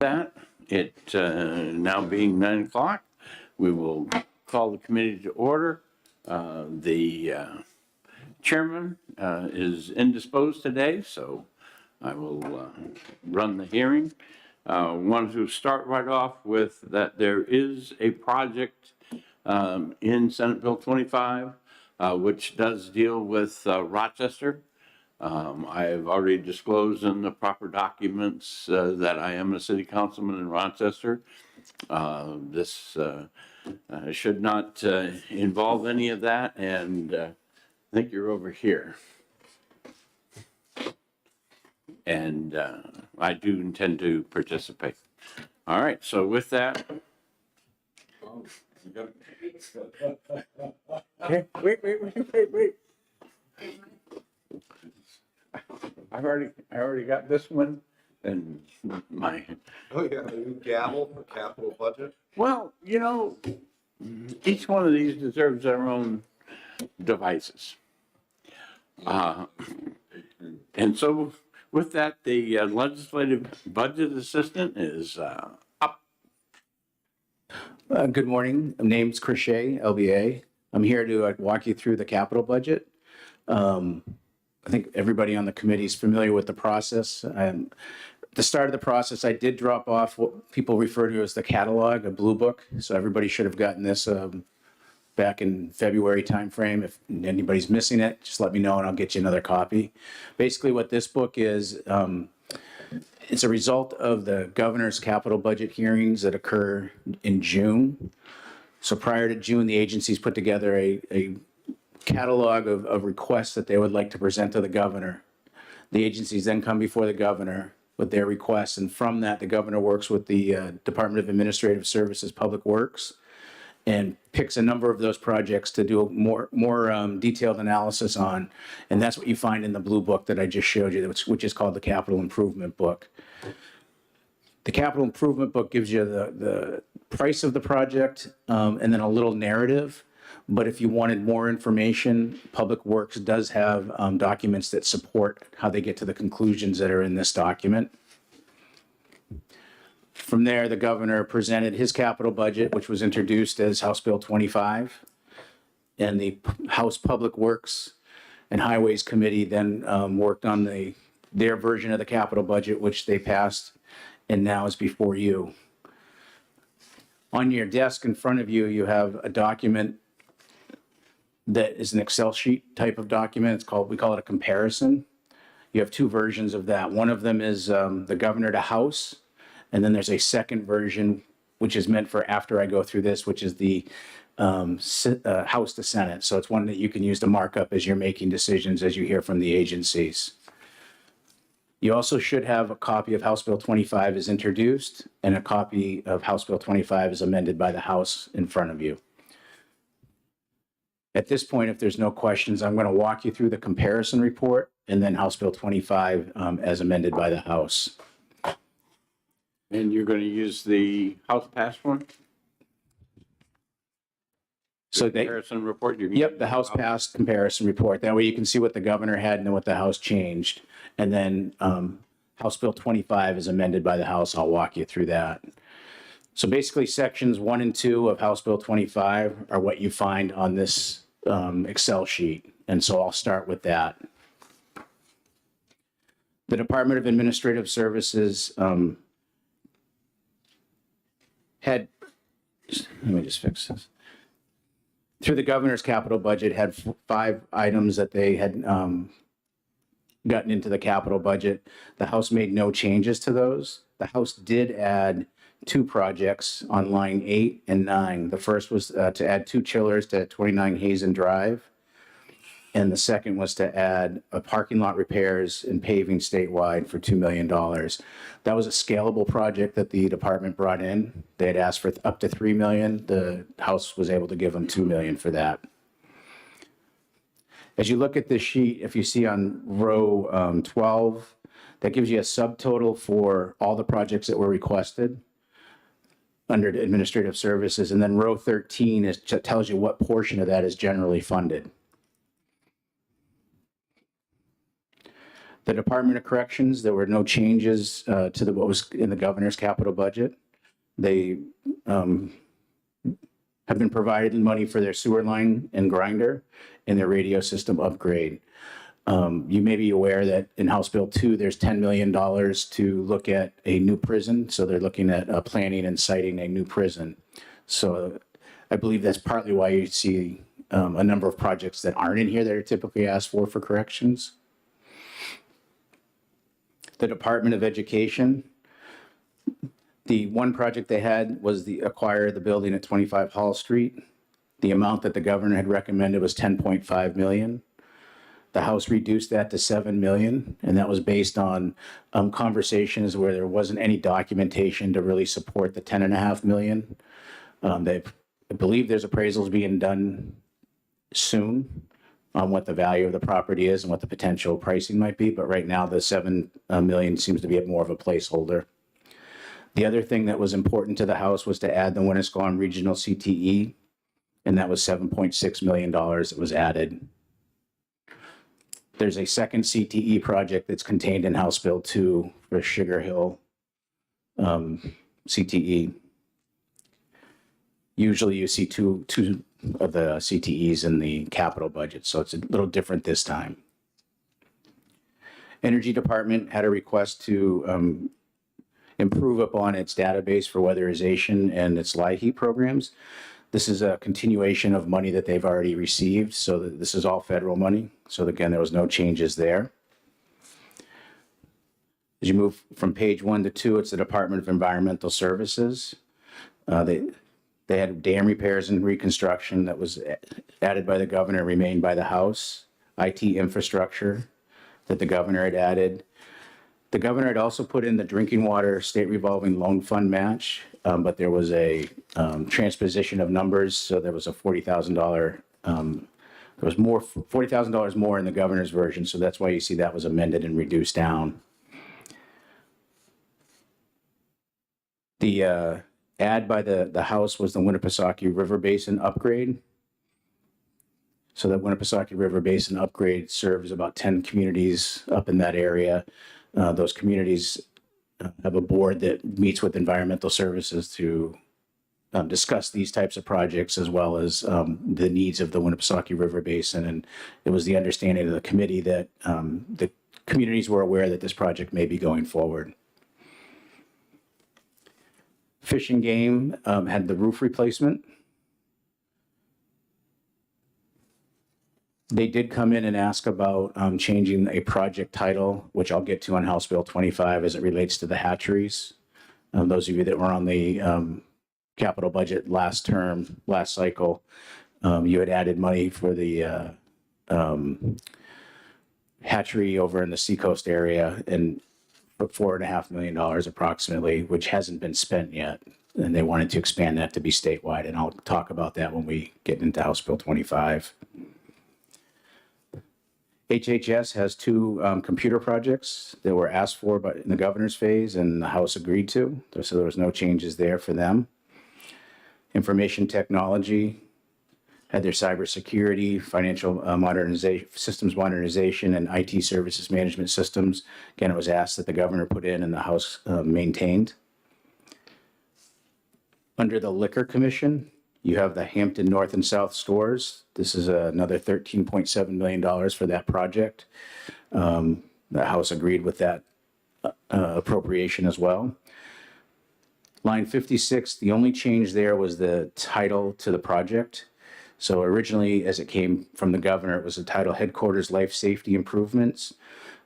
That it now being 9 o'clock, we will call the committee to order. The chairman is indisposed today, so I will run the hearing. Wanted to start right off with that there is a project in Senate Bill 25, which does deal with Rochester. I have already disclosed in the proper documents that I am a city councilman in Rochester. This should not involve any of that, and I think you're over here. And I do intend to participate. All right, so with that. Okay, wait. I already got this one and my. Oh, yeah, a new gavel for capital budget? Well, you know, each one of these deserves their own devices. And so with that, the legislative budget assistant is up. Good morning. My name's Chris Shea, LBA. I'm here to walk you through the capital budget. I think everybody on the committee is familiar with the process. At the start of the process, I did drop off what people refer to as the catalog, a blue book. So everybody should have gotten this back in February timeframe. If anybody's missing it, just let me know and I'll get you another copy. Basically what this book is, it's a result of the governor's capital budget hearings that occur in June. So prior to June, the agencies put together a catalog of requests that they would like to present to the governor. The agencies then come before the governor with their requests, and from that, the governor works with the Department of Administrative Services Public Works and picks a number of those projects to do more detailed analysis on. And that's what you find in the blue book that I just showed you, which is called the Capital Improvement Book. The Capital Improvement Book gives you the price of the project and then a little narrative. But if you wanted more information, Public Works does have documents that support how they get to the conclusions that are in this document. From there, the governor presented his capital budget, which was introduced as House Bill 25. And the House Public Works and Highways Committee then worked on their version of the capital budget, which they passed and now is before you. On your desk in front of you, you have a document that is an Excel sheet type of document. We call it a comparison. You have two versions of that. One of them is the governor to House, and then there's a second version, which is meant for after I go through this, which is the House to Senate. So it's one that you can use to mark up as you're making decisions as you hear from the agencies. You also should have a copy of House Bill 25 as introduced and a copy of House Bill 25 as amended by the House in front of you. At this point, if there's no questions, I'm going to walk you through the comparison report and then House Bill 25 as amended by the House. And you're going to use the House passed one? So comparison report? Yep, the House passed comparison report. That way you can see what the governor had and what the House changed. And then House Bill 25 is amended by the House. I'll walk you through that. So basically sections 1 and 2 of House Bill 25 are what you find on this Excel sheet. And so I'll start with that. The Department of Administrative Services let me just fix this. Through the governor's capital budget, had 5 items that they had gotten into the capital budget. The House made no changes to those. The House did add 2 projects on line 8 and 9. The first was to add 2 chillers to 29 Hazen Drive. And the second was to add a parking lot repairs and paving statewide for $2 million. That was a scalable project that the department brought in. They had asked for up to $3 million. The House was able to give them $2 million for that. As you look at this sheet, if you see on row 12, that gives you a subtotal for all the projects that were requested under administrative services. And then row 13 tells you what portion of that is generally funded. The Department of Corrections, there were no changes to what was in the governor's capital budget. They have been provided money for their sewer line and grinder and their radio system upgrade. You may be aware that in House Bill 2, there's $10 million to look at a new prison. So they're looking at planning and siting a new prison. So I believe that's partly why you see a number of projects that aren't in here that are typically asked for corrections. The Department of Education, the one project they had was acquire the building at 25 Hall Street. The amount that the governor had recommended was 10.5 million. The House reduced that to 7 million, and that was based on conversations where there wasn't any documentation to really support the 10.5 million. I believe there's appraisals being done soon on what the value of the property is and what the potential pricing might be, but right now the 7 million seems to be more of a placeholder. The other thing that was important to the House was to add the Winnisquam Regional CTE, and that was $7.6 million that was added. There's a second CTE project that's contained in House Bill 2 for Sugar Hill CTE. Usually you see two of the CTEs in the capital budget, so it's a little different this time. Energy Department had a request to improve upon its database for weatherization and its LIHEAP programs. This is a continuation of money that they've already received, so this is all federal money. So again, there was no changes there. As you move from page 1 to 2, it's the Department of Environmental Services. They had dam repairs and reconstruction that was added by the governor, remained by the House. IT infrastructure that the governor had added. The governor had also put in the drinking water state revolving loan fund match, but there was a transposition of numbers, so there was a $40,000. There was more $40,000 more in the governor's version, so that's why you see that was amended and reduced down. The add by the House was the Winnipesaukee River Basin upgrade. So that Winnipesaukee River Basin upgrade serves about 10 communities up in that area. Those communities have a board that meets with environmental services to discuss these types of projects as well as the needs of the Winnipesaukee River Basin. And it was the understanding of the committee that the communities were aware that this project may be going forward. Fish and Game had the roof replacement. They did come in and ask about changing a project title, which I'll get to on House Bill 25 as it relates to the hatcheries. Those of you that were on the capital budget last term, last cycle, you had added money for the hatchery over in the Seacoast area and $4.5 million approximately, which hasn't been spent yet. And they wanted to expand that to be statewide. And I'll talk about that when we get into House Bill 25. HHS has 2 computer projects that were asked for in the governor's phase and the House agreed to. So there was no changes there for them. Information technology had their cybersecurity, financial modernization, systems modernization, and IT services management systems. Again, it was asked that the governor put in and the House maintained. Under the Liquor Commission, you have the Hampton North and South stores. This is another $13.7 million for that project. The House agreed with that appropriation as well. Line 56, the only change there was the title to the project. So originally, as it came from the governor, it was the title Headquarters Life Safety Improvements.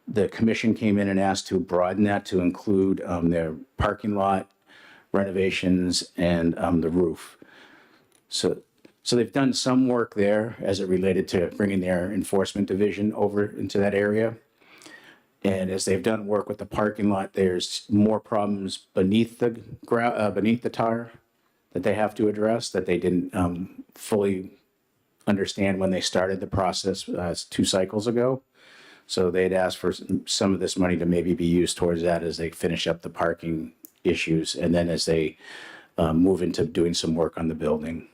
The commission came in and asked to broaden that to include their parking lot renovations and the roof. So they've done some work there as it related to bringing their enforcement division over into that area. And as they've done work with the parking lot, there's more problems beneath the tar that they have to address that they didn't fully understand when they started the process 2 cycles ago. So they'd asked for some of this money to maybe be used towards that as they finish up the parking issues and then as they move into doing some work on the building.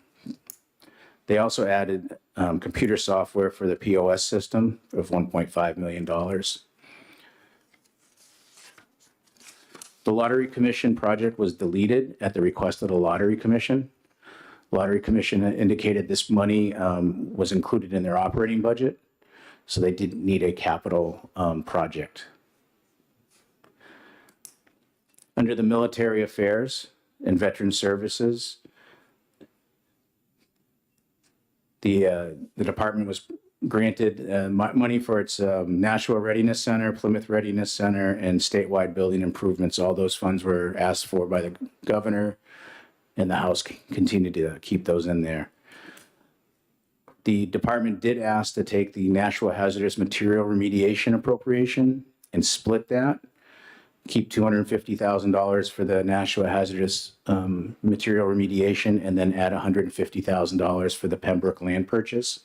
They also added computer software for the POS system of $1.5 million. The Lottery Commission project was deleted at the request of the Lottery Commission. Lottery Commission indicated this money was included in their operating budget, so they didn't need a capital project. Under the Military Affairs and Veteran Services, the department was granted money for its Nashua Readiness Center, Plymouth Readiness Center, and statewide building improvements. All those funds were asked for by the governor, and the House continued to keep those in there. The department did ask to take the Nashua Hazardous Material Remediation appropriation and split that, keep $250,000 for the Nashua Hazardous Material Remediation, and then add $150,000 for the Pembroke land purchase.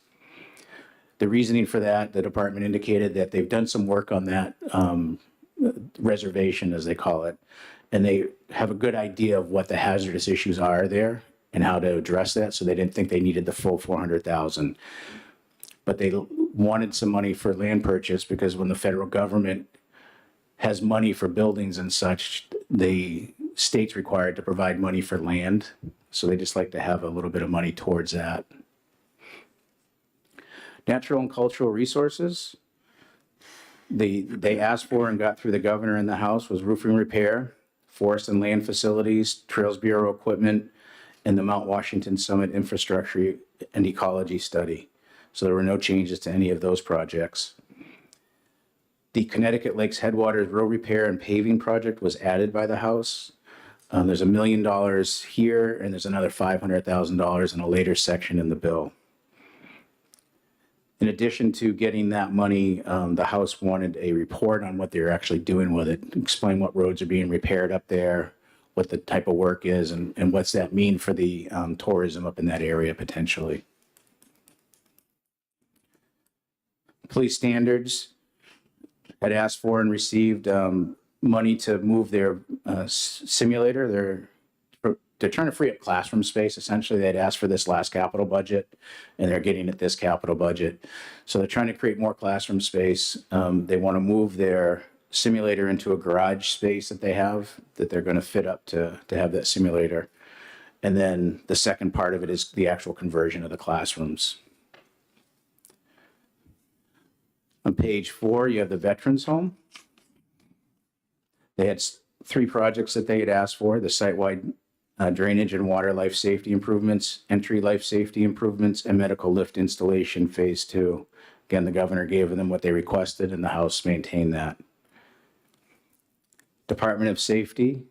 The reasoning for that, the department indicated that they've done some work on that reservation, as they call it, and they have a good idea of what the hazardous issues are there and how to address that, so they didn't think they needed the full $400,000. But they wanted some money for land purchase because when the federal government has money for buildings and such, the state's required to provide money for land, so they just like to have a little bit of money towards that. Natural and cultural resources, they asked for and got through the governor and the House was roofing repair, forest and land facilities, Trails Bureau equipment, and the Mount Washington Summit infrastructure and ecology study. So there were no changes to any of those projects. The Connecticut Lakes Headwaters Road Repair and Paving Project was added by the House. There's $1 million here, and there's another $500,000 in a later section in the bill. In addition to getting that money, the House wanted a report on what they're actually doing with it, explain what roads are being repaired up there, what the type of work is, and what's that mean for the tourism up in that area potentially. Police Standards had asked for and received money to move their simulator. They're trying to free up classroom space. Essentially, they'd asked for this last capital budget, and they're getting it this capital budget. So they're trying to create more classroom space. They want to move their simulator into a garage space that they have that they're going to fit up to have that simulator. And then the second part of it is the actual conversion of the classrooms. On page 4, you have the Veterans Home. They had 3 projects that they had asked for: the site-wide drainage and water life safety improvements, entry life safety improvements, and medical lift installation phase 2. Again, the governor gave them what they requested, and the House maintained that. Department of Safety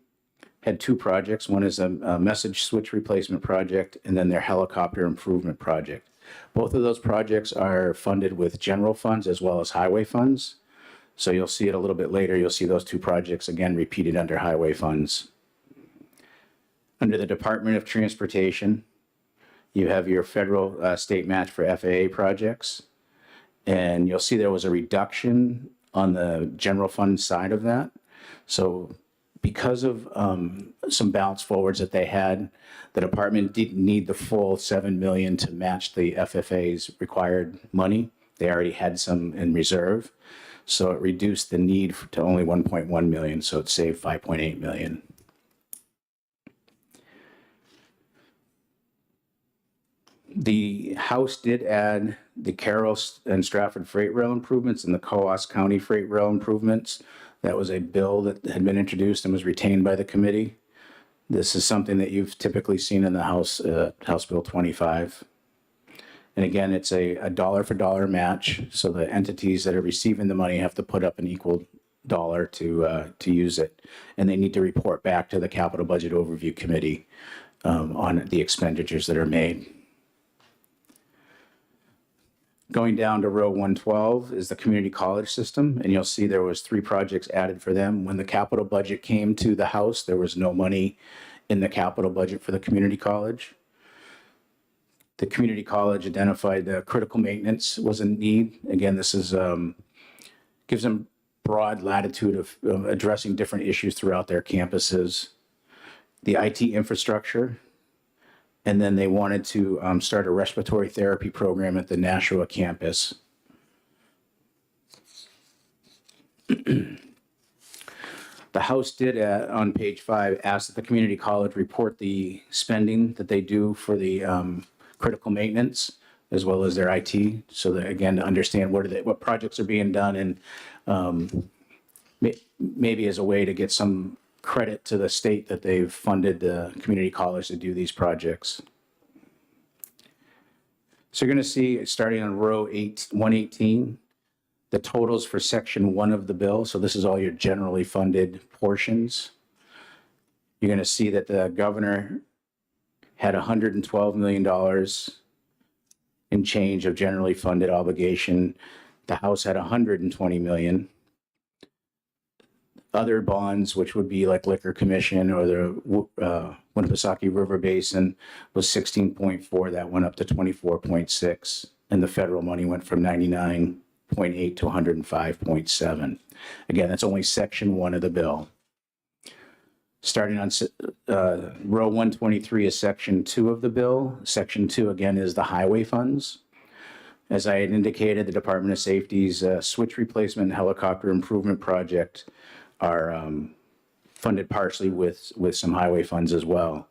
had 2 projects. One is a message switch replacement project, and then their helicopter improvement project. Both of those projects are funded with general funds as well as highway funds. So you'll see it a little bit later. You'll see those 2 projects again repeated under highway funds. Under the Department of Transportation, you have your federal state match for FAA projects. And you'll see there was a reduction on the general fund side of that. So because of some bounce forwards that they had, the department didn't need the full $7 million to match the FFA's required money. They already had some in reserve. So it reduced the need to only $1.1 million. So it saved $5.8 million. The House did add the Carroll and Stratford freight rail improvements and the Coos County freight rail improvements. That was a bill that had been introduced and was retained by the committee. This is something that you've typically seen in the House, House Bill 25. And again, it's a dollar for dollar match. So the entities that are receiving the money have to put up an equal dollar to use it. And they need to report back to the Capital Budget Overview Committee on the expenditures that are made. Going down to row 112 is the community college system, and you'll see there was 3 projects added for them. When the capital budget came to the House, there was no money in the capital budget for the community college. The community college identified the critical maintenance was a need. Again, this is gives them broad latitude of addressing different issues throughout their campuses. The IT infrastructure. And then they wanted to start a respiratory therapy program at the Nashua campus. The House did, on page 5, ask that the community college report the spending that they do for the critical maintenance as well as their IT, so that, again, to understand what projects are being done, and maybe as a way to get some credit to the state that they've funded the community college to do these projects. So you're going to see, starting on row 118, the totals for section 1 of the bill. So this is all your generally funded portions. You're going to see that the governor had $112 million in change of generally funded obligation. The House had $120 million. Other bonds, which would be like Liquor Commission or the Winnipesaukee River Basin, was 16.4. That went up to 24.6. And the federal money went from 99.8 to 105.7. Again, that's only section 1 of the bill. Starting on row 123 is section 2 of the bill. Section 2, again, is the highway funds. As I had indicated, the Department of Safety's switch replacement and helicopter improvement project are funded partially with some highway funds as well.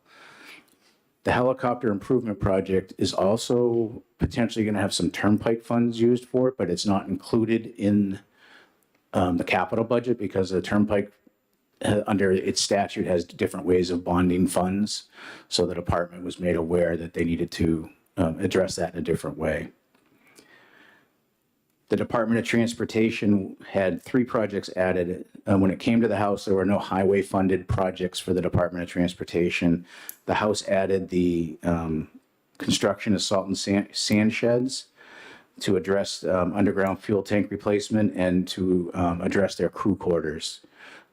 The helicopter improvement project is also potentially going to have some turnpike funds used for it, but it's not included in the capital budget because the turnpike, under its statute, has different ways of bonding funds. So the department was made aware that they needed to address that in a different way. The Department of Transportation had 3 projects added. When it came to the House, there were no highway funded projects for the Department of Transportation. The House added the construction of salt and sand sheds to address underground fuel tank replacement and to address their crew quarters.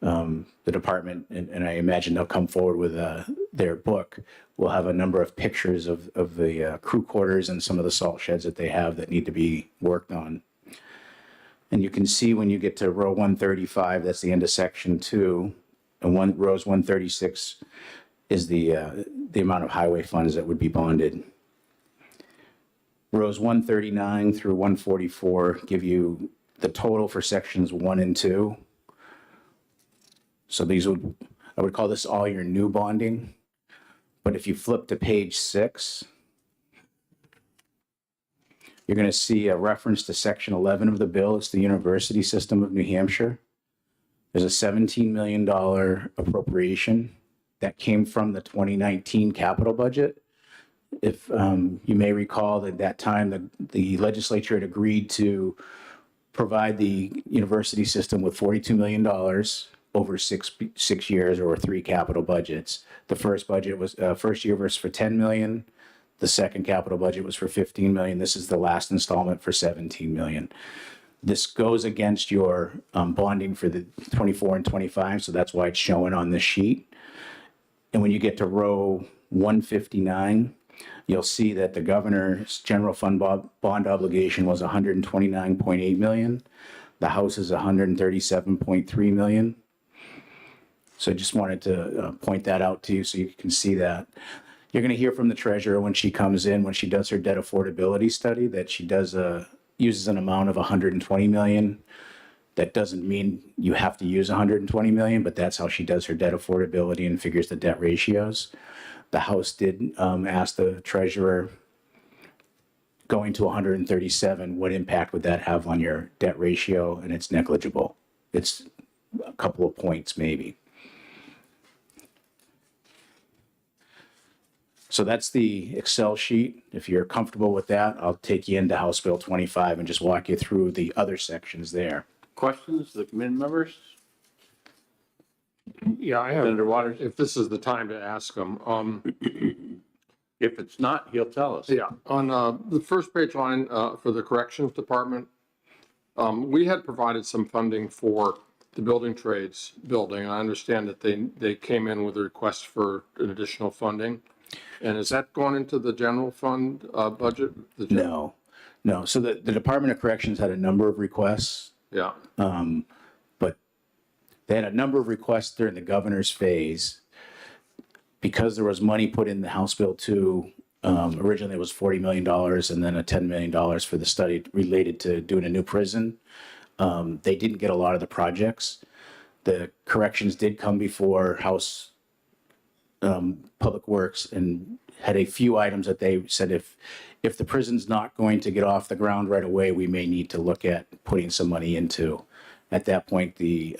The department, and I imagine they'll come forward with their book, will have a number of pictures of the crew quarters and some of the salt sheds that they have that need to be worked on. And you can see when you get to row 135, that's the end of section 2, and rows 136 is the amount of highway funds that would be bonded. Rows 139 through 144 give you the total for sections 1 and 2. So I would call this all your new bonding. But if you flip to page 6, you're going to see a reference to section 11 of the bill. It's the University System of New Hampshire. There's a $17 million appropriation that came from the 2019 capital budget. If you may recall, at that time, the legislature had agreed to provide the university system with $42 million over six years, or 3 capital budgets. The first budget was first year was for $10 million. The second capital budget was for $15 million. This is the last installment for $17 million. This goes against your bonding for the 24 and 25, so that's why it's showing on this sheet. And when you get to row 159, you'll see that the governor's general fund bond obligation was $129.8 million. The House is $137.3 million. So I just wanted to point that out to you so you can see that. You're going to hear from the treasurer when she comes in, when she does her debt affordability study, that she does uses an amount of $120 million. That doesn't mean you have to use $120 million, but that's how she does her debt affordability and figures the debt ratios. The House did ask the treasurer, going to 137, what impact would that have on your debt ratio? And it's negligible. It's a couple of points maybe. So that's the Excel sheet. If you're comfortable with that, I'll take you into House Bill 25 and just walk you through the other sections there. Questions, the committee members? Yeah, I Senator have, Waters? if this is the time to ask them. If it's not, he'll tell us. Yeah, on the first page line for the Corrections Department, we had provided some funding for the building trades building. I understand that they came in with a request for an additional funding. And is that going into the general fund budget? No. So the Department of Corrections had a number of requests, Yeah, but they had a number of requests during the governor's phase. Because there was money put in the House Bill 2, originally it was $40 million and then a $10 million for the study related to doing a new prison. They didn't get a lot of the projects. The corrections did come before House Public Works and had a few items that they said if the prison's not going to get off the ground right away, we may need to look at putting some money into. At that point, the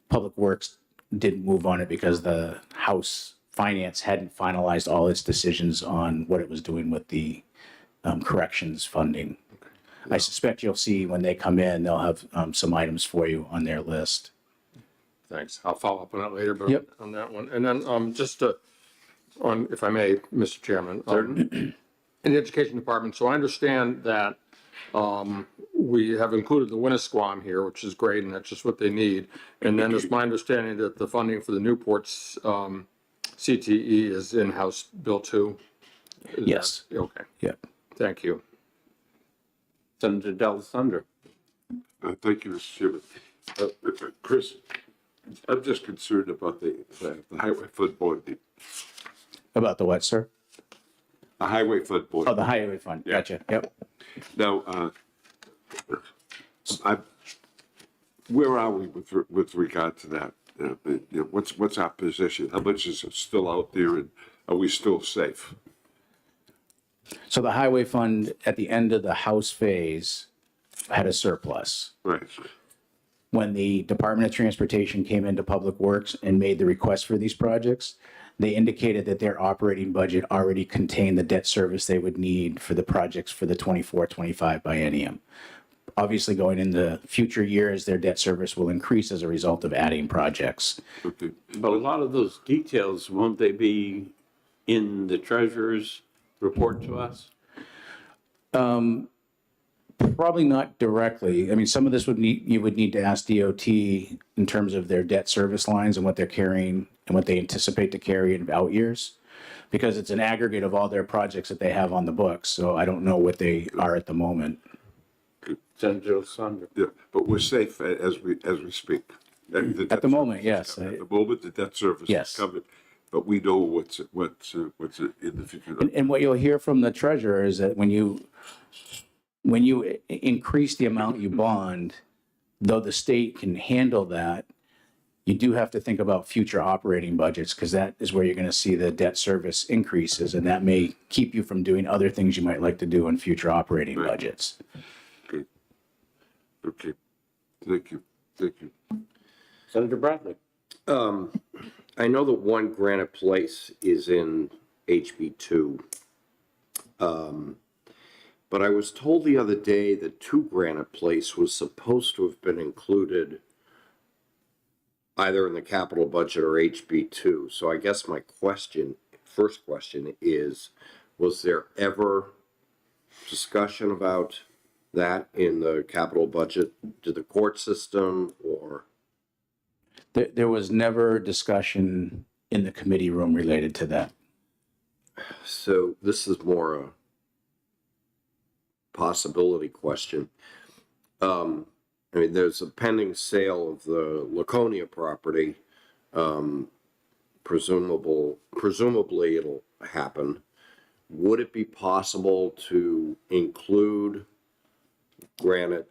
Public Works didn't move on it because the House Finance hadn't finalized all its decisions on what it was doing with the corrections funding. I suspect you'll see when they come in, they'll have some items for you on their list. Thanks. I'll follow up on that later, but Yep. on that one. And then just on, if I may, Mr. Chairman, in the education department, so I understand that we have included the Winnisquam here, which is great, and that's just what they need. And then it's my understanding that the funding for the Newport's CTE is in-house bill too? Is Yes. that- Okay, Yep. thank you. Senator Delathunder. Thank you, Mr. Chairman. Chris, I'm just concerned about the highway flood board, About the what, sir? the highway flood board. Oh, the highway fund. Yeah. Gotcha. Yep. Now, where are we with regard to that? What's our position? How much is still out there, and are we still safe? So the highway fund at the end of the House phase had a surplus. Right. When the Department of Transportation came into Public Works and made the request for these projects, they indicated that their operating budget already contained the debt service they would need for the projects for the 24-25 biennium. Obviously, going into future years, their debt service will increase as a result of adding projects. Okay. But a lot of those details, won't they be in the treasurer's report to us? Probably not directly. I mean, some of this you would need to ask DOT in terms of their debt service lines and what they're carrying and what they anticipate to carry in out years, because it's an aggregate of all their projects that they have on the books. So I don't know what they are at the moment. Senator Delathunder. Yeah, but we're safe as we speak. At the moment, yes. At the moment, the debt service Yes. is covered, but we know what's in the future. And what you'll hear from the treasurer is that when you increase the amount you bond, though the state can handle that, you do have to think about future operating budgets, because that is where you're going to see the debt service increases, and that may keep you from doing other things you might like to do in future operating Right. budgets. Okay, thank you. Senator Bradley. I know that one Granite Place is in HB2. But I was told the other day that 2 Granite Place was supposed to have been included either in the capital budget or HB2. So I guess my first question is, was there ever discussion about that in the capital budget to the court system or? There was never discussion in the committee room related to that. So this is more a possibility question. I mean, there's a pending sale of the Laconia property. Presumably it'll happen. Would it be possible to include Granite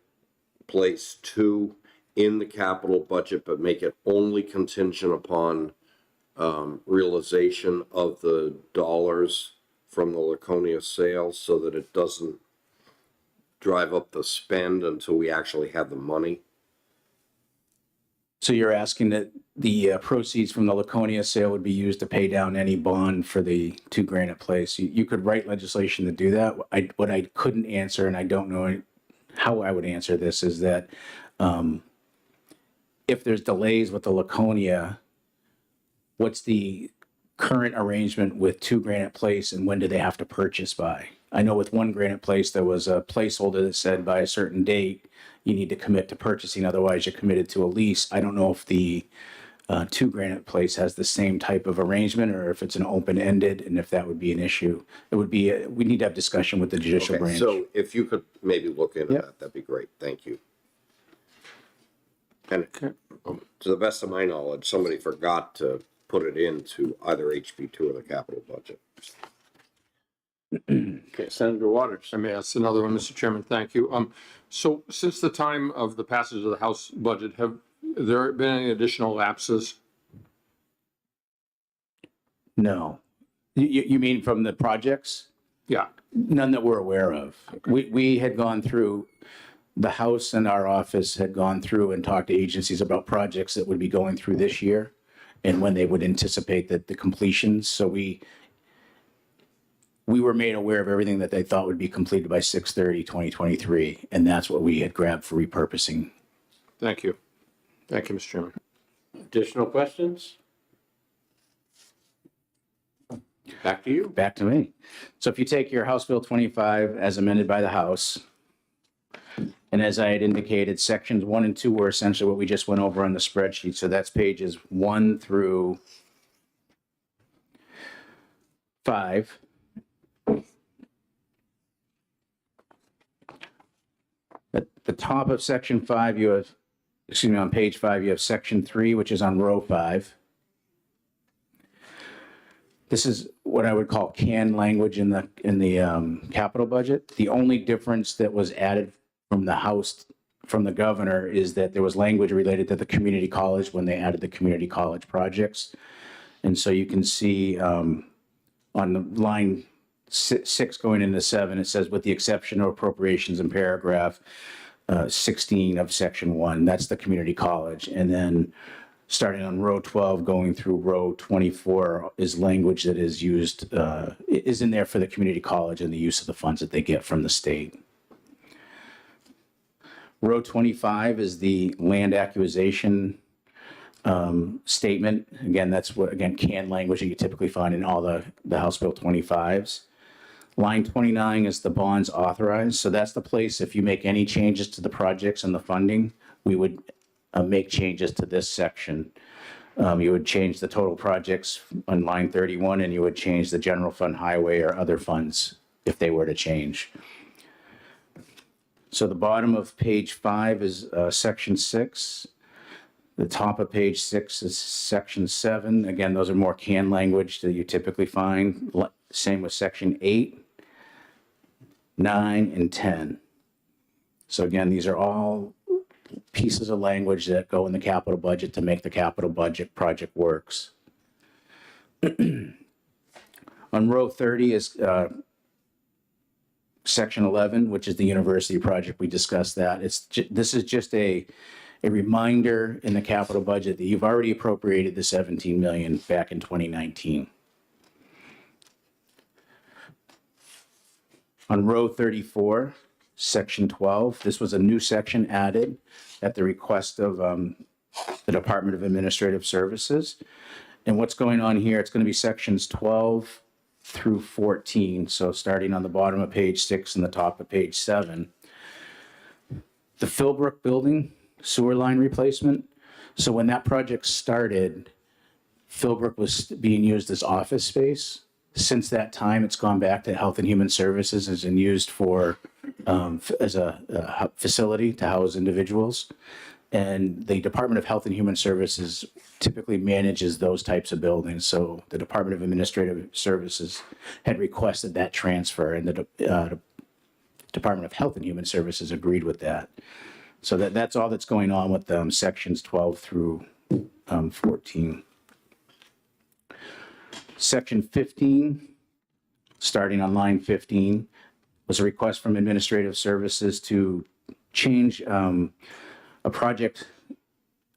Place 2 in the capital budget, but make it only contingent upon realization of the dollars from the Laconia sale, so that it doesn't drive up the spend until we actually have the money? So you're asking that the proceeds from the Laconia sale would be used to pay down any bond for the 2 Granite Place. You could write legislation to do that. What I couldn't answer, and I don't know how I would answer this, is that if there's delays with the Laconia, what's the current arrangement with 2 Granite Place, and when do they have to purchase by? I know with 1 Granite Place, there was a placeholder that said by a certain date, you need to commit to purchasing, otherwise you're committed to a lease. I don't know if the 2 Granite Place has the same type of arrangement, or if it's an open-ended, and if that would be an issue. It would be, we need to have discussion with the judicial Okay, branch. so if you could maybe look into Yep. that, that'd be great. Thank you. And to the best of my knowledge, somebody forgot to put it into either HB2 or the capital budget. Okay, Senator Waters. I may ask another one, Mr. Chairman, thank you. So since the time of the passage of the House budget, there been any additional lapses? No. You mean from the projects? Yeah, None that we're aware of. We had gone through, the House and our office had gone through and talked to agencies about projects that would be going through this year and when they would anticipate that the completions. So we were made aware of everything that they thought would be completed by 6/30/2023, and that's what we had grabbed for repurposing. thank you. Thank you, Mr. Chairman. Additional questions? Back to you. Back to me. So if you take your House Bill 25 as amended by the House, and as I had indicated, sections 1 and 2 were essentially what we just went over on the spreadsheet. So that's pages 1 through 5. At the top of section 5, you have, excuse me, on page 5, you have section 3, which is on row 5. This is what I would call canned language in the capital budget. The only difference that was added from the House, from the governor, is that there was language related to the community college when they added the community college projects. And so you can see on the line 6 going into 7, it says, with the exception of appropriations in paragraph 16 of section 1, that's the community college. And then starting on row 12, going through row 24 is language that is used, is in there for the community college and the use of the funds that they get from the state. Row 25 is the land acquisition statement. Again, that's what, again, canned language that you typically find in all the House Bill 25s. Line 29 is the bonds authorized. So that's the place, if you make any changes to the projects and the funding, we would make changes to this section. You would change the total projects on line 31, and you would change the general fund, highway, or other funds if they were to change. So the bottom of page 5 is section 6. The top of page 6 is section 7. Again, those are more canned language that you typically find. Same with section 8, 9, and 10. So again, these are all pieces of language that go in the capital budget to make the capital budget project works. On row 30 is section 11, which is the university project. We discussed that. This is just a reminder in the capital budget that you've already appropriated the 17 million back in 2019. On row 34, section 12, this was a new section added at the request of the Department of Administrative Services. And what's going on here, it's going to be sections 12 through 14. So starting on the bottom of page 6 and the top of page 7. The Philbrook building sewer line replacement. So when that project started, Philbrook was being used as office space. Since that time, it's gone back to Health and Human Services and been used for as a facility to house individuals. And the Department of Health and Human Services typically manages those types of buildings. So the Department of Administrative Services had requested that transfer, and the Department of Health and Human Services agreed with that. So that's all that's going on with sections 12 through 14. Section 15, starting on line 15, was a request from Administrative Services to change a project,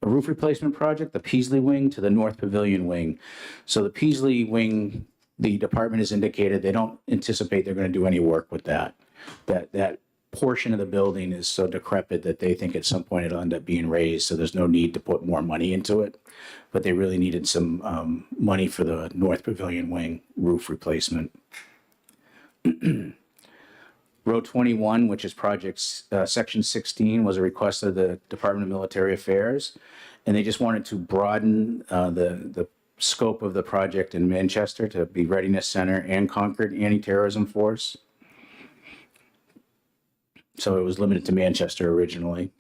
a roof replacement project, the Peasley Wing to the North Pavilion Wing. So the Peasley Wing, the department has indicated they don't anticipate they're going to do any work with that. That portion of the building is so decrepit that they think at some point it'll end up being raised, so there's no need to put more money into it. But they really needed some money for the North Pavilion Wing roof replacement. Row 21, which is projects, section 16, was a request of the Department of Military Affairs, and they just wanted to broaden the scope of the project in Manchester to be Readiness Center and Concord Anti-Terrorism Force. So it was limited to Manchester originally.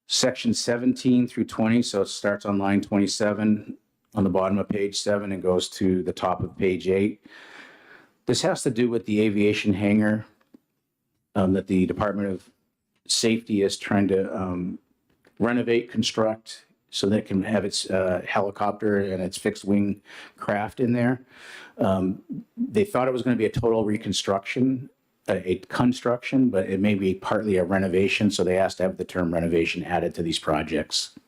Section 17 through 20, so it starts on line 27 on the bottom of page 7 and goes to the top of page 8. This has to do with the aviation hangar that the Department of safety is trying to renovate, construct, so that it can have its helicopter and its fixed wing craft in there. They thought it was going to be a total reconstruction, a construction, but it may be partly a renovation, so they asked to have the term renovation added to these projects.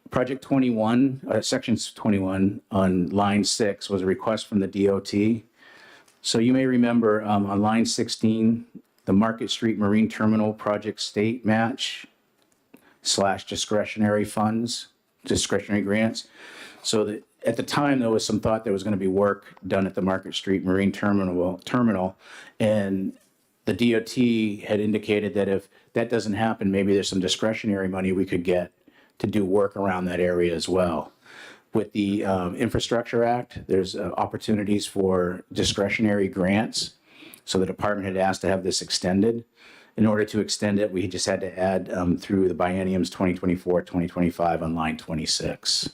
Project 21, sections 21 on line 6 was a request from the DOT. So you may remember on line 16, the Market Street Marine Terminal Project State Match / discretionary funds, discretionary grants. So that at the time, there was some thought there was going to be work done at the Market Street Marine Terminal, and the DOT had indicated that if that doesn't happen, maybe there's some discretionary money we could get to do work around that area as well. With the Infrastructure Act, there's opportunities for discretionary grants. So the department had asked to have this extended. In order to extend it, we just had to add through the bienniums 2024, 2025 on line 26.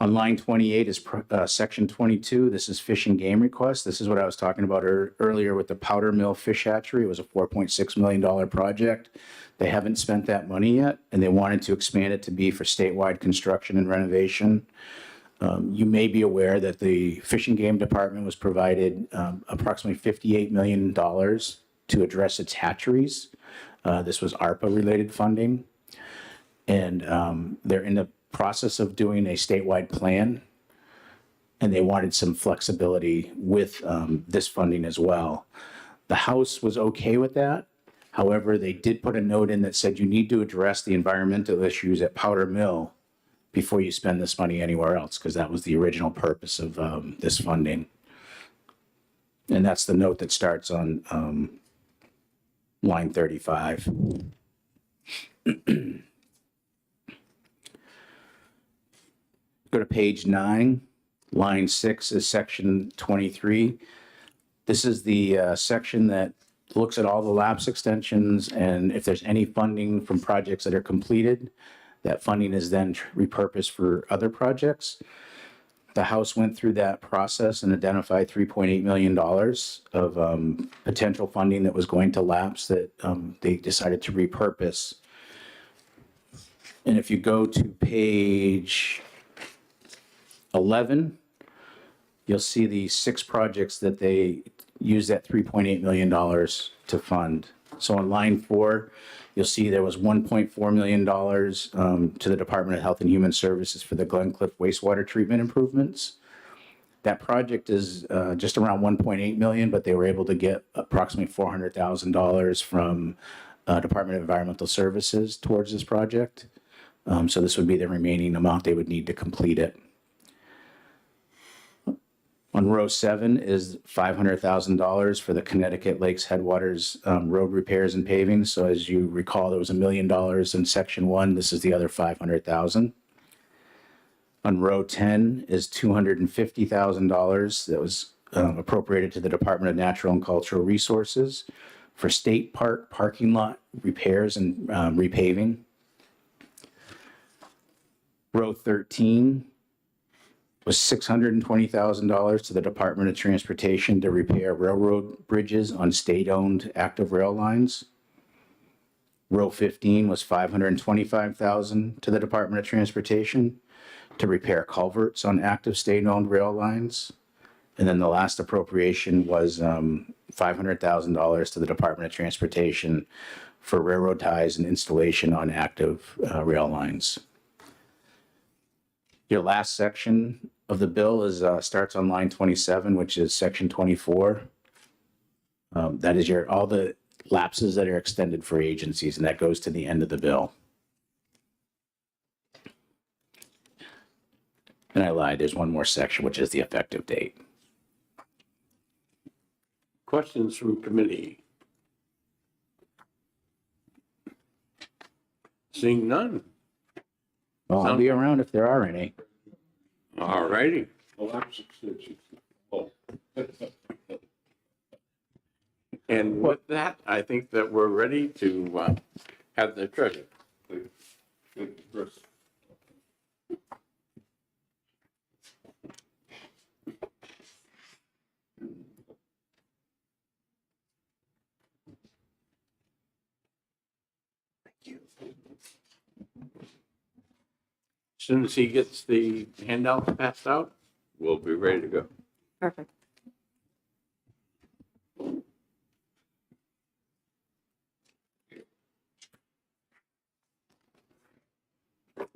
On line 28 is section 22. This is fish and game request. This is what I was talking about earlier with the Powder Mill Fish Hatchery. It was a $4.6 million project. They haven't spent that money yet, and they wanted to expand it to be for statewide construction and renovation. You may be aware that the Fish and Game Department was provided approximately $58 million to address its hatcheries. This was ARPA-related funding. And they're in the process of doing a statewide plan, and they wanted some flexibility with this funding as well. The House was okay with that. However, they did put a note in that said you need to address the environmental issues at Powder Mill before you spend this money anywhere else, because that was the original purpose of this funding. And that's the note that starts on line 35. Go to page 9. Line 6 is section 23. This is the section that looks at all the lapse extensions, and if there's any funding from projects that are completed, that funding is then repurposed for other projects. The House went through that process and identified $3.8 million of potential funding that was going to lapse that they decided to repurpose. And if you go to page 11, you'll see the 6 projects that they use that $3.8 million to fund. So on line 4, you'll see there was $1.4 million to the Department of Health and Human Services for the Glencliff wastewater treatment improvements. That project is just around $1.8 million, but they were able to get approximately $400,000 from Department of Environmental Services towards this project. So this would be the remaining amount they would need to complete it. On row 7 is $500,000 for the Connecticut Lakes Headwaters road repairs and paving. So as you recall, there was $1 million in section 1. This is the other $500,000. On row 10 is $250,000 that was appropriated to the Department of Natural and Cultural Resources for state park parking lot repairs and repaving. Row 13 was $620,000 to the Department of Transportation to repair railroad bridges on state-owned active rail lines. Row 15 was $525,000 to the Department of Transportation to repair culverts on active state-owned rail lines. And then the last appropriation was $500,000 to the Department of Transportation for railroad ties and installation on active rail lines. Your last section of the bill is starts on line 27, which is section 24. That is all the lapses that are extended for agencies, and that goes to the end of the bill. And I lied, there's one more section, which is the effective date. Questions from committee? Seeing none. Well, I'll be around if there are any. All righty. And with that, I think that we're ready to have the treasurer. soon as he gets the handouts passed out, we'll be ready to go. Perfect.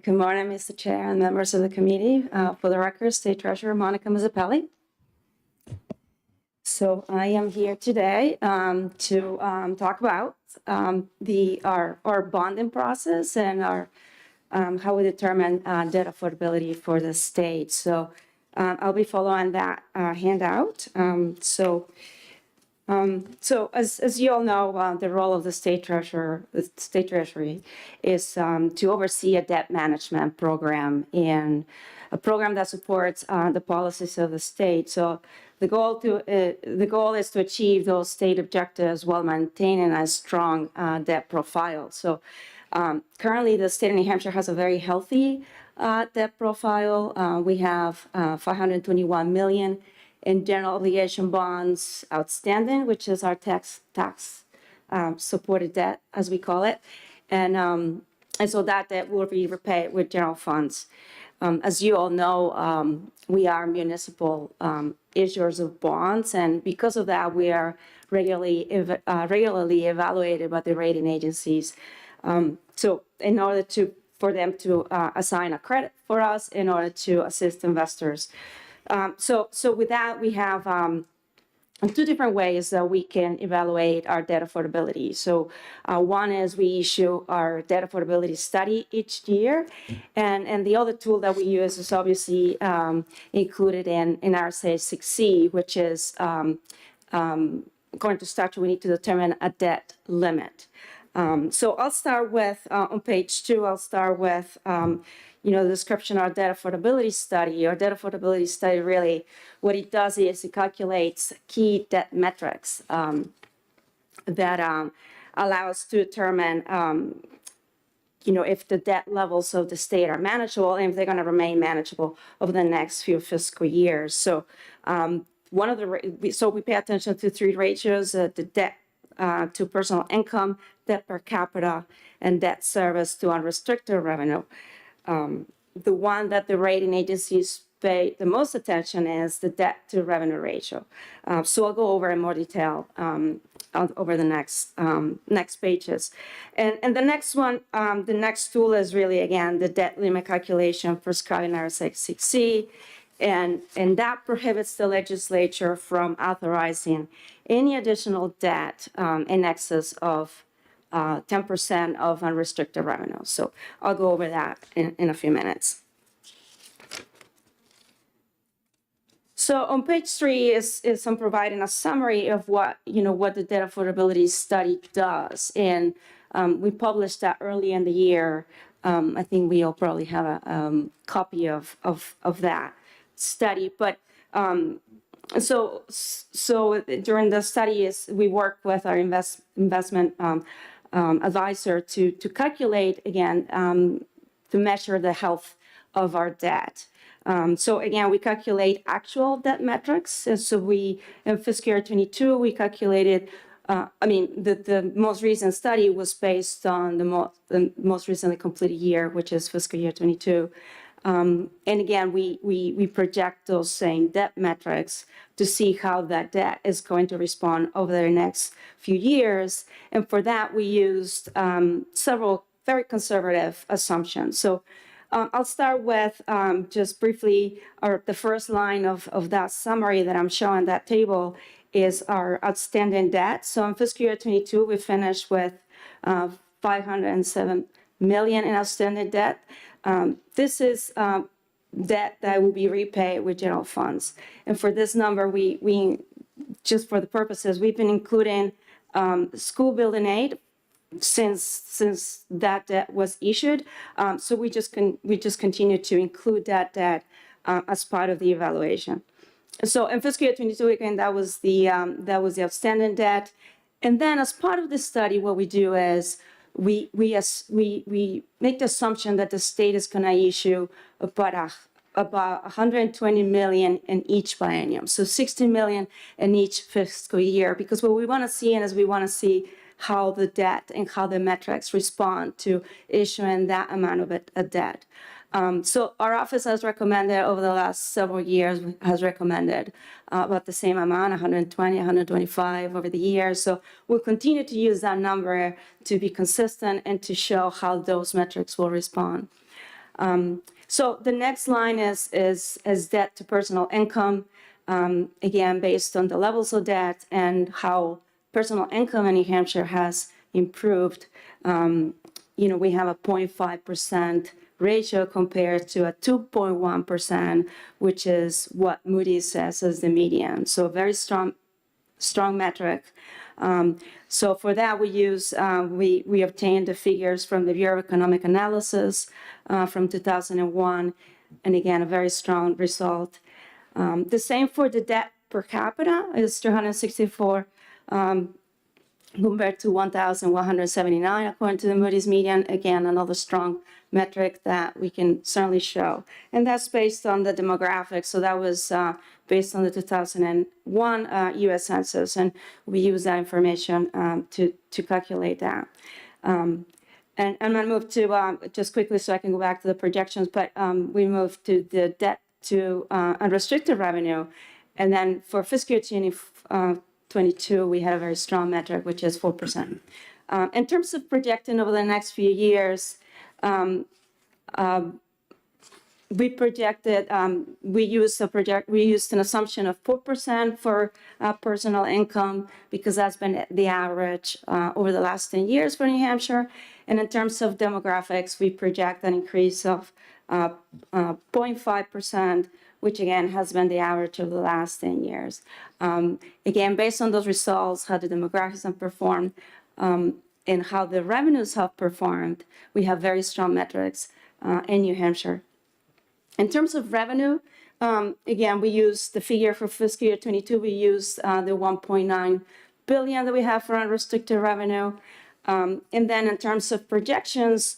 Good morning, Mr. Chair and members of the committee. For the record, State Treasurer Monica Mazzapelli. So I am here today to talk about our bonding process and how we determine debt affordability for the state. So I'll be following that handout. So as you all know, the role of the state treasury is to oversee a debt management program and a program that supports the policies of the state. So the goal is to achieve those state objectives while maintaining a strong debt profile. So currently, the state of New Hampshire has a very healthy debt profile. We have $521 million in general obligation bonds outstanding, which is our tax supported debt, as we call it, and so that debt will be repaid with general funds. As you all know, we are municipal issuers of bonds, and because of that, we are regularly evaluated by the rating agencies. So in order for them to assign a credit for us in order to assist investors. So with that, we have two different ways that we can evaluate our debt affordability. So one is we issue our debt affordability study each year, and the other tool that we use is obviously included in our say 6C, which is according to statute, we need to determine a debt limit. So I'll start with, on page 2, I'll start with, the description of our debt affordability study. Our debt affordability study really, what it does is it calculates key debt metrics that allow us to determine, if the debt levels of the state are manageable and if they're going to remain manageable over the next few fiscal years. So we pay attention to 3 ratios, the debt to personal income, debt per capita, and debt service to unrestricted revenue. The one that the rating agencies pay the most attention is the debt to revenue ratio. So I'll go over in more detail over the next pages. And the next one, the next tool is really, again, the debt limit calculation prescribed in RSA 6C. And that prohibits the legislature from authorizing any additional debt in excess of 10% of unrestricted revenue. So I'll go over that in a few minutes. So on page 3 is I'm providing a summary of what the debt affordability study does. And we published that early in the year. I think we all probably have a copy of that study. But so during the study we work with our investment advisor to calculate, again, to measure the health of our debt. So again, we calculate actual debt metrics. And so in fiscal year 22, we calculated, the most recent study was based on the most recently completed year, which is fiscal year 22. And again, we project those same debt metrics to see how that debt is going to respond over the next few years. And for that, we used several very conservative assumptions. So I'll start with just briefly, the first line of that summary that I'm showing, that table, is our outstanding debt. So in fiscal year 22, we finished with $507 million in outstanding debt. This is debt that will be repaid with general funds. And for this number, we just for the purposes, we've been including school building aid since that debt was issued. So we just continue to include that debt as part of the evaluation. So in fiscal year 22, again, that was the outstanding debt. And then as part of the study, what we do is we make the assumption that the state is going to issue about $120 million in each biennium, so $60 million in each fiscal year. Because what we want to see is we want to see how the debt and how the metrics respond to issuing that amount of a debt. So our office has recommended over the last several years, has recommended about the same amount, 120, 125 over the years. So we'll continue to use that number to be consistent and to show how those metrics will respond. So the next line is debt to personal income, again, based on the levels of debt and how personal income in New Hampshire has improved. We have a 0.5% ratio compared to a 2.1%, which is what Moody's says is the median. So a very strong metric. So for that, we obtained the figures from the Bureau of Economic Analysis from 2001, and again, a very strong result. The same for the debt per capita is 264 compared to 1,179 according to the Moody's median. Again, another strong metric that we can certainly show. And that's based on the demographics. So that was based on the 2001 US Census, and we use that information to calculate that. And I'm going to move to, just quickly so I can go back to the projections, but we moved to the debt to unrestricted revenue. And then for fiscal year 2022, we had a very strong metric, which is 4%. In terms of projecting over the next few years, we projected, we used an assumption of 4% for personal income because that's been the average over the last 10 years for New Hampshire. And in terms of demographics, we project an increase of 0.5%, which again has been the average of the last 10 years. Again, based on those results, how the demographics have performed, and how the revenues have performed, we have very strong metrics in New Hampshire. In terms of revenue, again, we use the figure for fiscal year 22. We use the 1.9 billion that we have for unrestricted revenue. And then in terms of projections,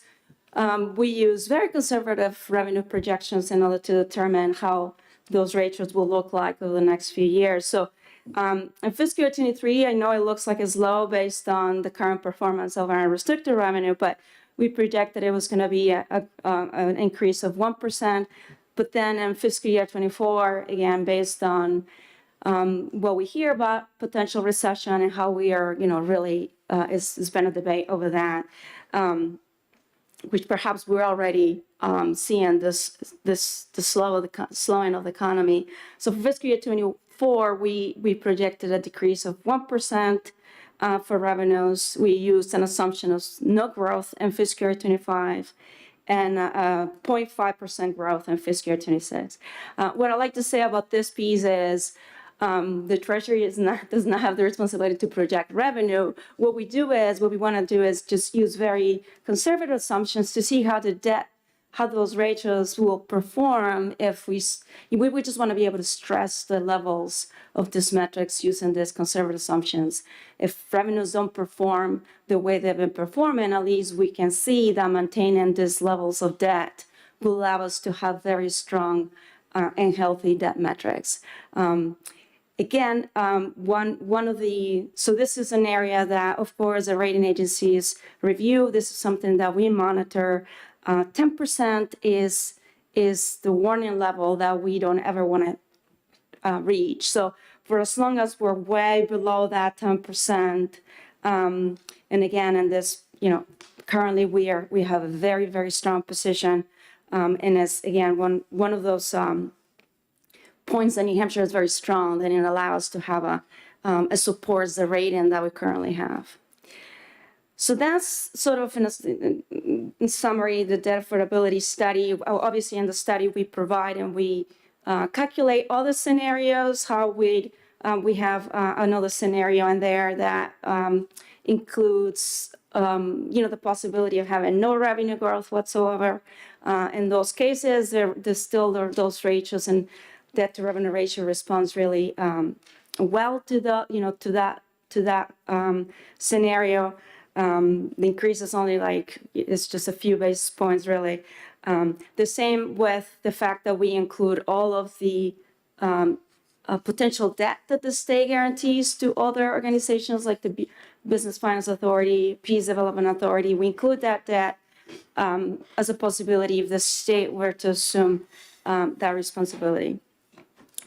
we use very conservative revenue projections in order to determine how those ratios will look like over the next few years. So in fiscal year 23, I know it looks like it's low based on the current performance of our unrestricted revenue, but we projected it was going to be an increase of 1%. But then in fiscal year 24, again, based on what we hear about potential recession and how we are, really, it's been a debate over that, which perhaps we're already seeing the slowing of the economy. So for fiscal year 24, we projected a decrease of 1%. For revenues, we used an assumption of no growth in fiscal year 25 and 0.5% growth in fiscal year 26. What I like to say about this piece is the Treasury does not have the responsibility to project revenue. What we want to do is just use very conservative assumptions to see how those ratios will perform if we just want to be able to stress the levels of these metrics using these conservative assumptions. If revenues don't perform the way they've been performing, at least we can see that maintaining these levels of debt will allow us to have very strong and healthy debt metrics. Again, so this is an area that, of course, the rating agencies review. This is something that we monitor. 10% is the warning level that we don't ever want to reach. So for as long as we're way below that 10%, and again, in this, currently we have a very, very strong position, and as again one of those points that New Hampshire is very strong, then it allows us to have it supports the rating that we currently have. So that's sort of in summary, the debt affordability study. Obviously in the study we provide and we calculate all the scenarios, how we have another scenario in there that includes, the possibility of having no revenue growth whatsoever. In those cases, there's still those ratios, and debt to revenue ratio responds really well to that scenario. The increase is only it's just a few basis points really. The same with the fact that we include all of the potential debt that the state guarantees to other organizations like the Business Finance Authority, Peace Development Authority. We include that debt as a possibility if the state were to assume that responsibility.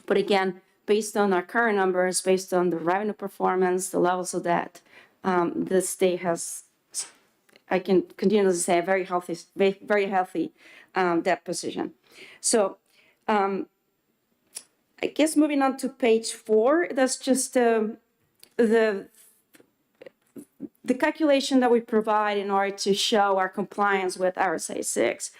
But again, based on our current numbers, based on the revenue performance, the levels of debt, the state has, I can continue to say, a very healthy debt position. So I guess moving on to page 4, that's just the calculation that we provide in order to show our compliance with RSA 6.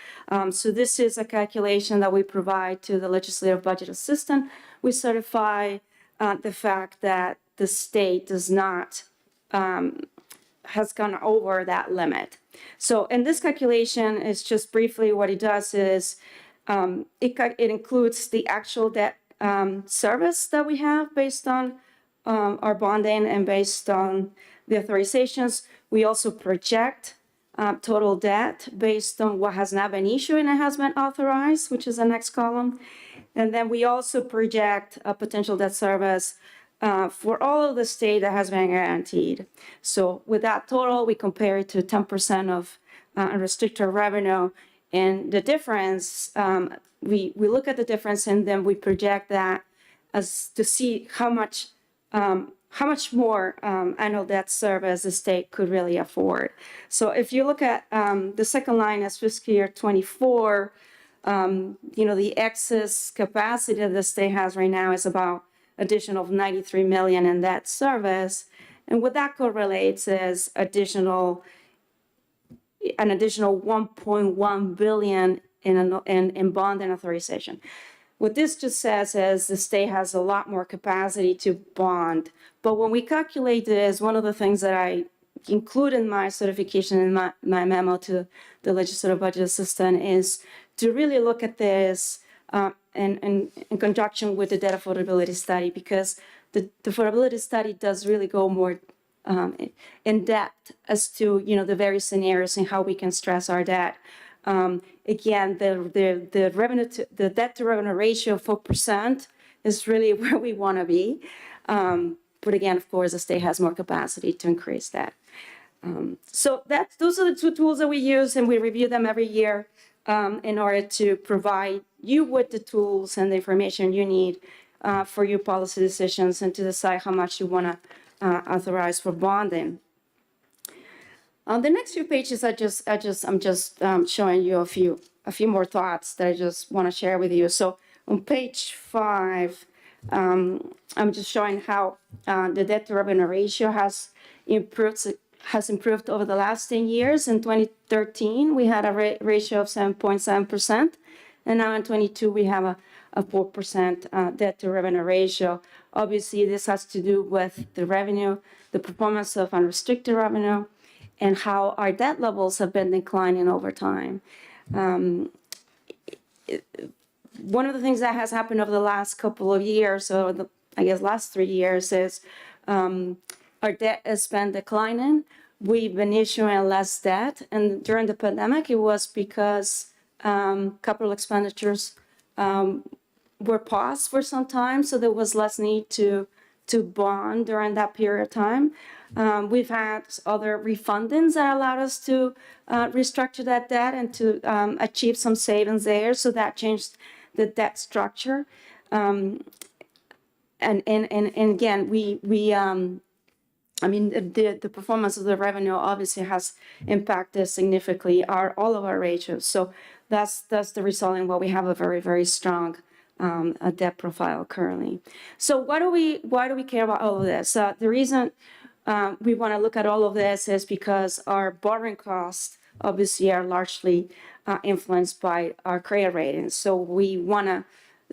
So this is a calculation that we provide to the legislative budget assistant. We certify the fact that the state does not, has gone over that limit. So in this calculation, it's just briefly what it does is it includes the actual debt service that we have based on our bonding and based on the authorizations. We also project total debt based on what has not been issued and has been authorized, which is the next column. And then we also project a potential debt service for all of the state that has been guaranteed. So with that total, we compare it to 10% of unrestricted revenue. And the difference, we look at the difference and then we project that as to see how much more annual debt service the state could really afford. So if you look at the second line as fiscal year 24, the excess capacity that the state has right now is about additional 93 million in debt service. And what that correlates is an additional 1.1 billion in bond and authorization. What this just says is the state has a lot more capacity to bond. But when we calculate this, one of the things that I include in my certification in my memo to the legislative budget assistant is to really look at this in conjunction with the debt affordability study, because the affordability study does really go more in depth as to the various scenarios and how we can stress our debt. Again, the debt to revenue ratio of 4% is really where we want to be. But again, of course, the state has more capacity to increase that. So those are the two tools that we use, and we review them every year in order to provide you with the tools and the information you need for your policy decisions and to decide how much you want to authorize for bonding. On the next few pages, I'm just showing you a few more thoughts that I just want to share with you. So on page 5, I'm just showing how the debt to revenue ratio has improved over the last 10 years. In 2013, we had a ratio of 7.7%, and now in 22 we have a 4% debt to revenue ratio. Obviously, this has to do with the revenue, the performance of unrestricted revenue, and how our debt levels have been declining over time. One of the things that has happened over the last couple of years, or last 3 years, is our debt has been declining. We've been issuing less debt, and during the pandemic, it was because capital expenditures were paused for some time, so there was less need to bond during that period of time. We've had other refundings that allowed us to restructure that debt and to achieve some savings there. So that changed the debt structure. And again, the performance of the revenue obviously has impacted significantly all of our ratios. So that's the result in what we have a very, very strong debt profile currently. So why do we care about all of this? The reason we want to look at all of this is because our borrowing costs obviously are largely influenced by our credit ratings. So we want to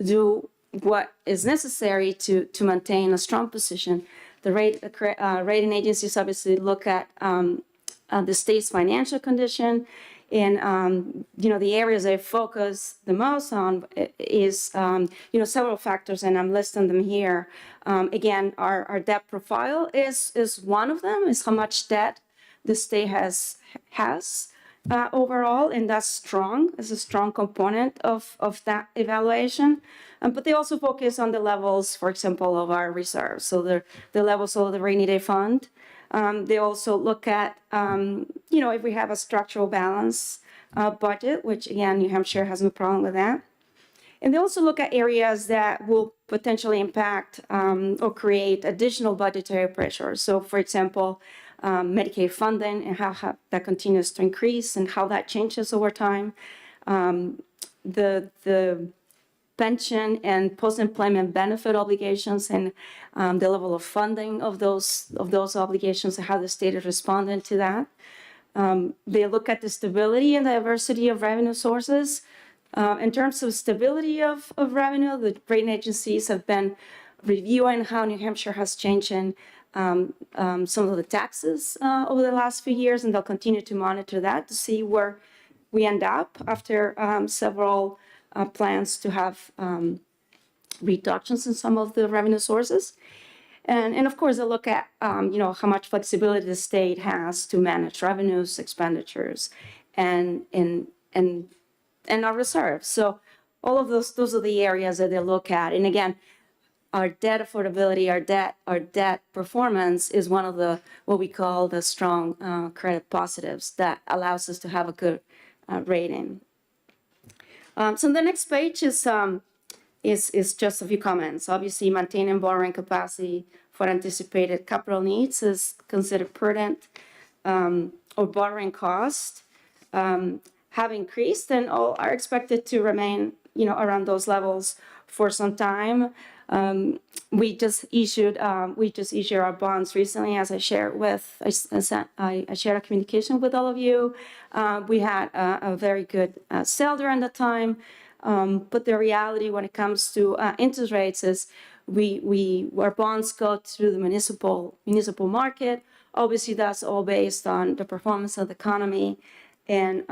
do what is necessary to maintain a strong position. The rating agencies obviously look at the state's financial condition, and the areas they focus the most on is several factors, and I'm listing them here. Again, our debt profile is one of them. Is how much debt the state has overall, and that's strong. It's a strong component of that evaluation. But they also focus on the levels, for example, of our reserves. So the levels of the rainy day fund, They also look at, if we have a structural balance budget, which again, New Hampshire has no problem with that. And they also look at areas that will potentially impact or create additional budgetary pressure. So, for example, Medicaid funding and how that continues to increase and how that changes over time. The pension and post-employment benefit obligations and the level of funding of those obligations and how the state is responding to that. They look at the stability and diversity of revenue sources. In terms of stability of revenue, the rating agencies have been reviewing how New Hampshire has changed in some of the taxes over the last few years, and they'll continue to monitor that to see where we end up after several plans to have reductions in some of the revenue sources. And of course, they look at, how much flexibility the state has to manage revenues, expenditures, and our reserves. So all of those are the areas that they look at. And again, our debt affordability, our debt performance is one of the, what we call the strong credit positives that allows us to have a good rating. So the next page is just a few comments. Obviously, maintaining borrowing capacity for anticipated capital needs is considered prudent, or borrowing costs have increased and are expected to remain, around those levels for some time. We just issued our bonds recently, as I shared I shared a communication with all of you. We had a very good sale during the time, but the reality when it comes to interest rates is our bonds go through the municipal market. Obviously, that's all based on the performance of the economy, and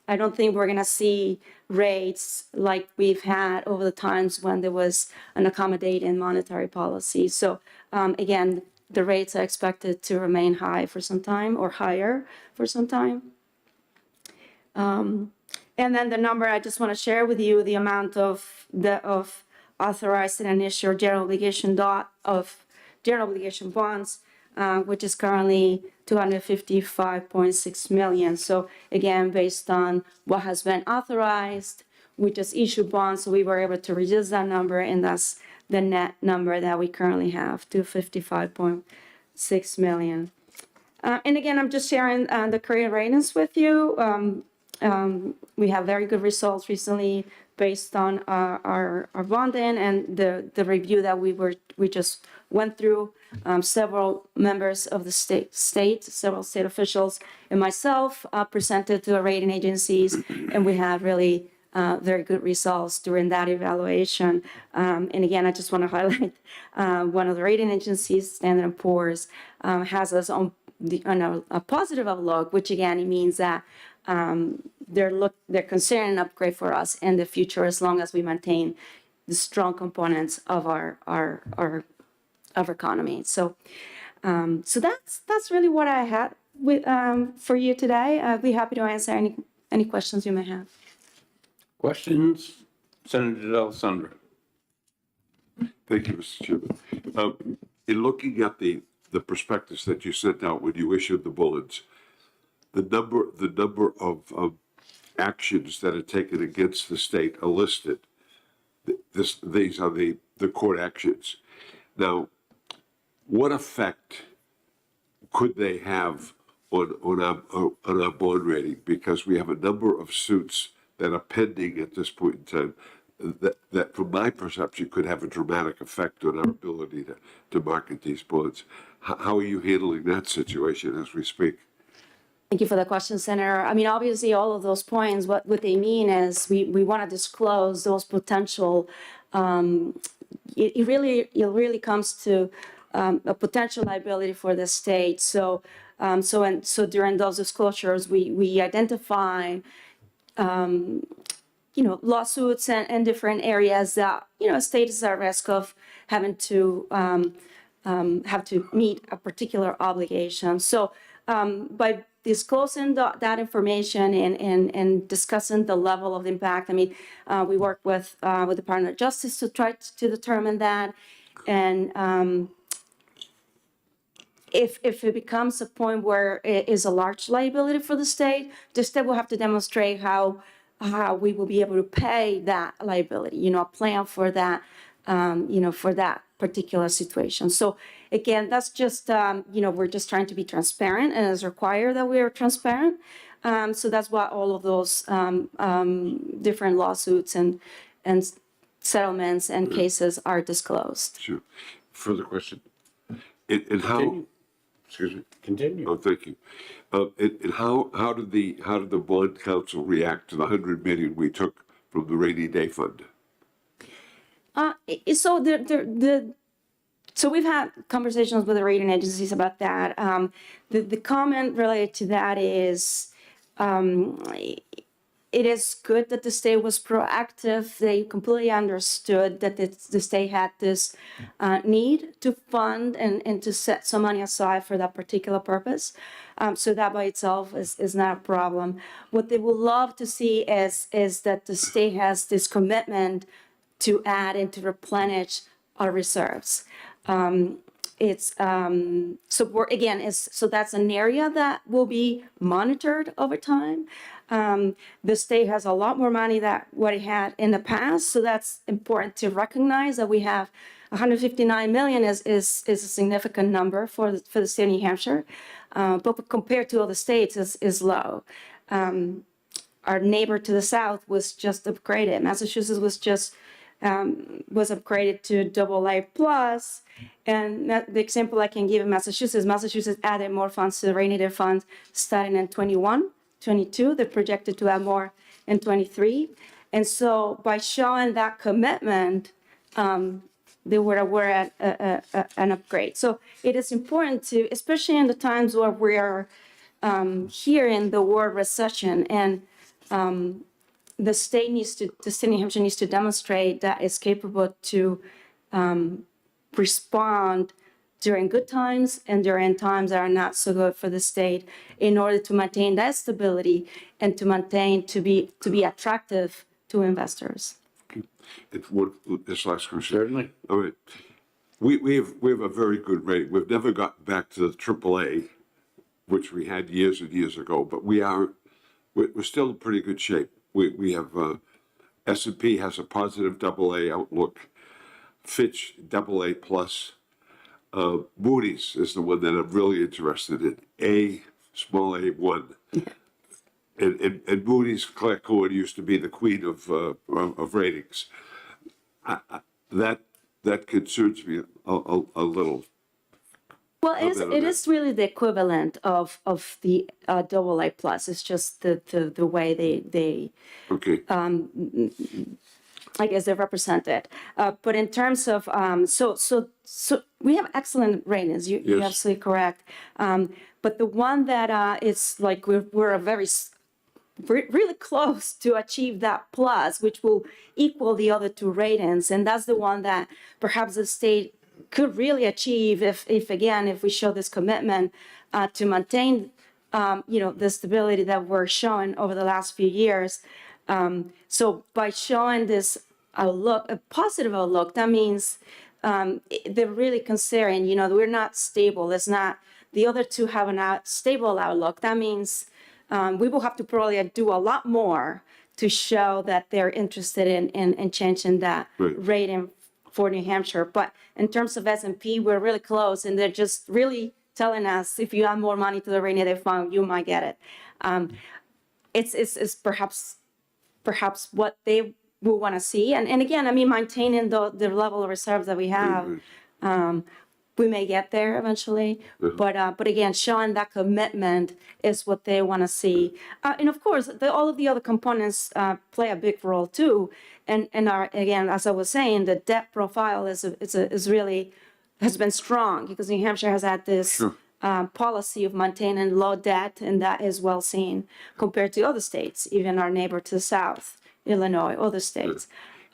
I don't think we're going to see rates like we've had over the times when there was an accommodating monetary policy. So again, the rates are expected to remain high for some time or higher for some time. And then the number I just want to share with you, the amount of authorized and issued general obligation bonds, which is currently $255.6 million. So again, based on what has been authorized, we just issued bonds, so we were able to reduce that number, and that's the net number that we currently have, $255.6 million. And again, I'm just sharing the credit ratings with you. We have very good results recently based on our bonding and the review that we just went through. Several members of the several state officials and myself presented to the rating agencies, and we had really very good results during that evaluation. And again, I just want to highlight one of the rating agencies, Standard & Poor's, has us on a positive outlook, which again, it means that they're considering an upgrade for us in the future as long as we maintain the strong components of our economy. So that's really what I had for you today. I'd be happy to answer any questions you may have. Questions? Senator D'Alessandro. Thank you, Mr. Chairman. In looking at the prospectus that you sent out when you issued the bullets, the number of actions that are taken against the state are listed. These are the court actions. Now, what effect could they have on our bond rating? Because we have a number of suits that are pending at this point in time that from my perception could have a dramatic effect on our ability to market these bonds. How are you handling that situation as we speak? Thank you for the question, Senator. I mean, obviously, all of those points, what they mean is we want to disclose those potential. It really comes to a potential liability for the state. So during those disclosures, we identify, lawsuits and different areas that state is at risk of having to have to meet a particular obligation. So by disclosing that information and discussing the level of impact, I mean, we work with the Department of Justice to try to determine that, and if it becomes a point where it is a large liability for the state will have to demonstrate how we will be able to pay that liability, you know, a plan for that, you know, for that particular situation. So again, that's just, you know, we're just trying to be transparent, and it's required that we are transparent. So that's why all of those different lawsuits and settlements and cases are disclosed. Sure. Further question? And how, Continue. excuse me? Continue. Oh, thank you. And how did the bond council react to the 100 million we took from the rainy day fund? So we've had conversations with the rating agencies about that. The comment related to that is, it is good that the state was proactive. They completely understood that the state had this need to fund and to set some money aside for that particular purpose. So that by itself is not a problem. What they would love to see is that the state has this commitment to add and to replenish our reserves. So that's an area that will be monitored over time. The state has a lot more money than what it had in the past, so that's important to recognize that we have 159 million is a significant number for the state of New Hampshire, but compared to other states is low. Our neighbor to the south was just upgraded. Massachusetts was upgraded to AA plus, and the example I can give in Massachusetts added more funds to the rainy day fund starting in 21, 22. They're projected to add more in 23, and so by showing that commitment, they were aware at an upgrade. So it is important to, especially in the times where we are hearing the word recession, and the state of New Hampshire needs to demonstrate that it's capable to respond during good times and during times that are not so good for the state, in order to maintain that stability and to be attractive to investors. This last question. Certainly. All right. We have a very good rating. We've never gotten back to the AAA, which we had years and years ago, but we're still in pretty good shape. We have, S&P has a positive AA outlook, Fitch AA plus, Moody's is the one that I'm really interested in, small a1. And Moody's, Claire Cohen used to be the queen of ratings. That concerns me a little. Well, it is really the equivalent of the AA plus. It's just the way they Okay. I guess they're represented. But in terms of so we have excellent ratings. You're Yes. absolutely correct. But the one that is like we're a very really close to achieve that plus, which will equal the other two ratings, and that's the one that perhaps the state could really achieve if we show this commitment to maintain, the stability that we're showing over the last few years. So by showing this a positive outlook, that means they're really considering, we're not stable. It's not, the other two have a stable outlook. That means we will have to probably do a lot more to show that they're interested in changing that rating for New Hampshire. But in terms of S&P, we're really close, and they're just really telling us, if you add more money to the rainy day fund, you might get it. It's perhaps what they will want to see. And again, I mean, maintaining the level of reserves that we have, we may get there eventually. But again, showing that commitment is what they want to see. And of course, all of the other components play a big role too. And again, as I was saying, the debt profile is really has been strong, because New Hampshire has had this policy of maintaining low debt, and that is well seen compared to other states, even our neighbor to the south, Illinois, other states.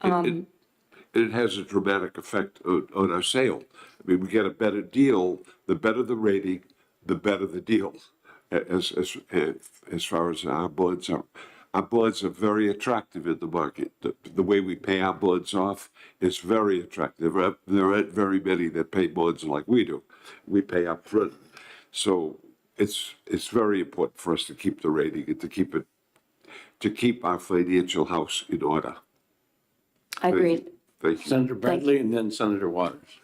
It has a dramatic effect on our sale. I mean, we get a better deal. The better the rating, the better the deal. As far as our bonds are. Our bonds are very attractive in the market. The way we pay our bonds off is very attractive. There aren't very many that pay bonds like we do. We pay up front. So it's very important for us to keep the rating and to keep our financial house in order. Agreed. Thank you. Senator Bradley and then Senator Waters.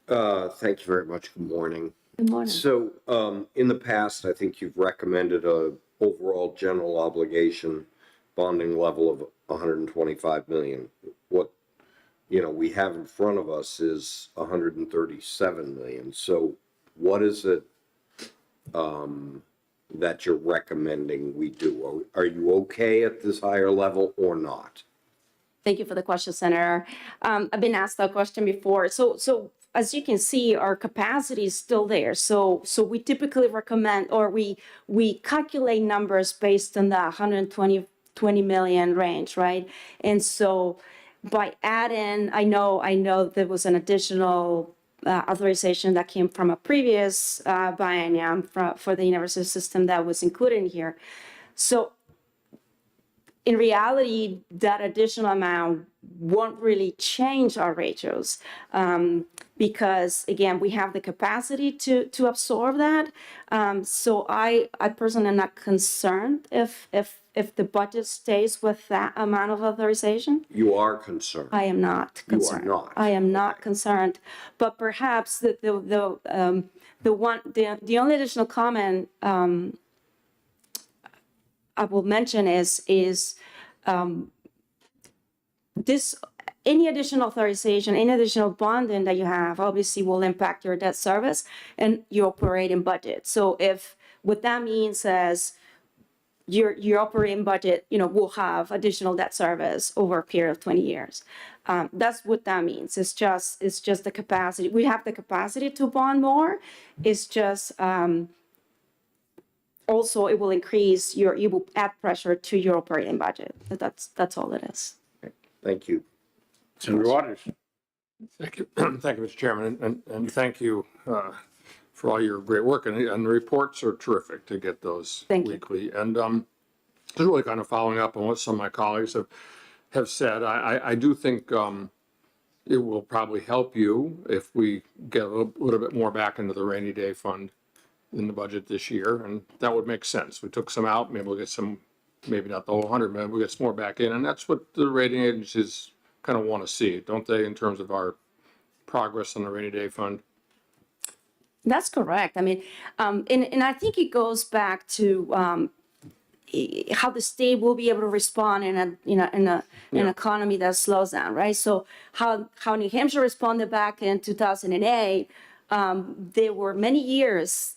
Thank you very much. Good morning. Good morning. So, in the past, I think you've recommended a overall general obligation bonding level of 125 million. What, we have in front of us is 137 million. So what is it, that you're recommending we do? Are you okay at this higher level or not? Thank you for the question, Senator. I've been asked that question before. So as you can see, our capacity is still there. So we typically recommend, or we calculate numbers based on the 120 million range, right? And so by adding, I know there was an additional authorization that came from a previous biennium for the university system that was included in here. So in reality, that additional amount won't really change our ratios because, again, we have the capacity to absorb that. So I personally am not concerned if the budget stays with that amount of authorization. You are concerned. I am not You are concerned. not. I am not concerned. But perhaps the only additional comment I will mention is this, any additional authorization, any additional bonding that you have obviously will impact your debt service and your operating budget. So if what that means is your operating budget, will have additional debt service over a period of 20 years. That's what that means. It's just the capacity. We have the capacity to bond more. It's just also it will increase you will add pressure to your operating budget. That's all it is. Thank you. Senator Waters. Thank you. Thank you, Mr. Chairman, and thank you for all your great work. And the reports are terrific to get those Thank you. weekly. And just really kind of following up on what some of my colleagues have said, I do think it will probably help you if we get a little bit more back into the rainy day fund in the budget this year, and that would make sense. We took some out, maybe we'll get some, maybe not the whole 100 million, we'll get some more back in, and that's what the rating agencies kind of want to see, don't they, in terms of our progress on the rainy day fund? That's correct. I mean, and I think it goes back to how the state will be able to respond in an economy that slows down, right? So how New Hampshire responded back in 2008, there were many years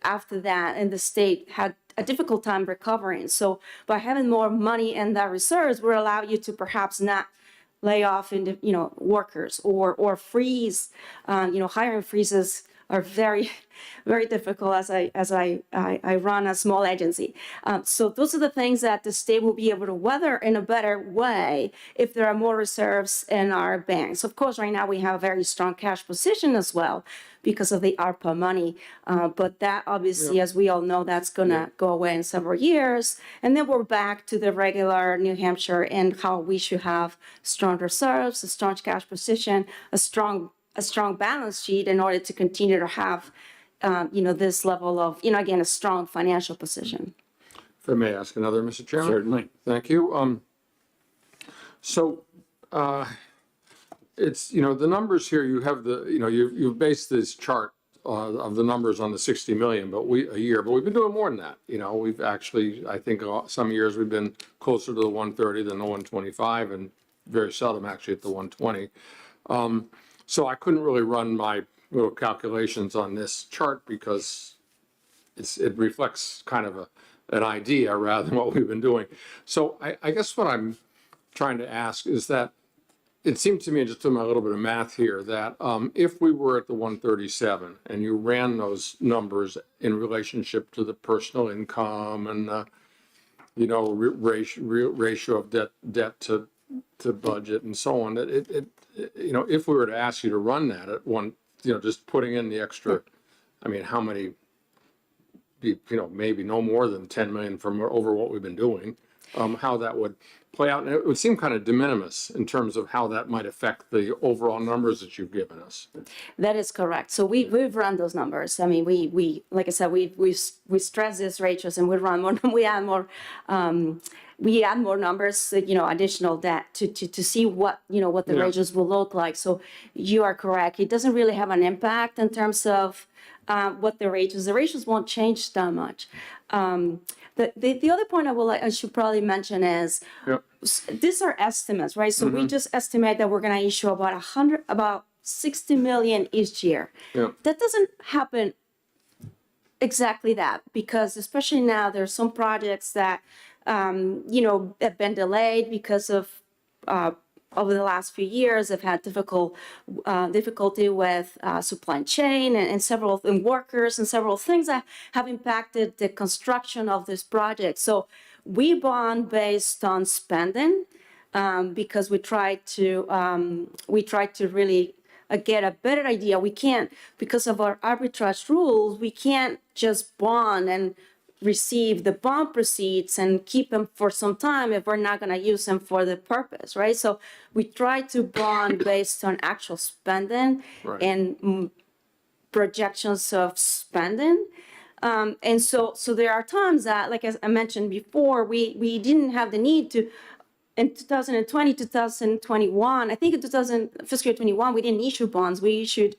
after that, and the state had a difficult time recovering. So by having more money in that reserves will allow you to perhaps not lay off workers or freeze. Hiring freezes are very, very difficult as I run a small agency. So those are the things that the state will be able to weather in a better way if there are more reserves in our banks. Of course, right now we have a very strong cash position as well because of the ARPA money. But that obviously, as we all know, that's gonna go away in several years. And then we're back to the regular New Hampshire and how we should have strong reserves, a strong cash position, a strong balance sheet in order to continue to have, this level of, again, a strong financial position. If I may ask another, Mr. Chairman? Certainly. Thank you. It's, the numbers here, you have you've based this chart of the numbers on the 60 million, but we've been doing more than that. We've actually, I think some years we've been closer to the 130 than the 125 and very seldom actually at the 120. So I couldn't really run my little calculations on this chart because it reflects kind of an idea rather than what we've been doing. So I guess what I'm trying to ask is that it seemed to me, just doing a little bit of math here, that if we were at the 137 and you ran those numbers in relationship to the personal income and ratio of debt to budget and so on, that if we were to ask you to run that at one, just putting in the extra, I mean, how many, maybe no more than 10 million from over what we've been doing. how that would play out. And it would seem kind of de minimis in terms of how that might affect the overall numbers that you've given us. That is correct. So we've run those numbers. I mean, like I said, we stress these ratios and we run more, we add more numbers, additional debt to see what the Yeah. ratios will look like. So you are correct. It doesn't really have an impact in terms of what the ratios won't change that much. The other point I should probably mention is Yep. these are estimates, right? So we just estimate that we're going to issue about 60 million each year. Yeah. That doesn't happen exactly that, because especially now there's some projects that have been delayed because of over the last few years have had difficulty with supply chain and several workers and several things that have impacted the construction of this project. So we bond based on spending because we try to really get a better idea. We can't, because of our arbitrage rules, we can't just bond and receive the bond proceeds and keep them for some time if we're not going to use them for the purpose, right? So we try to bond based on actual spending Right. and projections of spending. And so there are times that, like as I mentioned before, we didn't have the need to. In 2020, 2021, I think in fiscal year 21, we didn't issue bonds. We issued,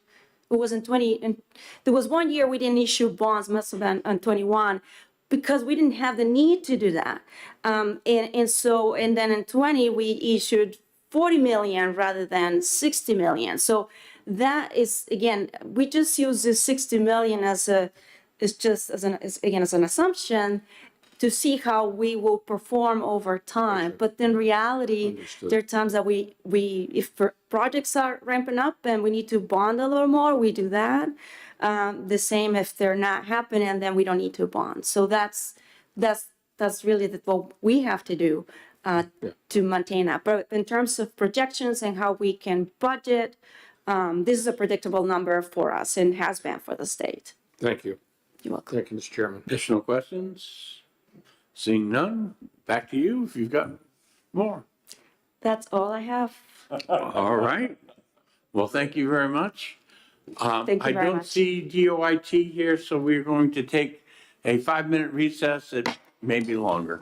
it was in 20, and there was 1 year we didn't issue bonds, must have been in 21, because we didn't have the need to do that. And then in 20, we issued 40 million rather than 60 million. So that is, again, we just use this 60 million as an assumption to see how we will perform over time. But in reality, Understood. there are times that if projects are ramping up and we need to bond a little more, we do that. The same if they're not happening, then we don't need to bond. So that's really what we have to do to maintain that. But in terms of projections and how we can budget, this is a predictable number for us and has been for the state. Thank you. You're welcome. Thank you, Mr. Chairman. Additional questions? Seeing none, back to you if you've got more. That's all I have. All right. Well, thank you very much. Thank you I very don't much. see DOIT here, so we're going to take a 5-minute recess. It may be longer.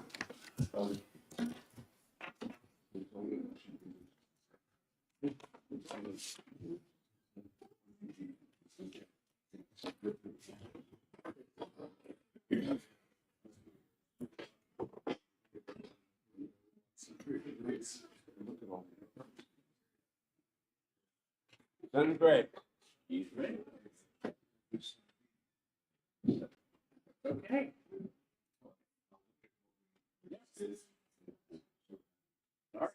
Sounds great. He's ready. Okay. All right.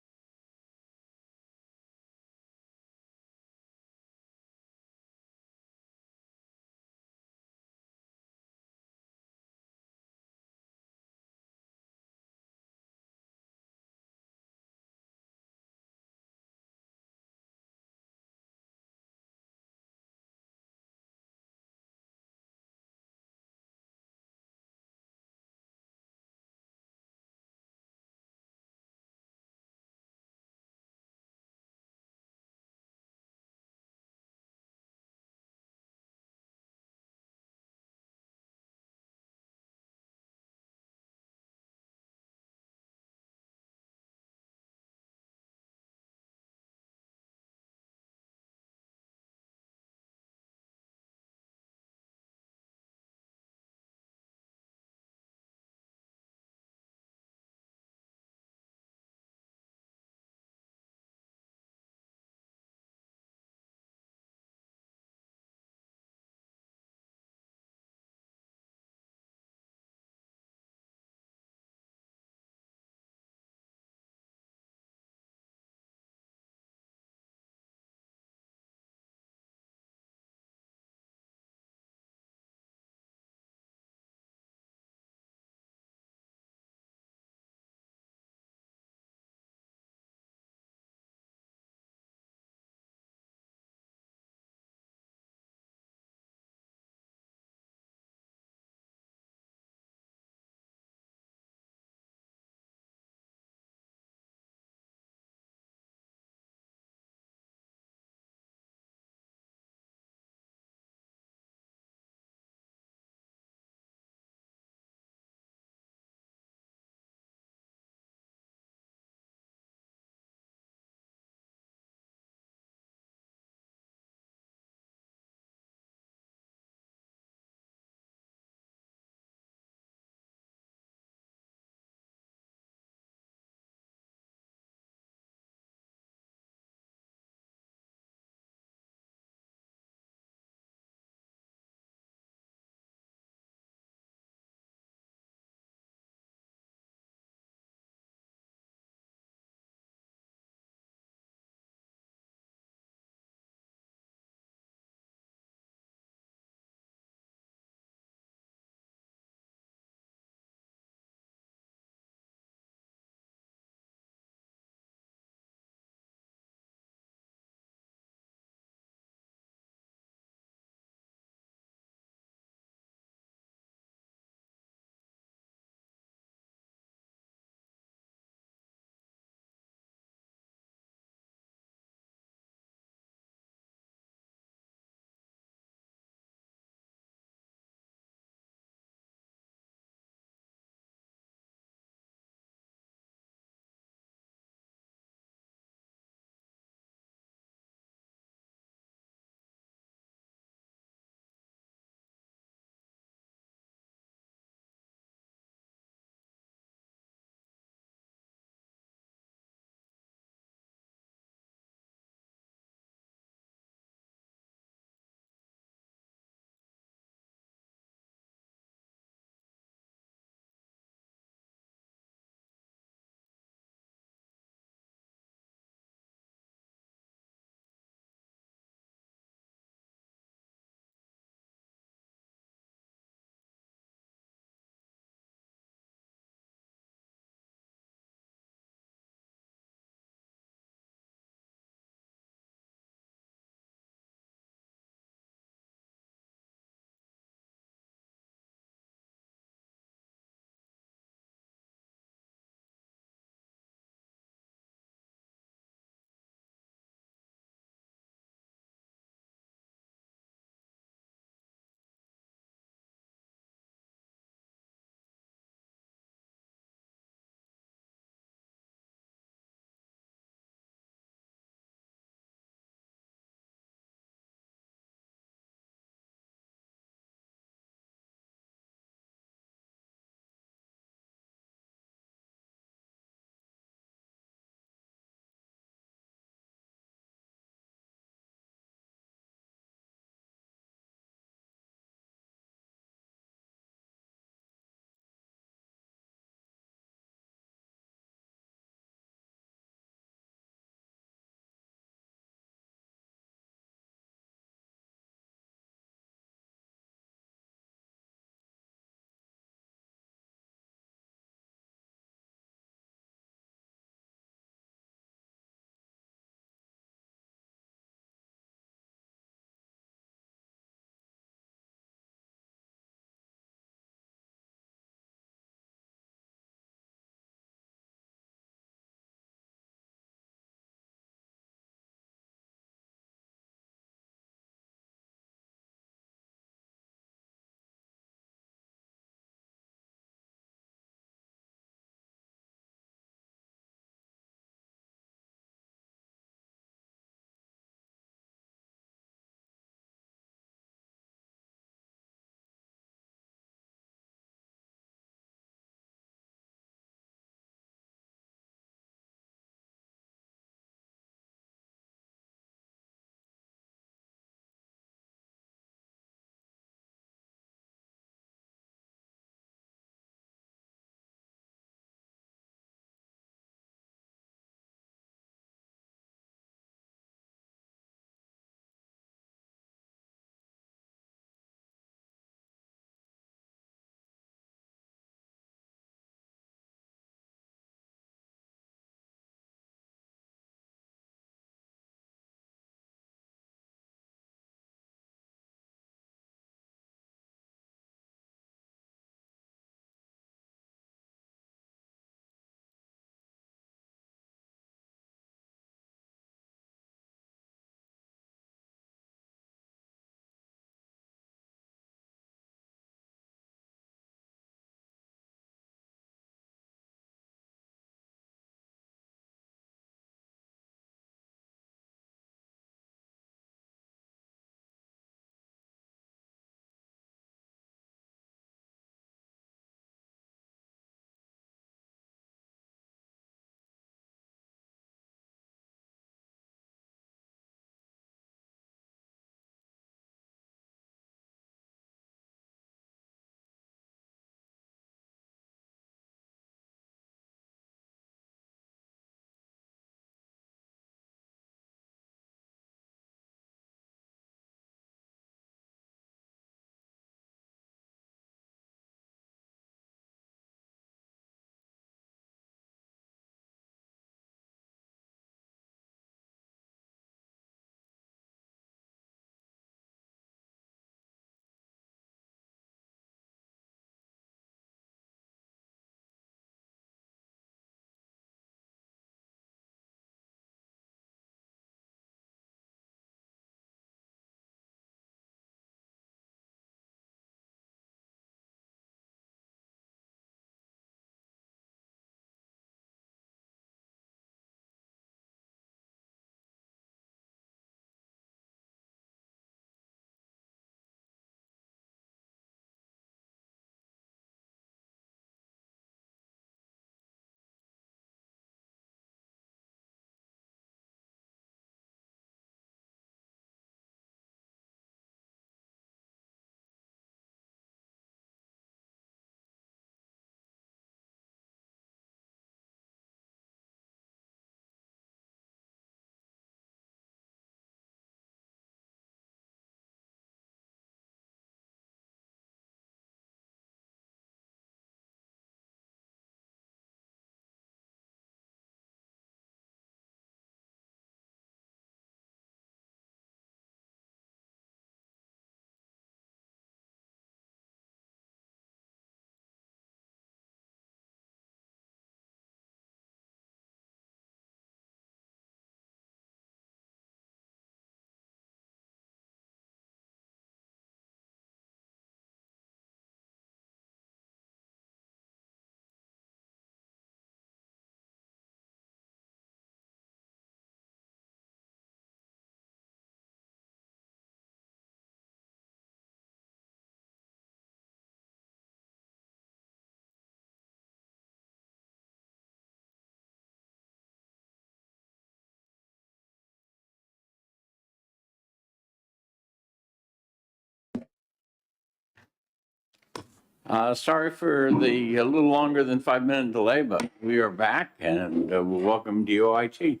Sorry for the a little longer than 5-minute delay, but we are back and we'll welcome DOIT.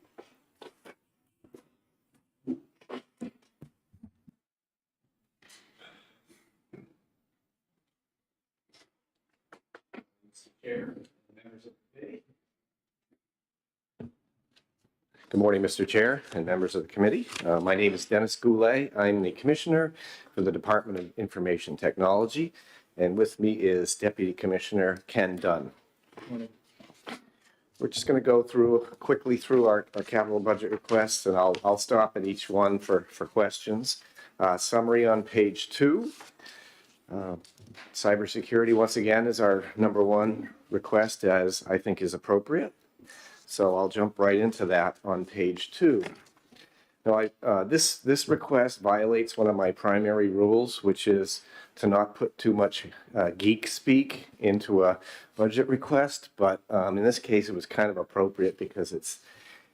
Good morning, Mr. Chair and members of the committee. My name is Dennis Goulet. I'm the Commissioner for the Department of Information Technology, and with me is Deputy Commissioner Ken Dunn. We're just going to go quickly through our capital budget requests, and I'll stop at each one for questions. Summary on page 2. Cybersecurity, once again, is our number one request, as I think is appropriate. So I'll jump right into that on page 2. Now, this request violates one of my primary rules, which is to not put too much geek speak into a budget request. But in this case, it was kind of appropriate because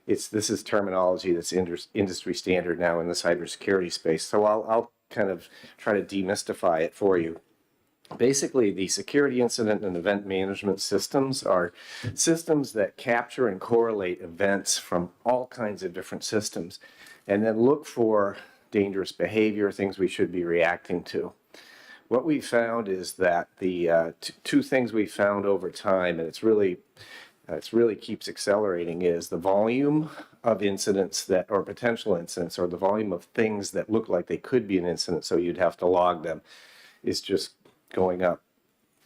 this is terminology that's industry standard now in the cybersecurity space. So I'll kind of try to demystify it for you. Basically, the security incident and event management systems are systems that capture and correlate events from all kinds of different systems and then look for dangerous behavior, things we should be reacting to. What we found is that the two things we found over time, and it's really keeps accelerating, is the volume of incidents that, or potential incidents, or the volume of things that look like they could be an incident, so you'd have to log them, is just going up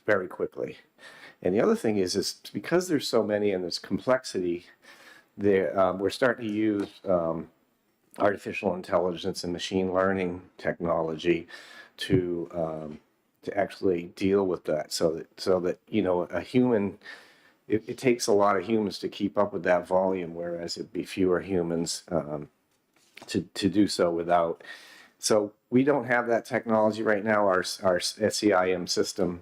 very quickly. And the other thing is because there's so many and there's complexity, we're starting to use artificial intelligence and machine learning technology to actually deal with that, so that you know, a human, it takes a lot of humans to keep up with that volume, whereas it'd be fewer humans to do so without. So we don't have that technology right now. Our SCIM system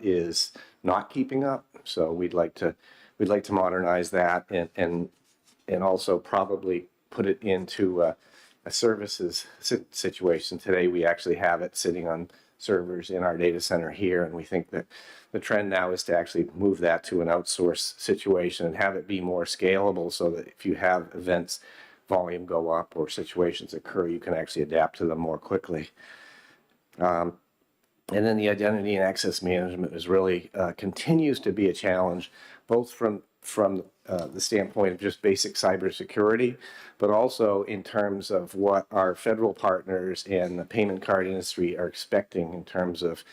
is not keeping up. So we'd like to modernize that and also probably put it into a services situation. Today we actually have it sitting on servers in our data center here, and we think that the trend now is to actually move that to an outsourced situation and have it be more scalable, so that if you have events volume go up or situations occur, you can actually adapt to them more quickly. And then the identity and access management is really continues to be a challenge, both from the standpoint of just basic cybersecurity, but also in terms of what our federal partners and the payment card industry are expecting in terms of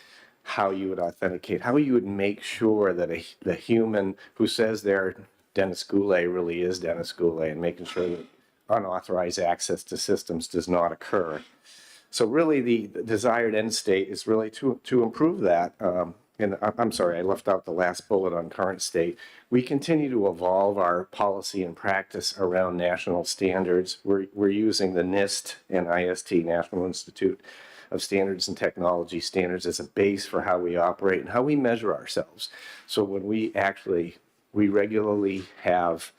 how you would authenticate, how you would make sure that the human who says they're Dennis Goulet really is Dennis Goulet, and making sure that unauthorized access to systems does not occur. So really the desired end state is really to improve that. And I'm sorry, I left out the last bullet on current state. We continue to evolve our policy and practice around national standards. We're using the NIST and IST, National Institute of Standards and Technology standards, as a base for how we operate and how we measure ourselves. So when we regularly have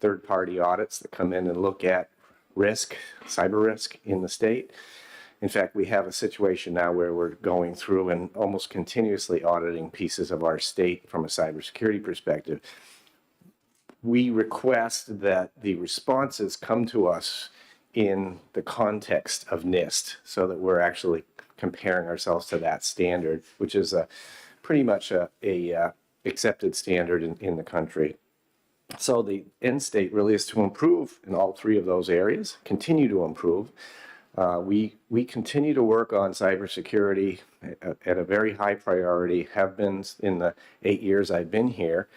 third-party audits that come in and look at risk, cyber risk in the state. In fact, we have a situation now where we're going through and almost continuously auditing pieces of our state from a cybersecurity perspective. We request that the responses come to us in the context of NIST, so that we're actually comparing ourselves to that standard, which is pretty much a accepted standard in the country. So the end state really is to improve in all three of those areas, continue to improve. We continue to work on cybersecurity at a very high priority, have been in the 8 years I've been here,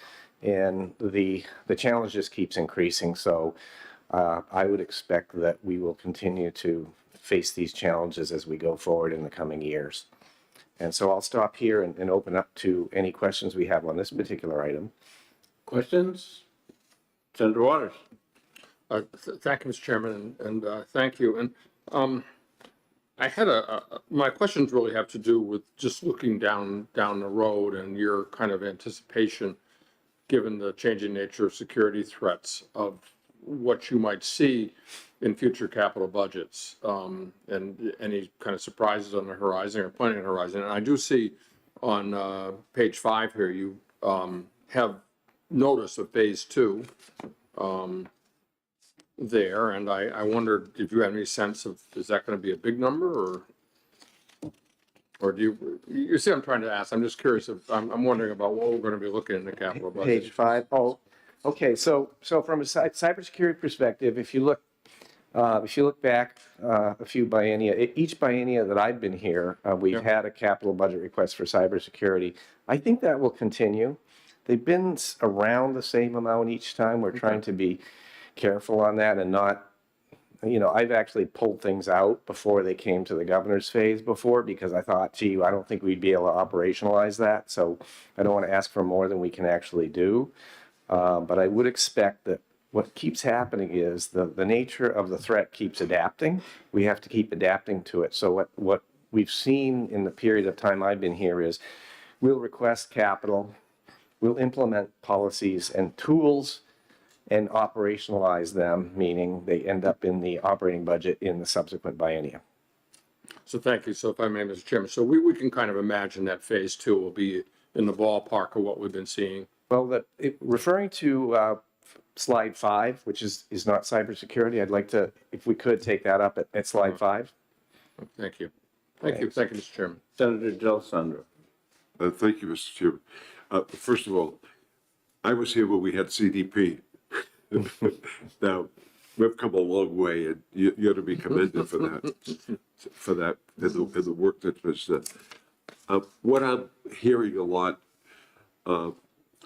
and the challenge just keeps increasing. So I would expect that we will continue to face these challenges as we go forward in the coming years. And so I'll stop here and open up to any questions we have on this particular item. Questions? Senator Waters. Thank you, Mr. Chairman, and thank you. And I had my questions really have to do with just looking down the road and your kind of anticipation, given the changing nature of security threats, of what you might see in future capital budgets, and any kind of surprises on the horizon or planning horizon. And I do see on page 5 here, you have notice of phase 2 there, and I wondered if you have any sense of, is that going to be a big number, or do you see what I'm trying to ask? I'm just curious if, I'm wondering about what we're going to be looking in the capital budget. Page 5. Oh, okay. So from a cybersecurity perspective, if you look back a few biennia, each biennia that I've been here, we've had a capital budget request for cybersecurity. I think that will continue. They've been around the same amount each time. We're trying to be careful on that and not, I've actually pulled things out before they came to the governor's phase before, because I thought, gee, I don't think we'd be able to operationalize that. So I don't want to ask for more than we can actually do. But I would expect that what keeps happening is the nature of the threat keeps adapting. We have to keep adapting to it. So what we've seen in the period of time I've been here is we'll request capital, we'll implement policies and tools and operationalize them, meaning they end up in the operating budget in the subsequent biennia. So thank you. So if I may, Mr. Chairman, so we can kind of imagine that phase 2 will be in the ballpark of what we've been seeing. Well, referring to slide 5, which is not cybersecurity, I'd like to, if we could, take that up at slide 5. Thank you. Thank you, Mr. Chairman. Senator Del Sandro. Thank you, Mr. Chairman. First of all, I was here when we had CDP. Now, we've come a long way, and you ought to be commended for that, and the work that was done. What I'm hearing a lot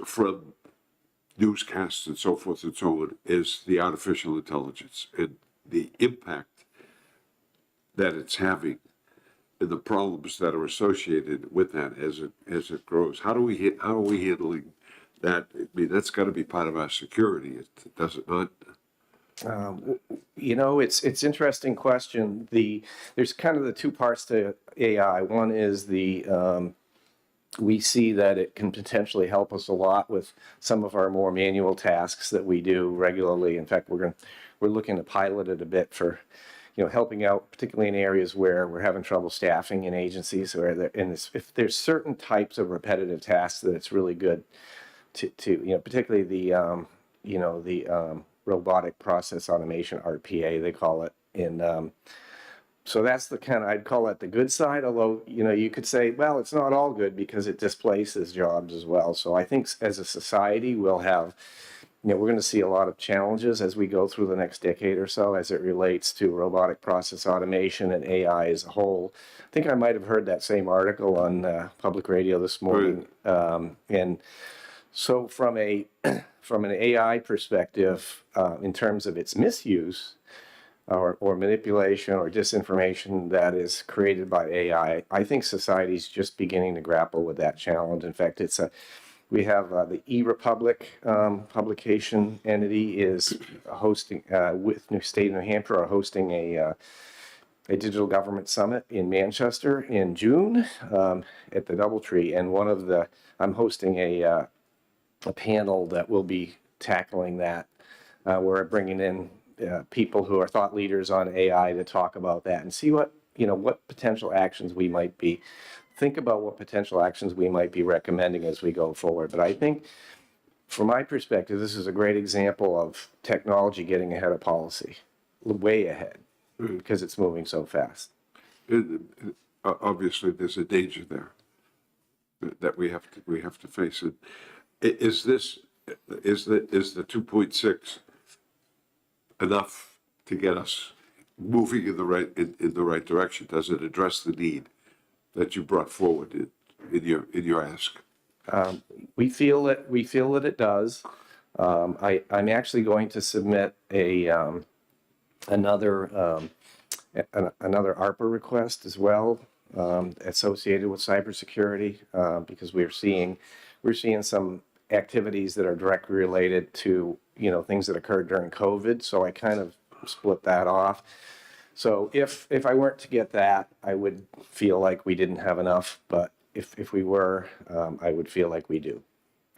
from newscasts and so forth and so on is the artificial intelligence and the impact that it's having and the problems that are associated with that as it grows. How are we handling that? I mean, that's got to be part of our security, does it not? It's interesting question. There's kind of the two parts to AI. One is we see that it can potentially help us a lot with some of our more manual tasks that we do regularly. In fact, we're looking to pilot it a bit for, helping out, particularly in areas where we're having trouble staffing in agencies, if there's certain types of repetitive tasks that it's really good to particularly the robotic process automation, RPA, they call it. And so that's the kind of, I'd call it the good side, although, you could say, well, it's not all good because it displaces jobs as well. So I think as a society, we'll have, we're going to see a lot of challenges as we go through the next decade or so as it relates to robotic process automation and AI as a whole. I think I might have heard that same article on public radio this morning. And so from an AI perspective, in terms of its misuse or manipulation or disinformation that is created by AI, I think society's just beginning to grapple with that challenge. In fact, we have the eRepublic publication entity is hosting with New State of New Hampshire are hosting a digital government summit in Manchester in June at the DoubleTree, and I'm hosting a panel that will be tackling that. We're bringing in people who are thought leaders on AI to talk about that and see what potential actions we might be. Think about what potential actions we might be recommending as we go forward. But I think, from my perspective, this is a great example of technology getting ahead of policy, way ahead, because it's moving so fast. Obviously, there's a danger there that we have to face. It is the 2.6 enough to get us moving in the right direction? Does it address the need that you brought forward in your ask? We feel that it does. I'm actually going to submit another ARPA request as well, associated with cybersecurity, because we're seeing some activities that are directly related to things that occurred during COVID. So I kind of split that off. So if I weren't to get that, I would feel like we didn't have enough. But if we were, I would feel like we do.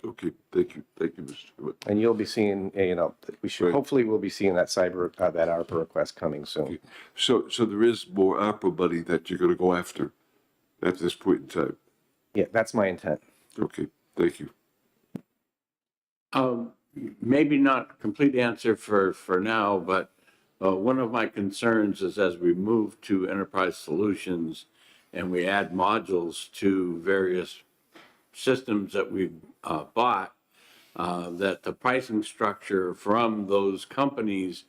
Okay, thank you, Mr. Chairman. And you'll be seeing, hopefully we'll be seeing that that ARPA request coming soon. So there is more ARPA money that you're going to go after at this point in time. Yeah, that's my intent. Okay, thank you. Maybe not a complete answer for now, but one of my concerns is as we move to enterprise solutions and we add modules to various systems that we've bought, that the pricing structure from those companies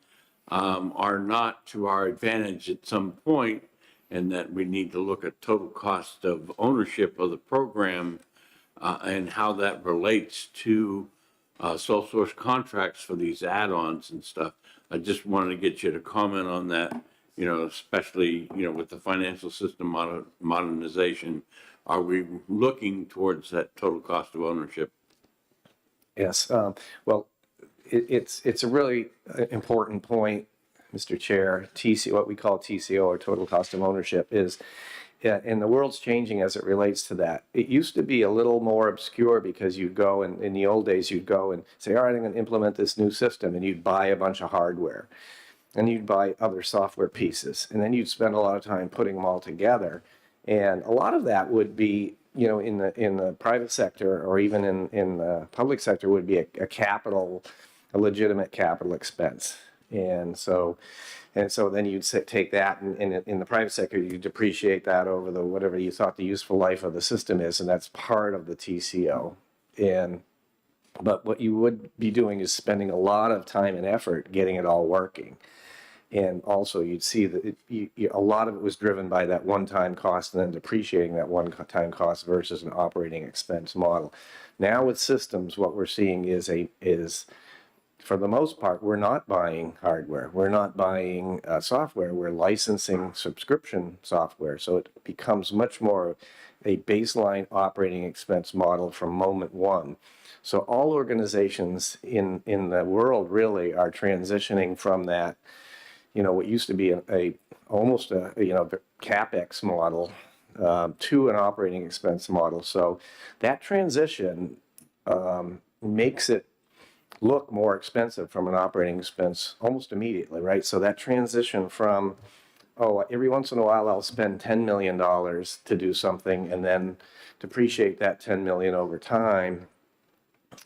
are not to our advantage at some point, and that we need to look at total cost of ownership of the program and how that relates to sole source contracts for these add-ons and stuff. I just wanted to get you to comment on that, especially, with the financial system modernization. Are we looking towards that total cost of ownership? Yes, well, it's a really important point, Mr. Chair. What we call TCO, or total cost of ownership, is, and the world's changing as it relates to that. It used to be a little more obscure because you'd go, and in the old days, you'd go and say, all right, I'm going to implement this new system, and you'd buy a bunch of hardware, and you'd buy other software pieces, and then you'd spend a lot of time putting them all together. And a lot of that would be, in the private sector, or even in the public sector, would be a legitimate capital expense. And so then you'd take that, and in the private sector, you depreciate that over whatever you thought the useful life of the system is, and that's part of the TCO. But what you would be doing is spending a lot of time and effort getting it all working. And also, you'd see that a lot of it was driven by that one-time cost and then depreciating that one-time cost versus an operating expense model. Now with systems, what we're seeing is for the most part, we're not buying hardware. We're not buying software. We're licensing subscription software. So it becomes much more a baseline operating expense model from moment one. So all organizations in the world really are transitioning from that, what used to be almost a CapEx model to an operating expense model. So that transition makes it look more expensive from an operating expense almost immediately, right? So that transition from, every once in a while I'll spend $10 million to do something and then depreciate that $10 million over time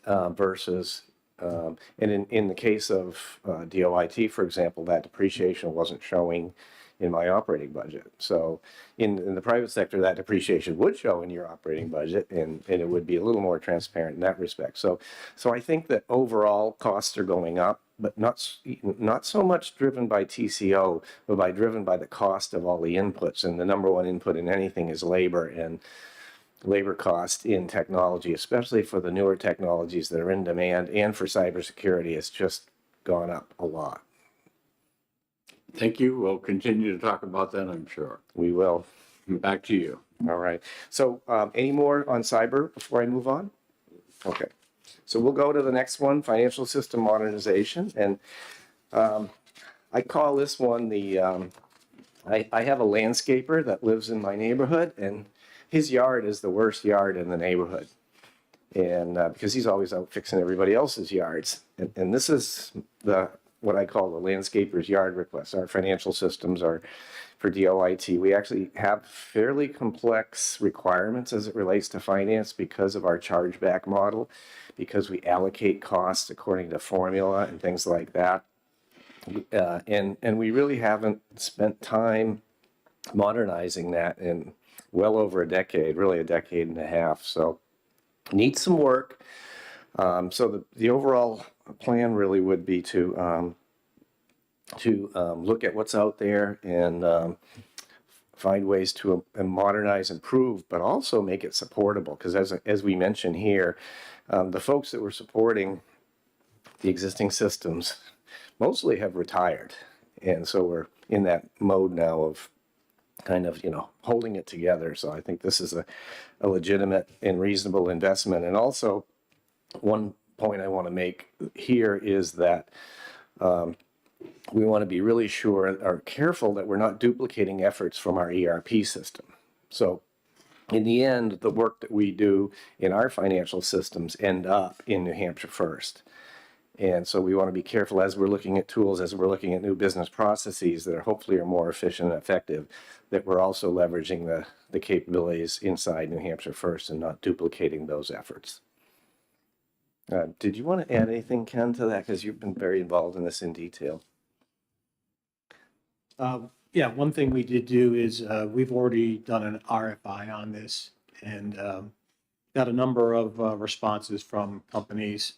versus and in the case of DOIT, for example, that depreciation wasn't showing in my operating budget. So in the private sector, that depreciation would show in your operating budget, and it would be a little more transparent in that respect. So I think that overall costs are going up, but not so much driven by TCO, but driven by the cost of all the inputs. And the number one input in anything is labor, and labor cost in technology, especially for the newer technologies that are in demand, and for cybersecurity, has just gone up a lot. Thank you. We'll continue to talk about that, I'm sure. We will. Back to you. All right. So any more on cyber before I move on? Okay. So we'll go to the next one, financial system modernization. And I call this one I have a landscaper that lives in my neighborhood, and his yard is the worst yard in the neighborhood. And because he's always out fixing everybody else's yards. And this is what I call the landscaper's yard request. Our financial systems are for DOIT. We actually have fairly complex requirements as it relates to finance because of our chargeback model, because we allocate costs according to formula and things like that. And we really haven't spent time modernizing that in well over a decade, really a decade and a half. So needs some work. So the overall plan really would be to look at what's out there and find ways to modernize, improve, but also make it supportable. Because as we mentioned here, the folks that were supporting the existing systems mostly have retired. And so we're in that mode now of kind of, holding it together. So I think this is a legitimate and reasonable investment. And also, one point I want to make here is that we want to be really sure or careful that we're not duplicating efforts from our ERP system. So in the end, the work that we do in our financial systems end up in New Hampshire First. And so we want to be careful as we're looking at tools, as we're looking at new business processes that are hopefully are more efficient and effective, that we're also leveraging the capabilities inside New Hampshire First and not duplicating those efforts. Did you want to add anything, Ken, to that? Because you've been very involved in this in detail. Yeah, one thing we did do is we've already done an RFI on this and got a number of responses from companies.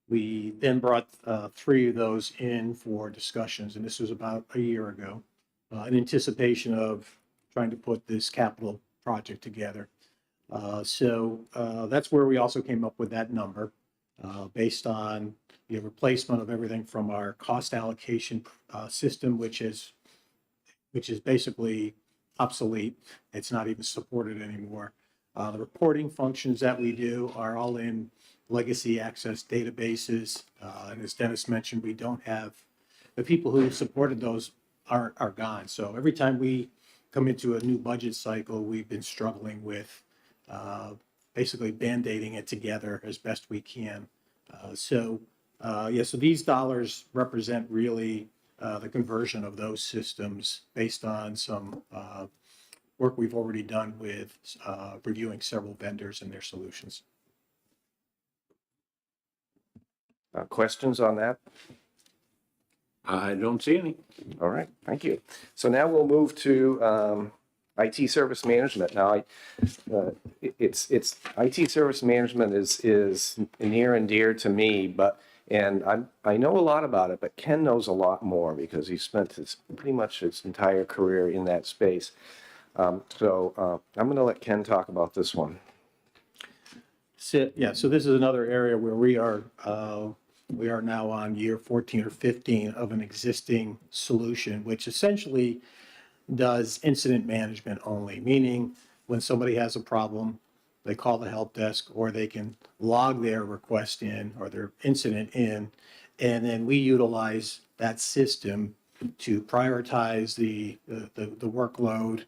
We then brought 3 of those in for discussions, and this was about a year ago, in anticipation of trying to put this capital project together. So that's where we also came up with that number based on the replacement of everything from our cost allocation system, which is basically obsolete. It's not even supported anymore. The reporting functions that we do are all in legacy access databases. And as Dennis mentioned, we don't have, the people who supported those are gone. So every time we come into a new budget cycle, we've been struggling with basically band-aiding it together as best we can. So these dollars represent really the conversion of those systems based on some work we've already done with reviewing several vendors and their solutions. Questions on that? I don't see any. All right, thank you. So now we'll move to IT service management. Now, it's IT service management is near and dear to me, and I know a lot about it, but Ken knows a lot more because he spent pretty much his entire career in that space. So I'm going to let Ken talk about this one. So this is another area where we are now on year 14 or 15 of an existing solution, which essentially does incident management only, meaning when somebody has a problem, they call the help desk or they can log their request in or their incident in, and then we utilize that system to prioritize the workload,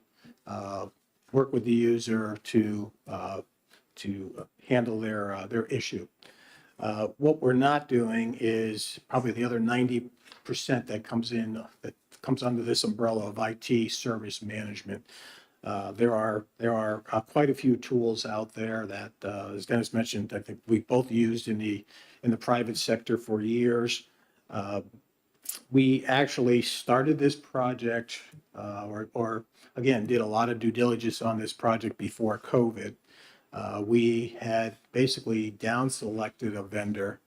work with the user to handle their issue. What we're not doing is probably the other 90% that comes under this umbrella of IT service management. There are quite a few tools out there that, as Dennis mentioned, I think we both used in the private sector for years. We actually started this project, or again, did a lot of due diligence on this project before COVID. We had basically down selected a vendor,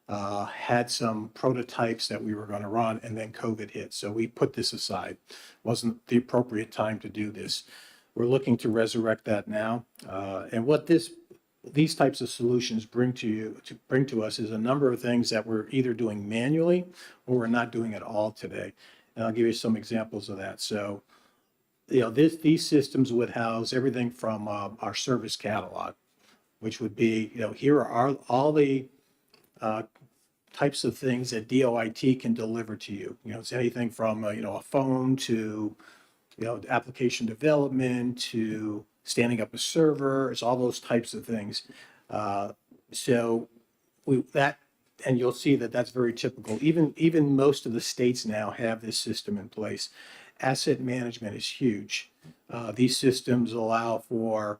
had some prototypes that we were going to run, and then COVID hit. So we put this aside. Wasn't the appropriate time to do this. We're looking to resurrect that now. And what these types of solutions bring to us is a number of things that we're either doing manually or we're not doing at all today. And I'll give you some examples of that. So, these systems would house everything from our service catalog, which would be, here are all the types of things that DOIT can deliver to you. It's anything from a phone to application development to standing up a server. It's all those types of things. And you'll see that that's very typical. Even most of the states now have this system in place. Asset management is huge. These systems allow for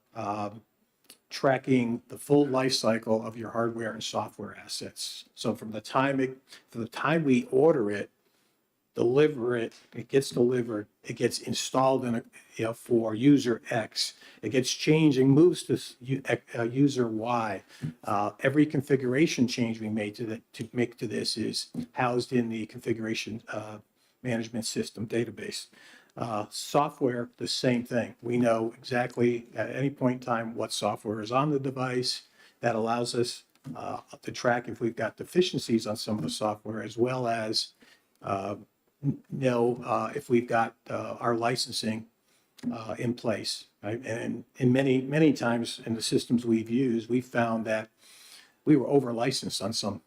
tracking the full life cycle of your hardware and software assets. So from the time we order it, deliver it, it gets delivered, it gets installed for user X, it gets changed and moves to user Y. Every configuration change we made to make to this is housed in the configuration management system database. Software, the same thing. We know exactly at any point in time what software is on the device. That allows us to track if we've got deficiencies on some of the software, as well as know if we've got our licensing in place. Right? And in many times in the systems we've used, we found that we were over licensed on some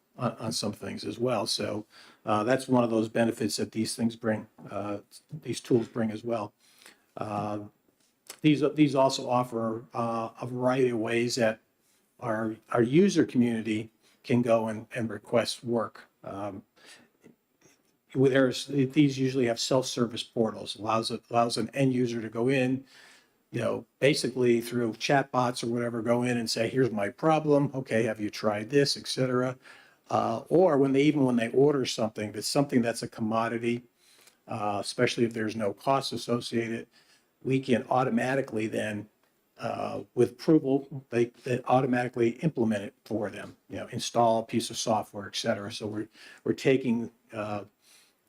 things as well. So that's one of those benefits that these things bring, these tools bring as well. These also offer a variety of ways that our user community can go and request work. These usually have self-service portals, allows an end user to go in, basically through chatbots or whatever, go in and say, here's my problem. Okay, have you tried this, et cetera. Or when they order something, if it's something that's a commodity, especially if there's no cost associated, we can automatically then, with approval, they automatically implement it for them, install a piece of software, et cetera. So we're taking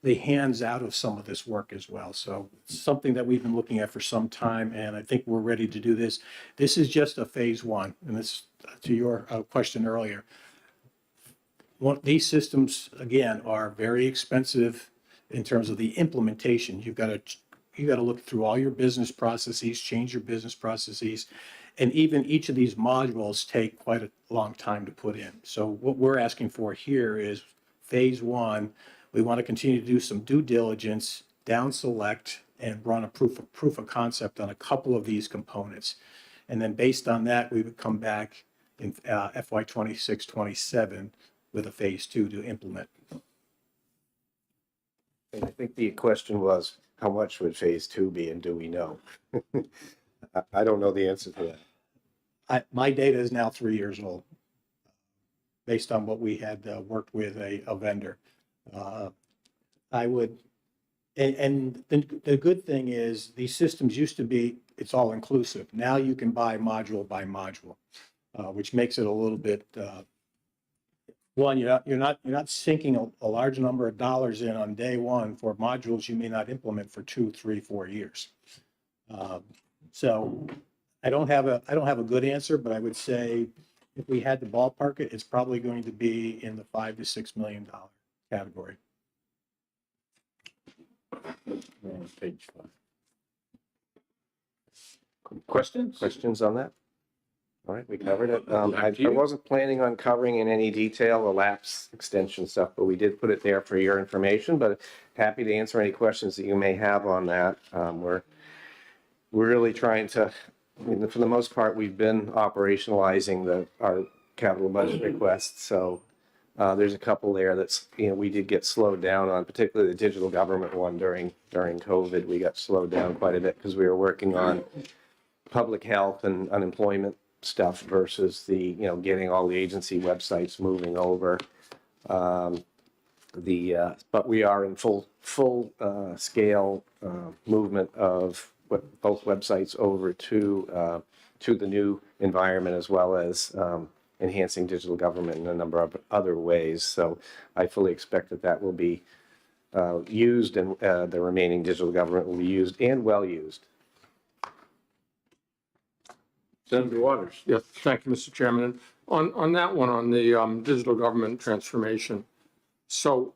the hands out of some of this work as well. So it's something that we've been looking at for some time, and I think we're ready to do this. This is just a phase one, and this, to your question earlier. These systems, again, are very expensive in terms of the implementation. You got to look through all your business processes, change your business processes, and even each of these modules take quite a long time to put in. So what we're asking for here is phase one. We want to continue to do some due diligence, down select, and run a proof of concept on a couple of these components. And then based on that, we would come back in FY 26, 27 with a phase two to implement. And I think the question was, how much would phase two be, and do we know? I don't know the answer to that. My data is now 3 years old, based on what we had worked with a vendor. I would, and the good thing is these systems used to be, it's all inclusive. Now you can buy module by module, which makes it a little bit, one, you're not sinking a large number of dollars in on day one for modules you may not implement for 2, 3, 4 years. So I don't have a good answer, but I would say if we had to ballpark it, it's probably going to be in the $5 to $6 million category. Page 5. Questions on that? All right, we covered it. Back I to you. wasn't planning on covering in any detail the lapse extension stuff, but we did put it there for your information, but happy to answer any questions that you may have on that. We're really trying to, for the most part, we've been operationalizing our capital budget requests. So there's a couple there that's, we did get slowed down on, particularly the digital government one during COVID. We got slowed down quite a bit because we were working on public health and unemployment stuff versus the, getting all the agency websites moving over. But we are in full scale movement of both websites over to the new environment, as well as enhancing digital government in a number of other ways. So I fully expect that will be used, and the remaining digital government will be used and well used. Senator Waters. Yes, thank you, Mr. Chairman. And on that one, on the digital government transformation, so,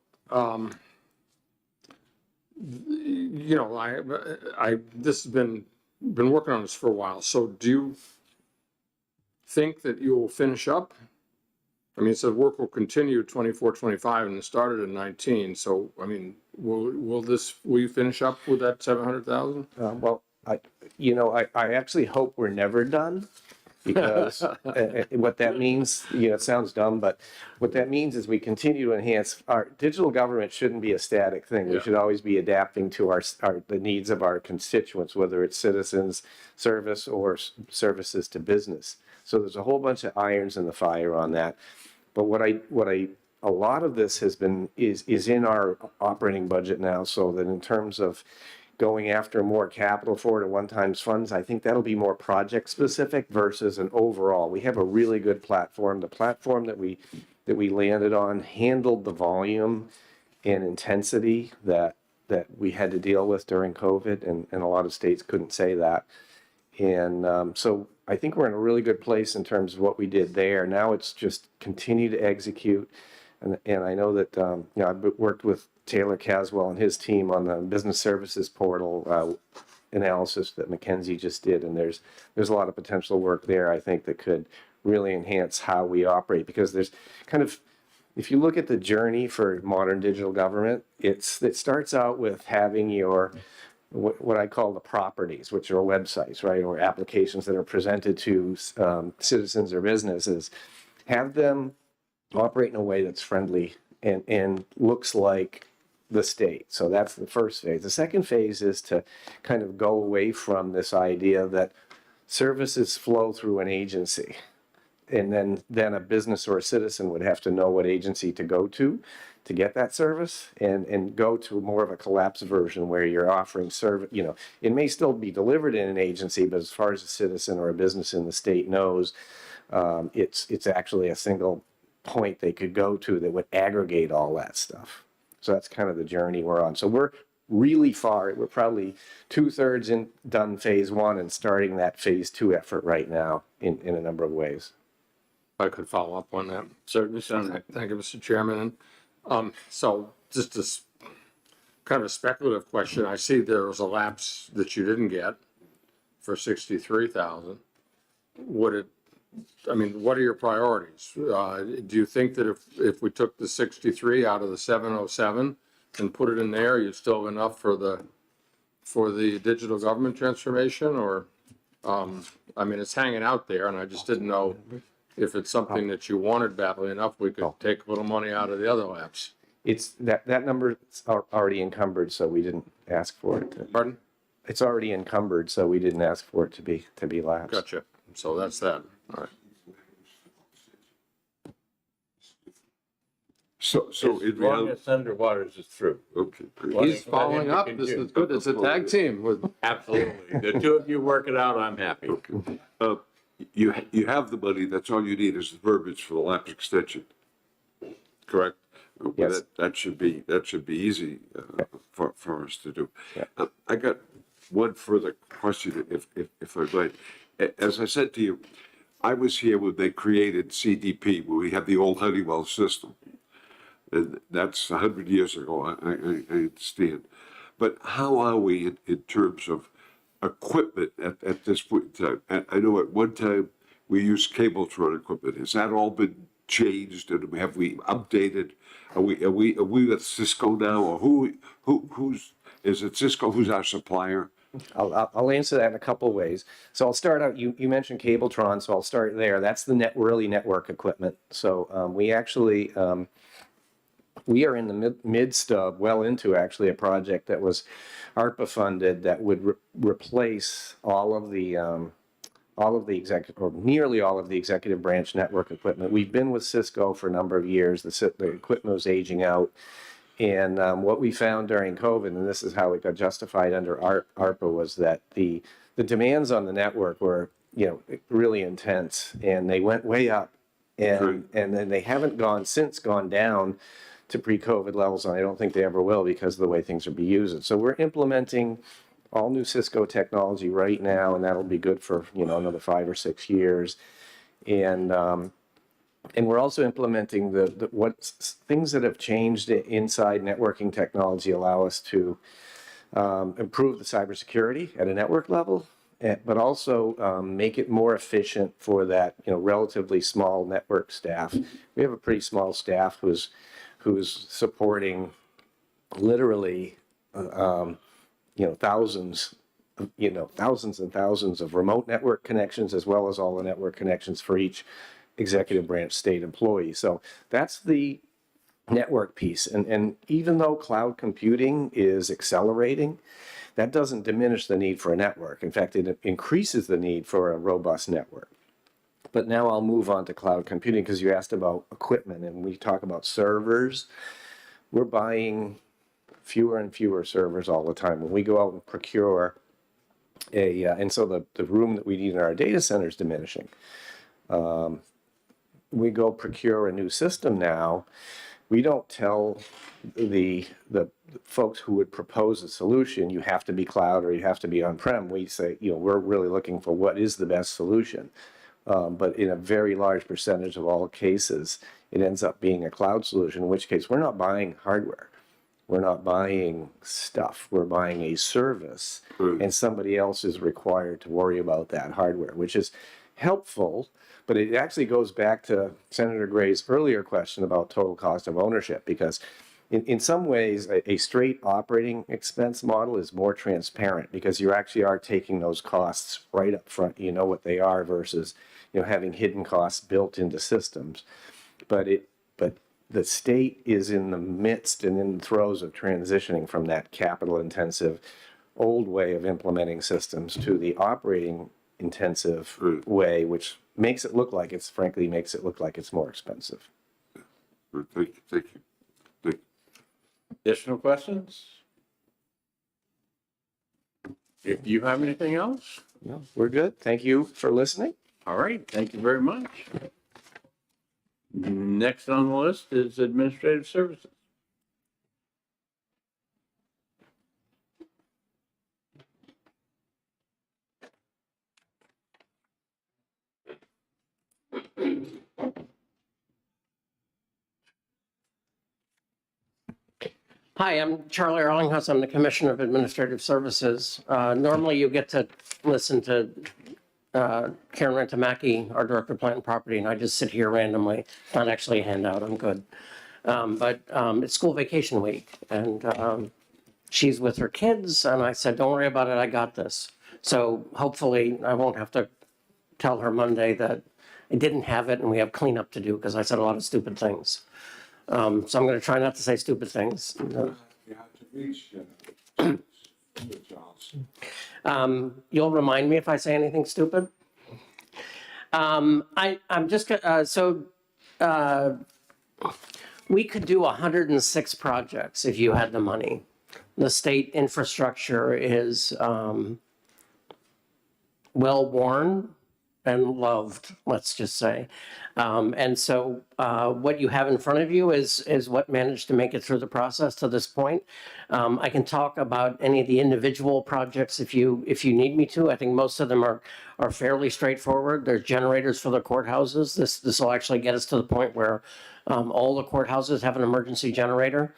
this has been working on this for a while. So do you think that you will finish up? I mean, it says work will continue 24, 25, and it started in 19. So, I mean, will you finish up with that 700,000? Well, I actually hope we're never done, because what that means, it sounds dumb, but what that means is we continue to enhance our digital government. Shouldn't be a static thing. We should always be adapting to the needs of our constituents, whether it's citizens service or services to business. So there's a whole bunch of irons in the fire on that. But a lot of this is in our operating budget now, so that in terms of going after more capital for it at one-time funds, I think that'll be more project specific versus an overall. We have a really good platform. The platform that we landed on handled the volume and intensity that we had to deal with during COVID, and a lot of states couldn't say that. And so I think we're in a really good place in terms of what we did there. Now it's just continue to execute. And I know that, I've worked with Taylor Caswell and his team on the business services portal analysis that McKinsey just did. And there's a lot of potential work there, I think, that could really enhance how we operate, because there's kind of, if you look at the journey for modern digital government, it starts out with having your, what I call the properties, which are websites, right, or applications that are presented to citizens or businesses. Have them operate in a way that's friendly and looks like the state. So that's the first phase. The second phase is to kind of go away from this idea that services flow through an agency. And then a business or a citizen would have to know what agency to go to get that service, and go to more of a collapsed version where you're offering service. You know, it may still be delivered in an agency, but as far as a citizen or a business in the state knows, it's actually a single point they could go to that would aggregate all that stuff. So that's kind of the journey we're on. So we're really far. We're probably 2/3 done phase one and starting that phase two effort right now in a number of ways. If I could follow up on that. Certainly, Senator. Thank you, Mr. Chairman. So just a kind of a speculative question. I see there was a lapse that you didn't get for 63,000. Would it, I mean, what are your priorities? Do you think that if we took the 63 out of the 707 and put it in there, you still have enough for the digital government transformation? Or, I mean, it's hanging out there, and I just didn't know if it's something that you wanted badly enough, we could take a little money out of the other labs. It's that number is already encumbered, so we didn't ask for it. Pardon? It's already encumbered, so we didn't ask for it to be lapsed. Gotcha. So that's that. All right. So As in long reality, as Senator Waters is through. okay, great. Well, He's following up. This is good. It's a tag team with. Absolutely. The two of you work it out, I'm happy. You have the money, that's all you need is the verbiage for the lapse extension, correct? Yes. That should be easy for us to do. I got one further question, if I might. As I said to you, I was here when they created CDP, when we had the old Honeywell system. And that's 100 years ago, I understand. But how are we in terms of equipment at this point in time? I know at one time we used Cabletron equipment. Has that all been changed, and have we updated? Are we with Cisco now, or who's is it Cisco who's our supplier? I'll answer that in a couple of ways. So I'll start out, you mentioned Cabletron, so I'll start there. That's the early network equipment. So we actually, we are in the midst of, well into actually a project that was ARPA funded that would replace all of the executive, or nearly all of the executive branch network equipment. We've been with Cisco for a number of years. The equipment was aging out. And what we found during COVID, and this is how it got justified under ARPA, was that the demands on the network were, really intense, and they went way up, and then they haven't gone down to pre-COVID levels, and I don't think they ever will because of the way things are being used. So we're implementing all new Cisco technology right now, and that'll be good for another 5 or 6 years, and we're also implementing things that have changed inside networking technology allow us to improve the cybersecurity at a network level, but also make it more efficient for that relatively small network staff. We have a pretty small staff who's supporting literally thousands and thousands of remote network connections, as well as all the network connections for each executive branch state employee. So that's the network piece. And even though cloud computing is accelerating, that doesn't diminish the need for a network. In fact, it increases the need for a robust network. But now I'll move on to cloud computing, because you asked about equipment, and we talk about servers. We're buying fewer and fewer servers all the time. When we go out and procure and so the room that we need in our data center is diminishing. We go procure a new system now, we don't tell the folks who would propose a solution, you have to be cloud or you have to be on-prem. We say, we're really looking for what is the best solution. But in a very large percentage of all cases, it ends up being a cloud solution, in which case we're not buying hardware. We're not buying stuff. We're buying a service, and somebody else is required to worry about that hardware, which is helpful. But it actually goes back to Senator Gray's earlier question about total cost of ownership, because in some ways, a straight operating expense model is more transparent, because you actually are taking those costs right up front. You know what they are versus having hidden costs built into systems. But but the state is in the midst and in the throes of transitioning from that capital intensive old way of implementing systems to the operating intensive way, which makes it look like frankly makes it look like it's more expensive. Thank you, thank you. Thank you. Additional questions? If you have anything else? No, we're good. Thank you for listening. All right, thank you very much. Next on the list is administrative services. Hi, I'm Charlie Arlinghouse. I'm the Commissioner of Administrative Services. Normally you get to listen to Karen Rentamaki, our Director of Plant and Property, and I just sit here randomly. It's not actually a handout, I'm good. But it's school vacation week, and she's with her kids, and I said, don't worry about it, I got this. So hopefully I won't have to tell her Monday that I didn't have it and we have cleanup to do, because I said a lot of stupid things. So I'm going to try not to say stupid things. You have to reach, Good Charles. You'll remind me if I say anything stupid. I'm just we could do 106 projects if you had the money. The state infrastructure is well worn and loved, let's just say. And so what you have in front of you is what managed to make it through the process to this point. I can talk about any of the individual projects if you need me to. I think most of them are fairly straightforward. There's generators for the courthouses. This will actually get us to the point where all the courthouses have an emergency generator.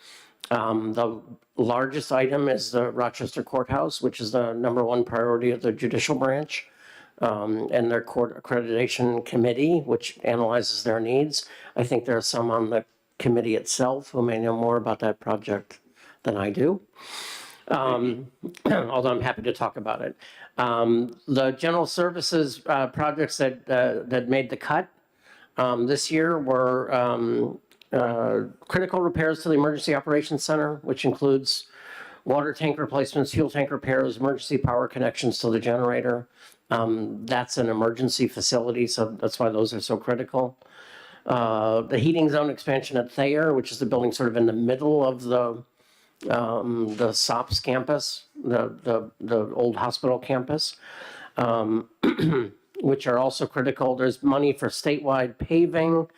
The largest item is the Rochester Courthouse, which is the #1 priority of the judicial branch. And their court accreditation committee, which analyzes their needs. I think there are some on the committee itself who may know more about that project than I do. Although I'm happy to talk about it. The general services projects that made the cut this year were critical repairs to the Emergency Operations Center, which includes water tank replacements, fuel tank repairs, emergency power connections to the generator. That's an emergency facility, so that's why those are so critical. The heating zone expansion at Thayer, which is the building sort of in the middle of the SOPS campus, the old hospital campus, which are also critical. There's money for statewide paving.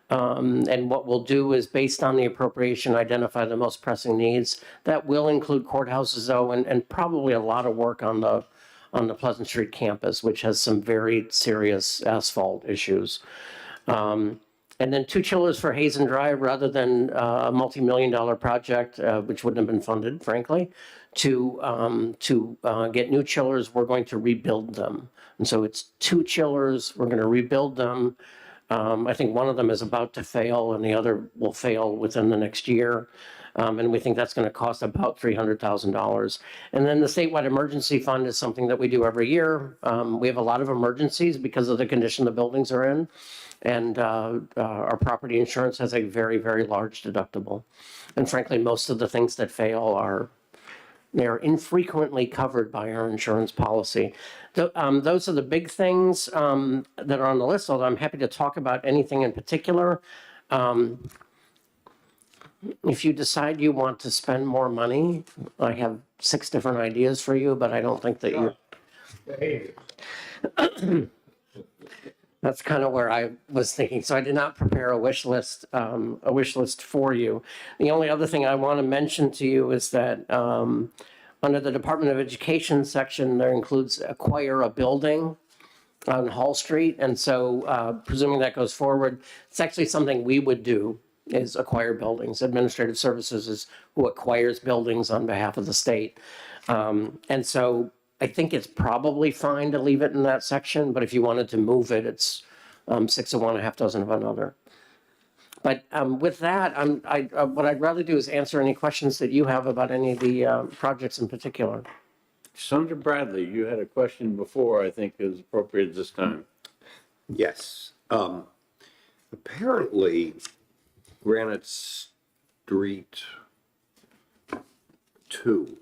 And what we'll do is, based on the appropriation, identify the most pressing needs. That will include courthouses, though, and probably a lot of work on the Pleasant Street campus, which has some very serious asphalt issues. And then 2 chillers for Hazen Drive, rather than a multi-million-dollar project, which wouldn't have been funded, frankly, to get new chillers, we're going to rebuild them. And so it's 2 chillers, we're going to rebuild them. I think one of them is about to fail and the other will fail within the next year. And we think that's going to cost about $300,000. And then the statewide emergency fund is something that we do every year. We have a lot of emergencies because of the condition the buildings are in. And our property insurance has a very, very large deductible. And frankly, most of the things that fail they're infrequently covered by our insurance policy. Those are the big things that are on the list, although I'm happy to talk about anything in particular. If you decide you want to spend more money, I have 6 different ideas for you, but I don't think that you... That's kind of where I was thinking. So I did not prepare a wish list for you. The only other thing I want to mention to you is that under the Department of Education section, there includes acquire a building on Hall Street. And so presuming that goes forward, it's actually something we would do, is acquire buildings. Administrative Services is who acquires buildings on behalf of the state. And so I think it's probably fine to leave it in that section, but if you wanted to move it, it's 6 of one, a half dozen of another. But with that, what I'd rather do is answer any questions that you have about any of the projects in particular. Sandra Bradley, you had a question before, I think is appropriate this time. Yes. Apparently, Granite Street 2.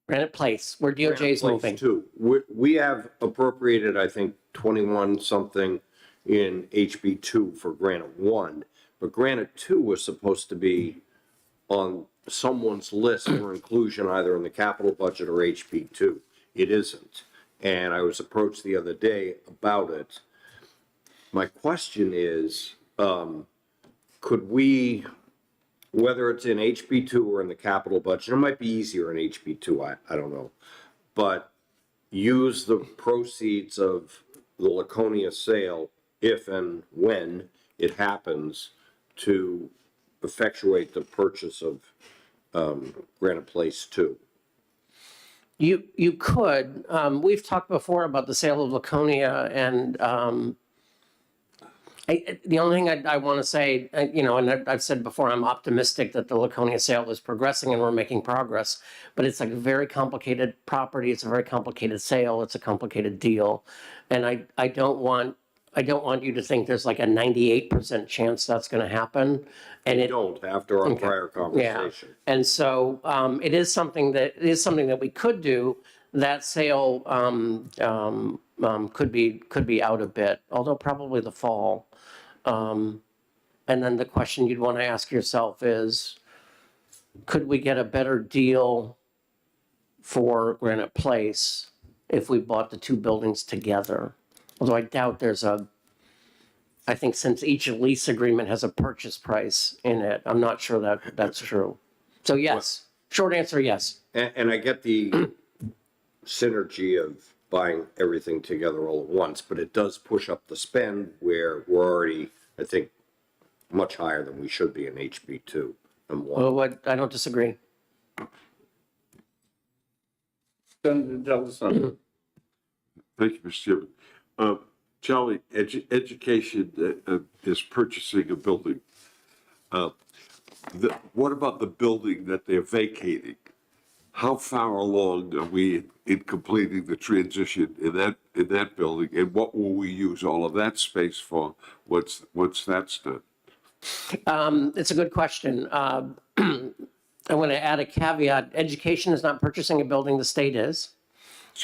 Granite Place, where DOJ is Place moving. 2. We have appropriated, I think, 21 something in HB 2 for Granite 1, but Granite 2 was supposed to be on someone's list for inclusion either in the capital budget or HB 2. It isn't. And I was approached the other day about it. My question is, could we, whether it's in HB 2 or in the capital budget, it might be easier in HB 2, I don't know, but use the proceeds of the Laconia sale if and when it happens to effectuate the purchase of Granite Place 2. You could, we've talked before about the sale of Laconia, and the only thing I want to say, you know, and I've said before, I'm optimistic that the Laconia sale is progressing and we're making progress, but it's like a very complicated property. It's a very complicated sale. It's a complicated deal. And I don't want you to think there's like a 98% chance that's going to happen. And it Don't, after our prior conversation. and so it is something that we could do. That sale could be out a bit, although probably the fall. And then the question you'd want to ask yourself is, could we get a better deal for Granite Place if we bought the two buildings together? Although I doubt I think since each lease agreement has a purchase price in it, I'm not sure that that's true. So yes, short answer, yes. And I get the synergy of buying everything together all at once, but it does push up the spend where we're already, I think, much higher than we should be in HB 2 and 1. Well, I don't disagree. Senator Delasola. Thank you, Mr. Chairman. Charlie, education is purchasing a building. What about the building that they're vacating? How far along are we in completing the transition in that building, and what will we use all of that space for once that's done? It's a good question. I want to add a caveat. Education is not purchasing a building, the state is.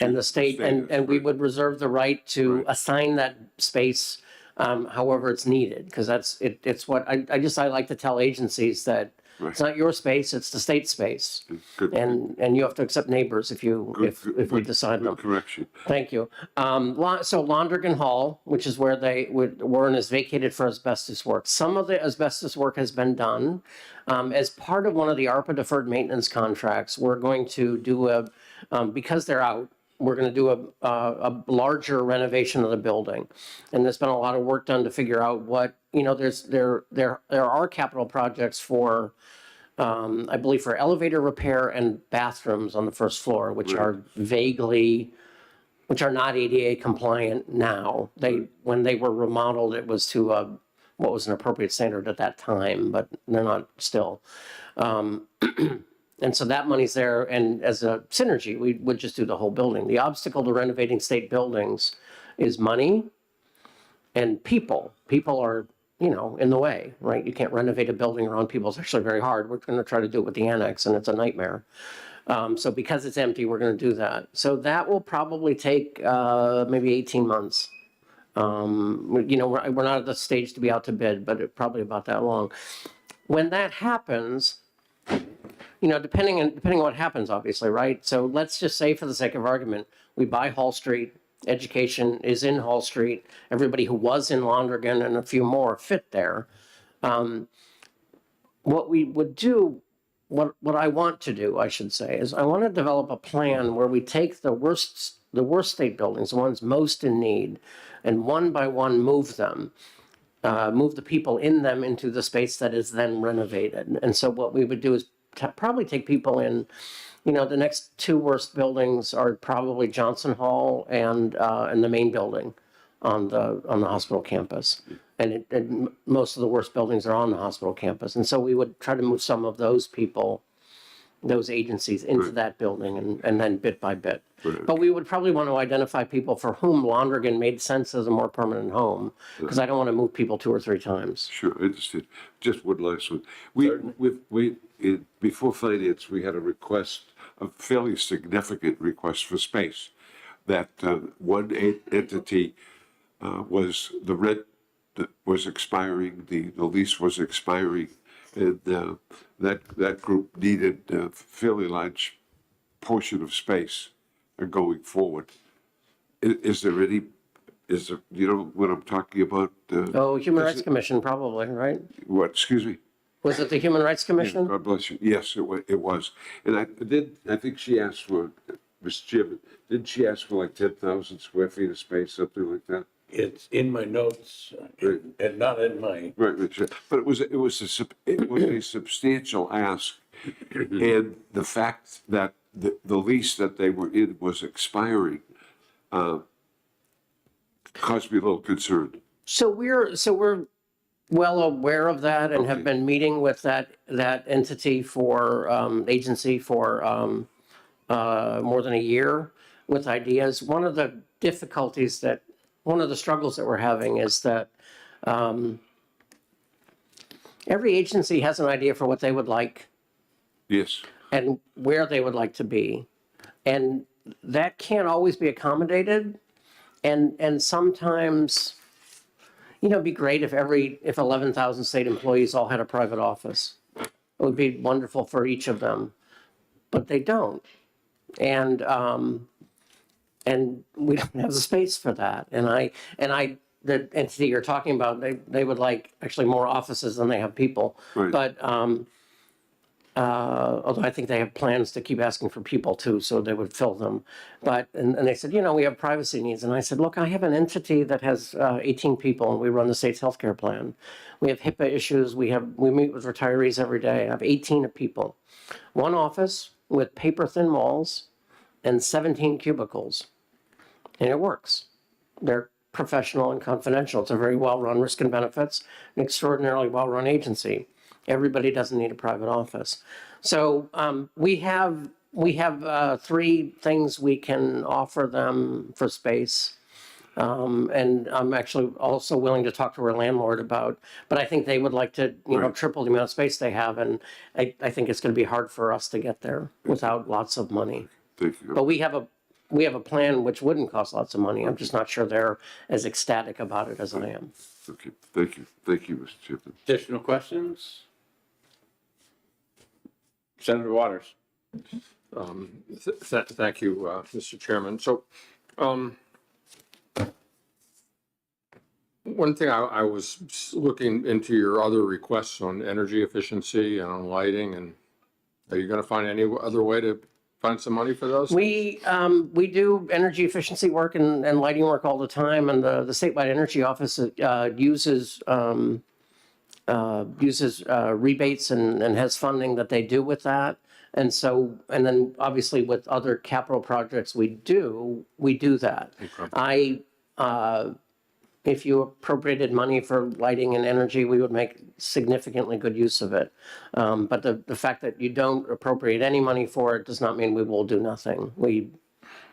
And the state, and we would reserve the right to assign that space however it's needed, because it's what I like to tell agencies that it's not your space, it's the state space. Good. And you have to accept neighbors if we decide them. Good correction. Thank you. So Londrigan Hall, which is where they were and is vacated for asbestos work. Some of the asbestos work has been done. As part of one of the ARPA deferred maintenance contracts, we're going to do because they're out, we're going to do a larger renovation of the building. And there's been a lot of work done to figure out what, there are capital projects for, I believe for elevator repair and bathrooms on the first floor, which are not ADA compliant now. When they were remodeled, it was to what was an appropriate standard at that time, but they're not still. And so that money's there, and as a synergy, we would just do the whole building. The obstacle to renovating state buildings is money and people. People are, in the way, right? You can't renovate a building around people. It's actually very hard. We're going to try to do it with the annex, and it's a nightmare. So because it's empty, we're going to do that. So that will probably take maybe 18 months. We're not at the stage to be out to bid, but it probably about that long. When that happens, depending on what happens, obviously, right? So let's just say, for the sake of argument, we buy Hall Street, education is in Hall Street, everybody who was in Londrigan and a few more fit there. What we would do, what I want to do, I should say, is I want to develop a plan where we take the worst state buildings, the ones most in need, and one by one move them. Move the people in them into the space that is then renovated. And so what we would do is probably take people in, the next two worst buildings are probably Johnson Hall and the main building on the hospital campus. And most of the worst buildings are on the hospital campus. And so we would try to move some of those people those agencies into that building and then bit by bit. Right. But we would probably want to identify people for whom Londrigan made sense as a more permanent home, because I don't want to move people 2 or 3 times. Sure, I understand. Just one last one. Before finance, we had a request, a fairly significant request for space. That one entity was, the rent that was expiring, the lease was expiring, and that group needed a fairly large portion of space going forward. Is there, you know what I'm talking about? Oh, Human Rights Commission, probably, right? What, excuse me? Was it the Human Rights Commission? God bless you. Yes, it was. And I think she asked for, Mr. Chairman, didn't she ask for like 10,000 square feet of space, something like that? It's in my notes and not in my, Right, sure. But it was a substantial ask. And the fact that the lease that they were in was expiring caused me a little concern. So we're well aware of that and have been meeting with that entity for, agency for more than a year with ideas. One of the struggles that we're having is that every agency has an idea for what they would like Yes. and where they would like to be. And that can't always be accommodated. And sometimes, it'd be great if 11,000 state employees all had a private office. It would be wonderful for each of them, but they don't. And we don't have the space for that. The entity you're talking about, they would like actually more offices than they have people. Right. But, although I think they have plans to keep asking for people too, so they would fill them. But, and they said, we have privacy needs. And I said, look, I have an entity that has 18 people and we run the state's healthcare plan. We have HIPAA issues. We meet with retirees every day. I have 18 people. One office with paper thin walls and 17 cubicles. And it works. They're professional and confidential. It's a very well-run risk and benefits, an extraordinarily well-run agency. Everybody doesn't need a private office. So we have 3 things we can offer them for space. And I'm actually also willing to talk to our landlord about, but I think they would like to, triple the amount of space they have. And I think it's going to be hard for us to get there without lots of money. Thank you. But we have a plan which wouldn't cost lots of money. I'm just not sure they're as ecstatic about it as I am. Okay, thank you. Thank you, Mr. Chairman. additional questions? Senator Waters. Thank you, Mr. Chairman. So, one thing I was looking into your other requests on energy efficiency and on lighting, and are you going to find any other way to find some money for those? We do energy efficiency work and lighting work all the time, and the statewide energy office uses rebates and has funding that they do with that. And so, and then obviously with other capital projects we do that. Okay. If you appropriated money for lighting and energy, we would make significantly good use of it. But the fact that you don't appropriate any money for it does not mean we will do nothing. We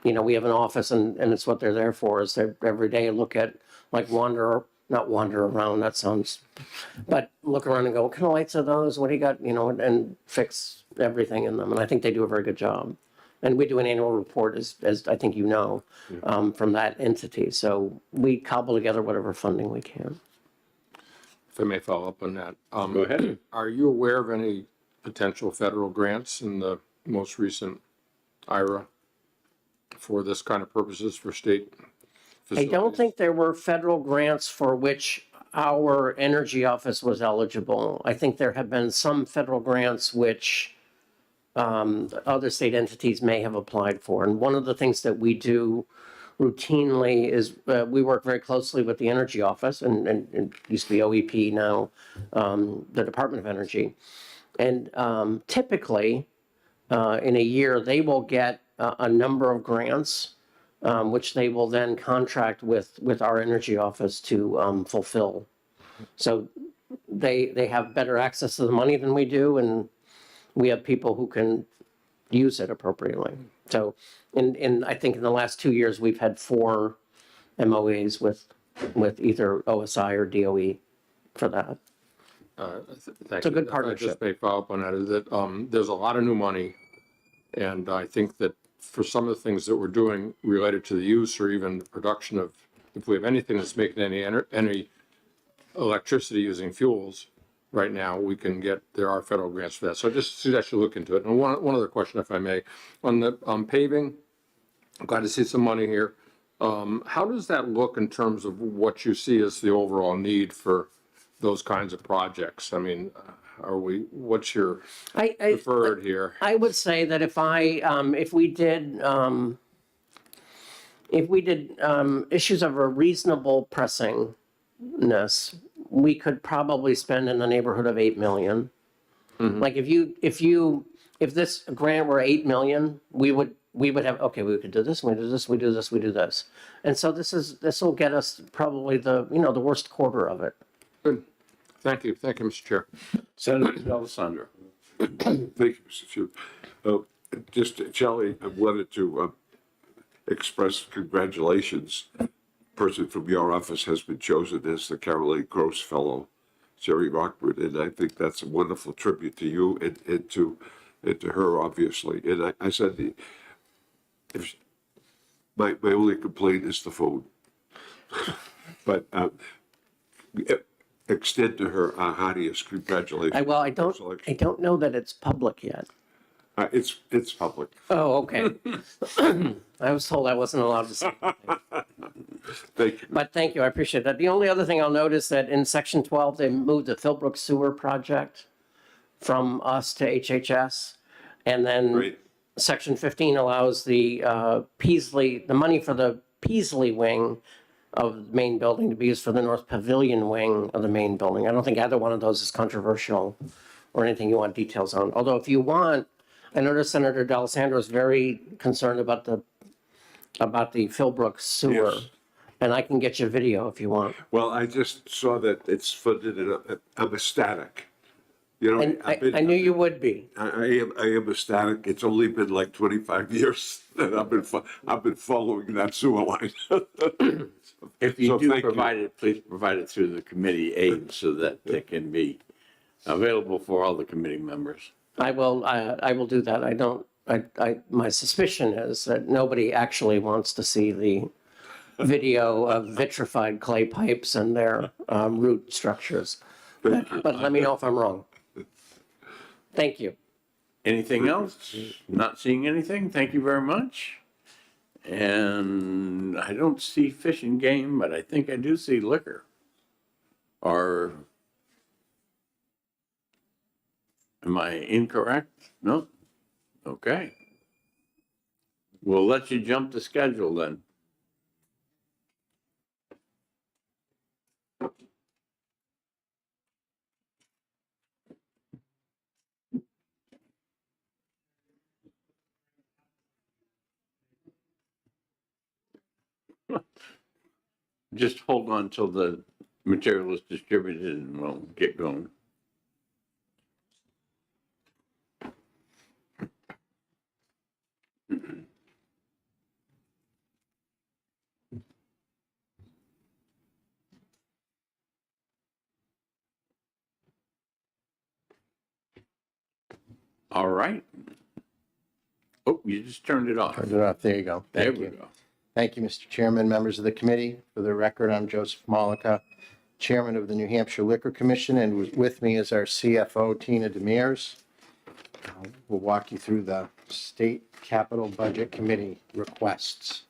have an office and it's what they're there for, is they every day look at, like not wander around, that sounds, but look around and go, what kind of lights are those? What do you got? And fix everything in them. And I think they do a very good job. And we do an annual report, as I think from that entity. So we cobble together whatever funding we can. If I may follow up on that. Go ahead. Are you aware of any potential federal grants in the most recent IRA for this kind of purposes for state facilities? I don't think there were federal grants for which our energy office was eligible. I think there have been some federal grants which other state entities may have applied for. And one of the things that we do routinely is we work very closely with the energy office, and it used to be OEP, now the Department of Energy. And typically in a year, they will get a number of grants, which they will then contract with our energy office to fulfill. So they have better access to the money than we do, and we have people who can use it appropriately. So I think in the last 2 years, we've had 4 MOAs with either OSI or DOE for that. Thank a you. good If I partnership. just may follow up on that, is that there's a lot of new money. And I think that for some of the things that we're doing related to the use or even the production of, if we have anything that's making any electricity using fuels right now, we can get, there are federal grants for that. So I just suggest you look into it. And one other question, if I may, on the paving, I'm glad to see some money here. How does that look in terms of what you see as the overall need for those kinds of projects? I mean, what's your preferred here? I would say that if we did issues of a reasonable pressingness, we could probably spend in the neighborhood of 8 million. Like if this grant were 8 million, we would have, okay, we could do this, we do this, we do this, we do this. And so this will get us probably the worst quarter of it. Good. Thank you, Mr. Chair. Senator D'Alessandro. Thank you, Mr. Chairman. Just, Charlie, I wanted to express congratulations. A person from your office has been chosen as the Caroline Gross Fellow, Jerry Rockford, and I think that's a wonderful tribute to you and to her, obviously. And I said, my only complaint is the phone. But extend to her our heartiest congratulations. I don't know that it's public yet. It's public. Oh, okay. I was told I wasn't allowed to say anything. Thank you. But thank you, I appreciate that. The only other thing I'll note is that in section 12, they moved the Philbrook Sewer Project from us to HHS. And then Great. section 15 allows the money for the Peasley wing of the main building to be used for the North Pavilion wing of the main building. I don't think either one of those is controversial or anything you want details on. Although if you want, I noticed Senator D'Alessandro is very concerned about the Philbrook sewer. Yes. And I can get you a video if you want. Well, I just saw that it's funded, and I'm ecstatic. You know, And I knew you would be. I am ecstatic. It's only been like 25 years that I've been following that sewer line. If you So do thank you. provide it, please provide it through the committee aid so that it can be available for all the committee members. I will do that. My suspicion is that nobody actually wants to see the video of vitrified clay pipes and their root structures. But let me know if I'm wrong. Thank you. Anything else? Not seeing anything? Thank you very much. And I don't see fish and game, but I think I do see liquor. Or am I incorrect? No? Okay. We'll let you jump the schedule then. Just hold on till the material is distributed and we'll get going. All right. Oh, you just turned it off. Turn it off. There you go. There Thank we you. go. Thank you, Mr. Chairman, members of the committee. For the record, I'm Joseph Malika, Chairman of the New Hampshire Liquor Commission, and with me is our CFO, Tina Demers. We'll walk you through the State Capital Budget Committee requests.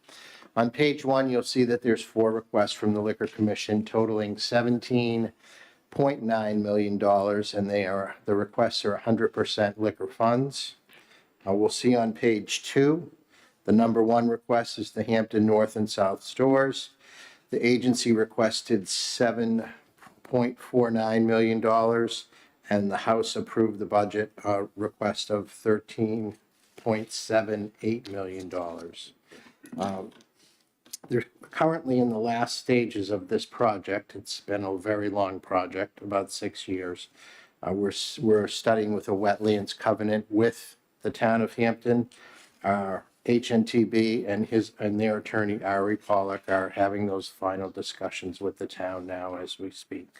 On page 1, you'll see that there's 4 requests from the Liquor Commission totaling $17.9 million, and the requests are 100% liquor funds. We'll see on page 2, the number 1 request is the Hampton North and South stores. The agency requested $7.49 million, and the House approved the budget request of $13.78 million. They're currently in the last stages of this project. It's been a very long project, about 6 years. We're studying with a wetlands covenant with the town of Hampton, HNTB and their attorney, Ari Pollack, are having those final discussions with the town now as we speak.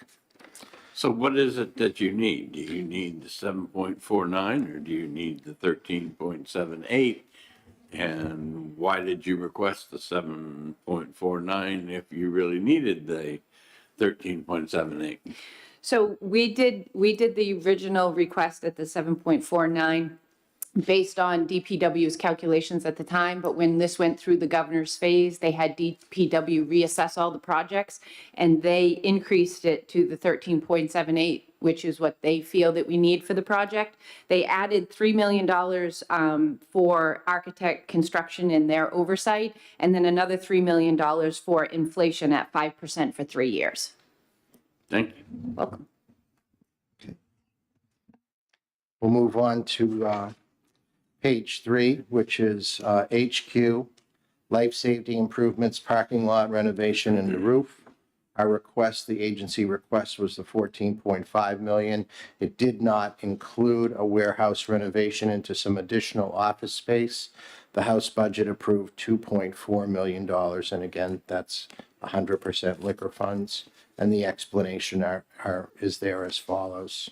So what is it that you need? Do you need the 7.49 or do you need the 13.78? And why did you request the 7.49 if you really needed the 13.78? So we did the original request at the 7.49 based on DPW's calculations at the time, but when this went through the governor's phase, they had DPW reassess all the projects, and they increased it to the 13.78, which is what they feel that we need for the project. They added $3 million for architect construction and their oversight, and then another $3 million for inflation at 5% for 3 years. Thank you. Welcome. We'll move on to page 3, which is HQ, life safety improvements, parking lot renovation and the roof. Our request, the agency request was the 14.5 million. It did not include a warehouse renovation into some additional office space. The House budget approved $2.4 million, and again, that's 100% liquor funds. And the explanation is there as follows.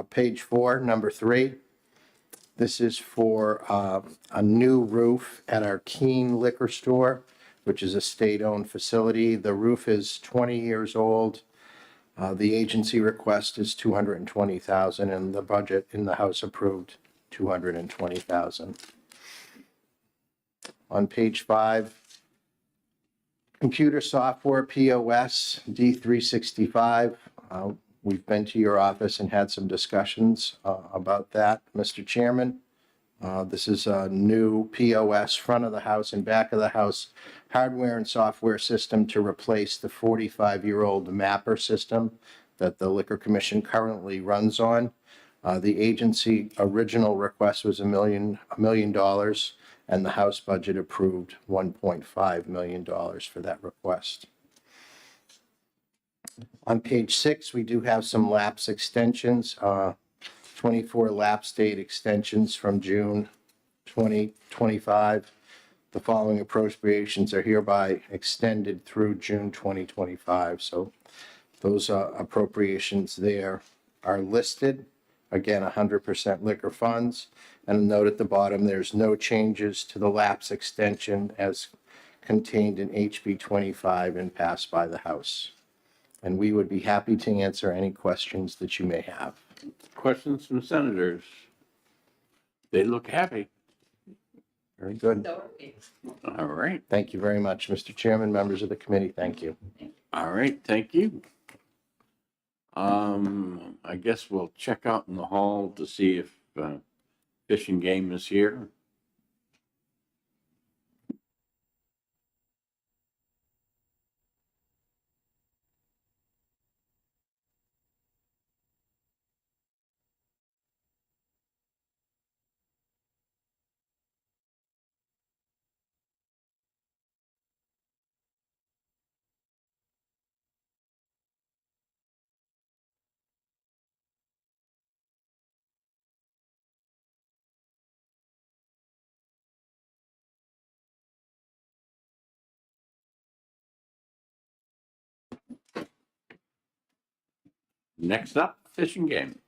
Page 4, number 3. This is for a new roof at our Keene Liquor Store, which is a state-owned facility. The roof is 20 years old. The agency request is $220,000, and the budget in the House approved $220,000. On page 5, computer software, POS, D365. We've been to your office and had some discussions about that, Mr. Chairman. This is a new POS, front of the house and back of the house, hardware and software system to replace the 45-year-old Mapper system that the Liquor Commission currently runs on. The agency original request was $1 million, and the House budget approved $1.5 million for that request. On page 6, we do have some lapse extensions, 24 lapse date extensions from June 2025. The following appropriations are hereby extended through June 2025. So those appropriations there are listed. Again, 100% liquor funds. And note at the bottom, there's no changes to the lapse extension as contained in HB 25 and passed by the House. And we would be happy to answer any questions that you may have. Questions from senators? They look happy. Very good. All right. Thank you very much, Mr. Chairman, members of the committee. Thank you. All right, thank you. I guess we'll check out in the hall to see if Fish and Game is here. Next up, Fish and Game.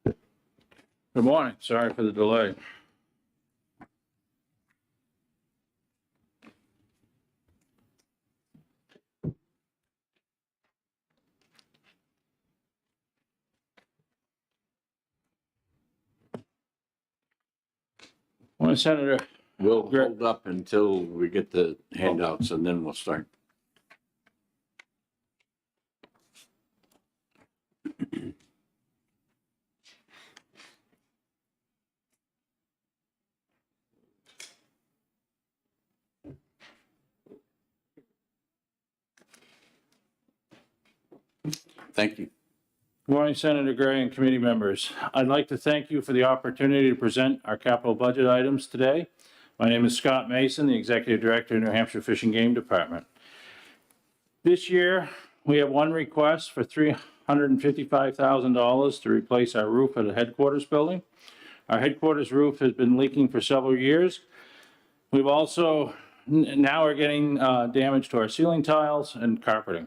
Good morning. Sorry for the delay. Morning, Senator. We'll hold up until we get the handouts and then we'll start. Thank you. Good morning, Senator Gray and committee members. I'd like to thank you for the opportunity to present our capital budget items today. My name is Scott Mason, the Executive Director of New Hampshire Fish and Game Department. This year, we have one request for $355,000 to replace our roof at the headquarters building. Our headquarters roof has been leaking for several years. We've also, now are getting damage to our ceiling tiles and carpeting.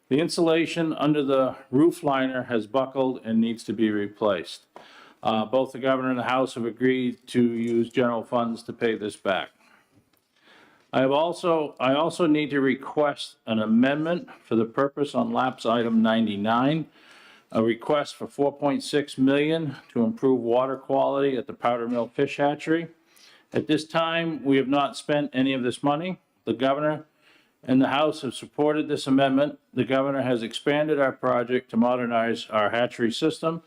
The insulation under the roof liner has buckled and needs to be replaced. Both the governor and the House have agreed to use general funds to pay this back. I also need to request an amendment for the purpose on lapse item 99, a request for $4.6 million to improve water quality at the Powder Mill Fish Hatchery. At this time, we have not spent any of this money. The governor and the House have supported this amendment. The governor has expanded our project to modernize our hatchery system.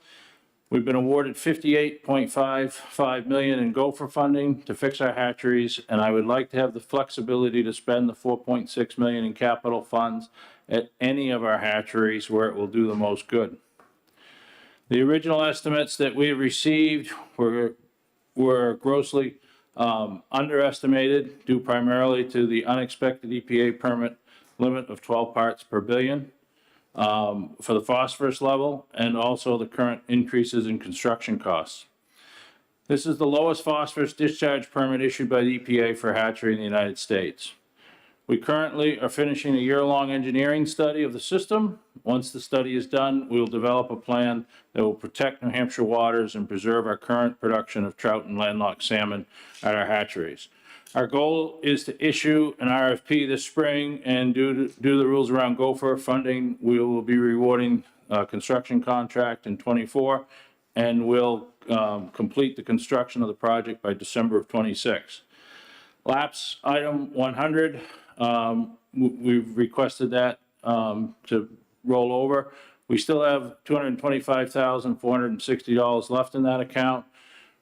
We've been awarded $58.55 million in gopher funding to fix our hatcheries, and I would like to have the flexibility to spend the $4.6 million in capital funds at any of our hatcheries where it will do the most good. The original estimates that we received were grossly underestimated due primarily to the unexpected EPA permit limit of 12 parts per billion. For the phosphorus level and also the current increases in construction costs. This is the lowest phosphorus discharge permit issued by the EPA for hatchery in the United States. We currently are finishing a year-long engineering study of the system. Once the study is done, we will develop a plan that will protect New Hampshire waters and preserve our current production of trout and landlocked salmon at our hatcheries. Our goal is to issue an RFP this spring and do the rules around gopher funding. We will be rewarding a construction contract in &24 and will complete the construction of the project by December of '26. Lapse item 100, we've requested that to roll over. We still have $225,460 left in that account.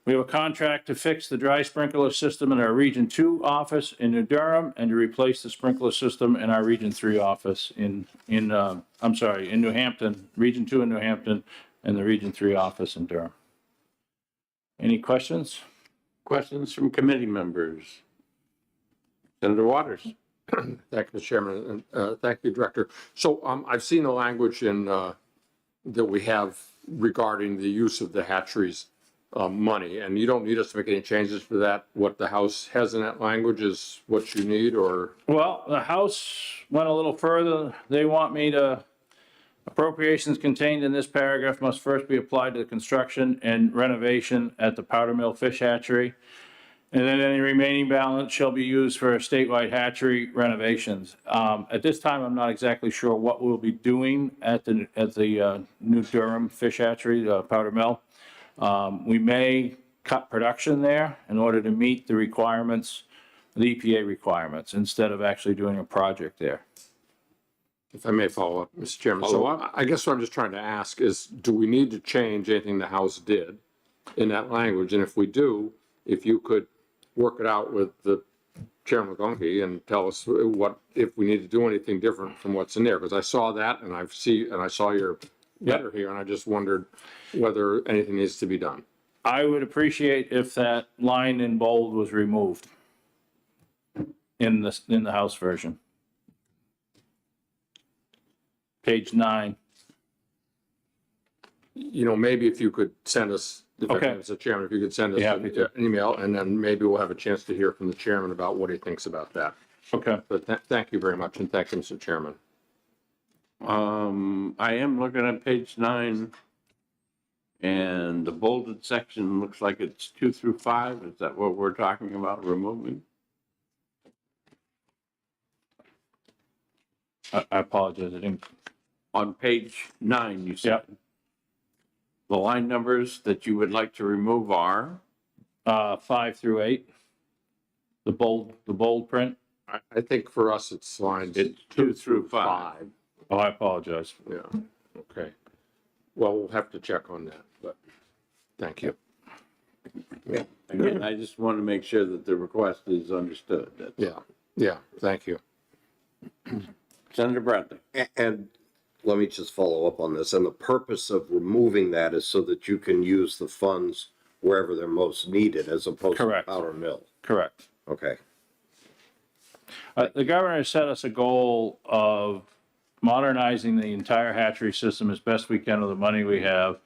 We have a contract to fix the dry sprinkler system in our Region 2 office in New Durham and to replace the sprinkler system in our Region 3 office in New Hampton, Region 2 in New Hampton, and the Region 3 office in Durham. Any questions? Questions from committee members? Senator Waters. Thank you, Mr. Chairman, and thank you, Director. So I've seen the language in that we have regarding the use of the hatcheries money, and you don't need us to make any changes for that. What the House has in that language is what you need, or? Well, the House went a little further. They want me to, appropriations contained in this paragraph must first be applied to the construction and renovation at the Powder Mill Fish Hatchery. And then any remaining balance shall be used for statewide hatchery renovations. At this time, I'm not exactly sure what we'll be doing at the New Durham Fish Hatchery, Powder Mill. We may cut production there in order to meet the requirements, the EPA requirements, instead of actually doing a project there. If I may follow up, Mr. Chairman. Follow So up. I guess what I'm just trying to ask is, do we need to change anything the House did in that language? And if we do, if you could work it out with the Chairman McGonkey and tell us what, if we need to do anything different from what's in there, because I saw that and I saw your letter here, and I just wondered whether anything needs to be done. I would appreciate if that line in bold was removed in the House version. Page 9. You know, maybe if you could send us, Okay. Mr. Chairman, if you could send us Be happy to. an email, and then maybe we'll have a chance to hear from the chairman about what he thinks about that. Okay. But thank you very much, and thank you, Mr. Chairman. I am looking at page 9, and the bolded section looks like it's 2 through 5. Is that what we're talking about removing? I apologize. I didn't. On page 9, you said. Yep. The line numbers that you would like to remove are? 5 through 8. The bold print. I think for us, it's lines. It's 2 through 5. Oh, I apologize. Yeah, okay. Well, we'll have to check on that, but thank you. Again, I just want to make sure that the request is understood. Yeah, thank you. Senator Bradley. And let me just follow up on this. And the purpose of removing that is so that you can use the funds wherever they're most needed as opposed Correct. to Powder Mill. Correct. Okay. The governor set us a goal of modernizing the entire hatchery system as best we can with the money we have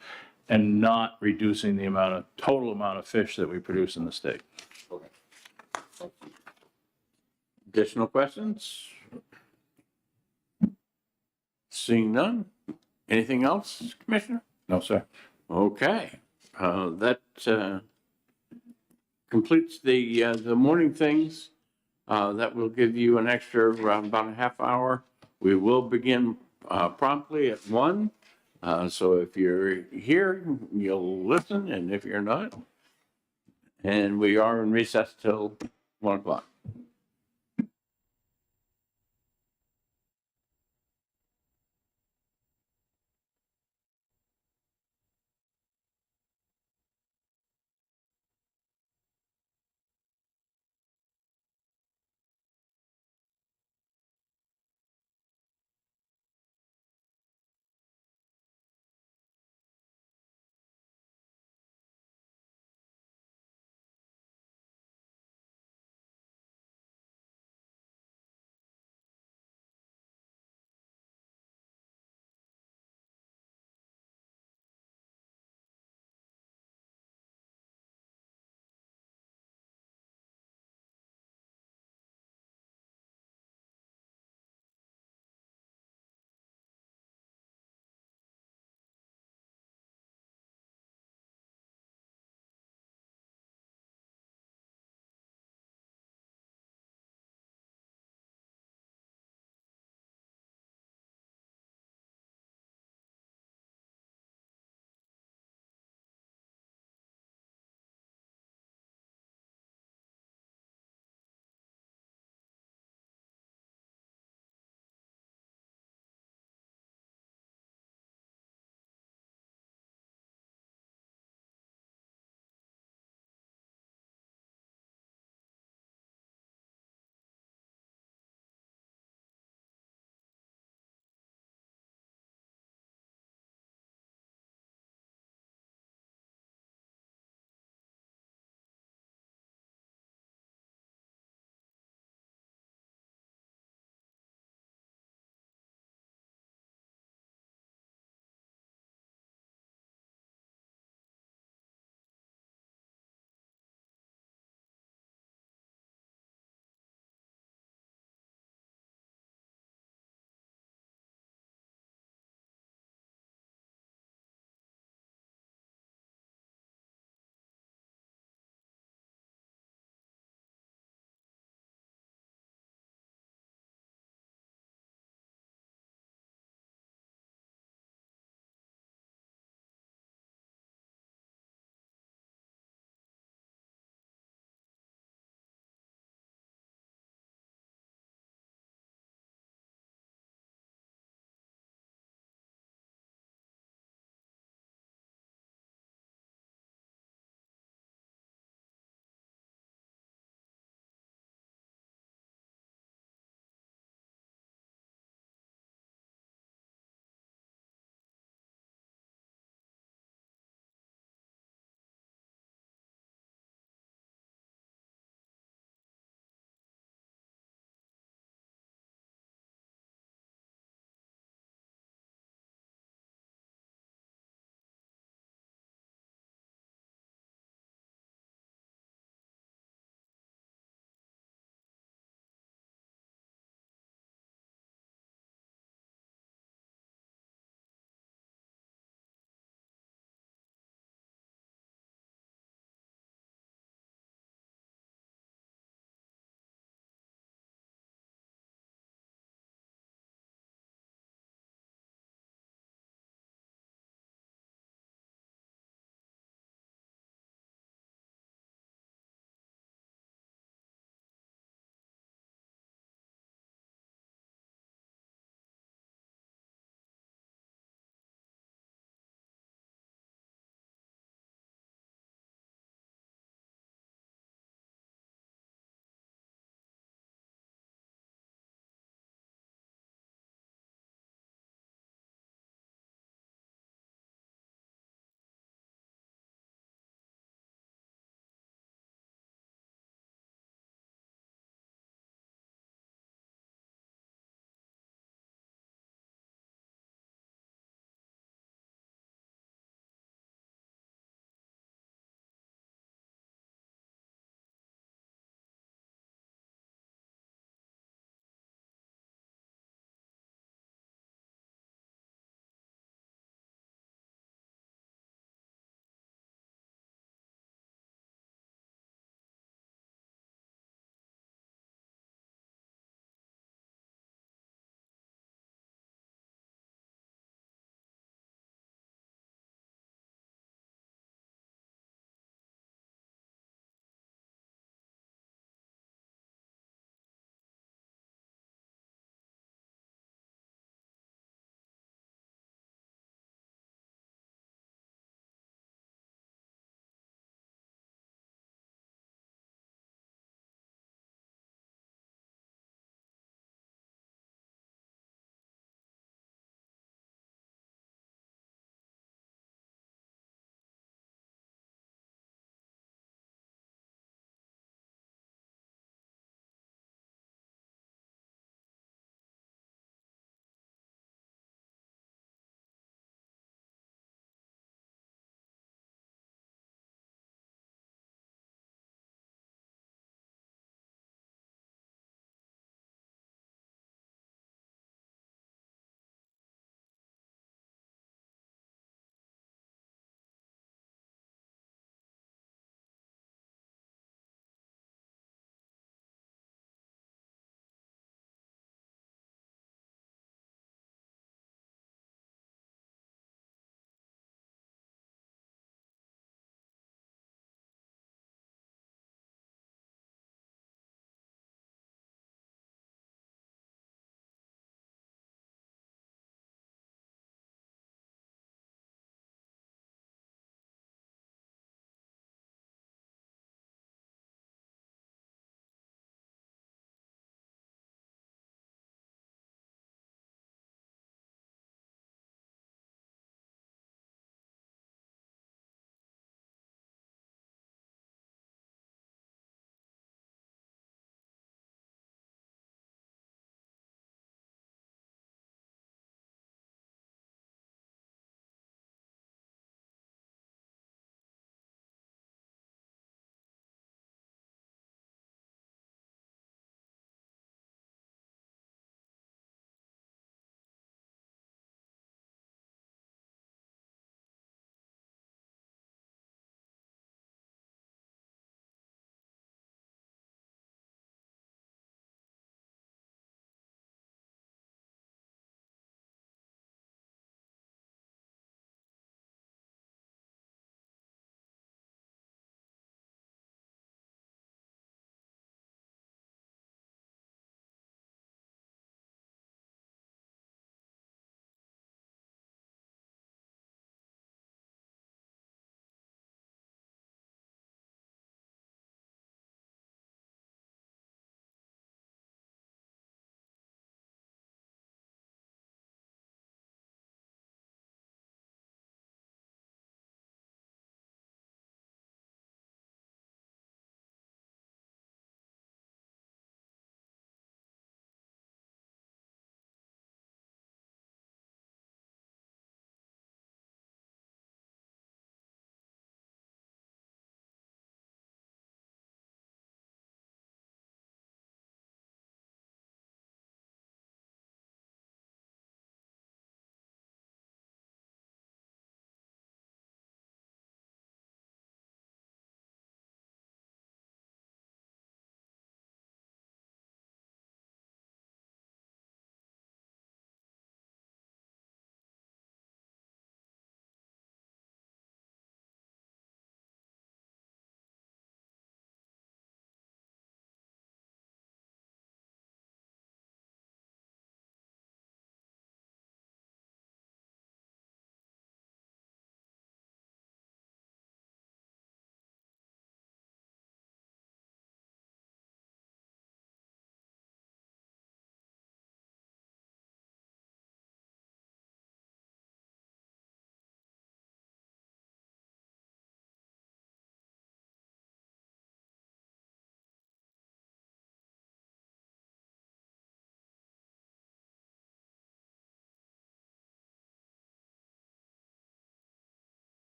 and not reducing the total amount of fish that we produce in the state. Additional questions? Seeing none? Anything else, Commissioner? No, sir. Okay, that completes the morning things. That will give you an extra about a half hour. We will begin promptly at 1. So if you're here, you'll listen, and if you're not, and we are in recess till 1 o'clock.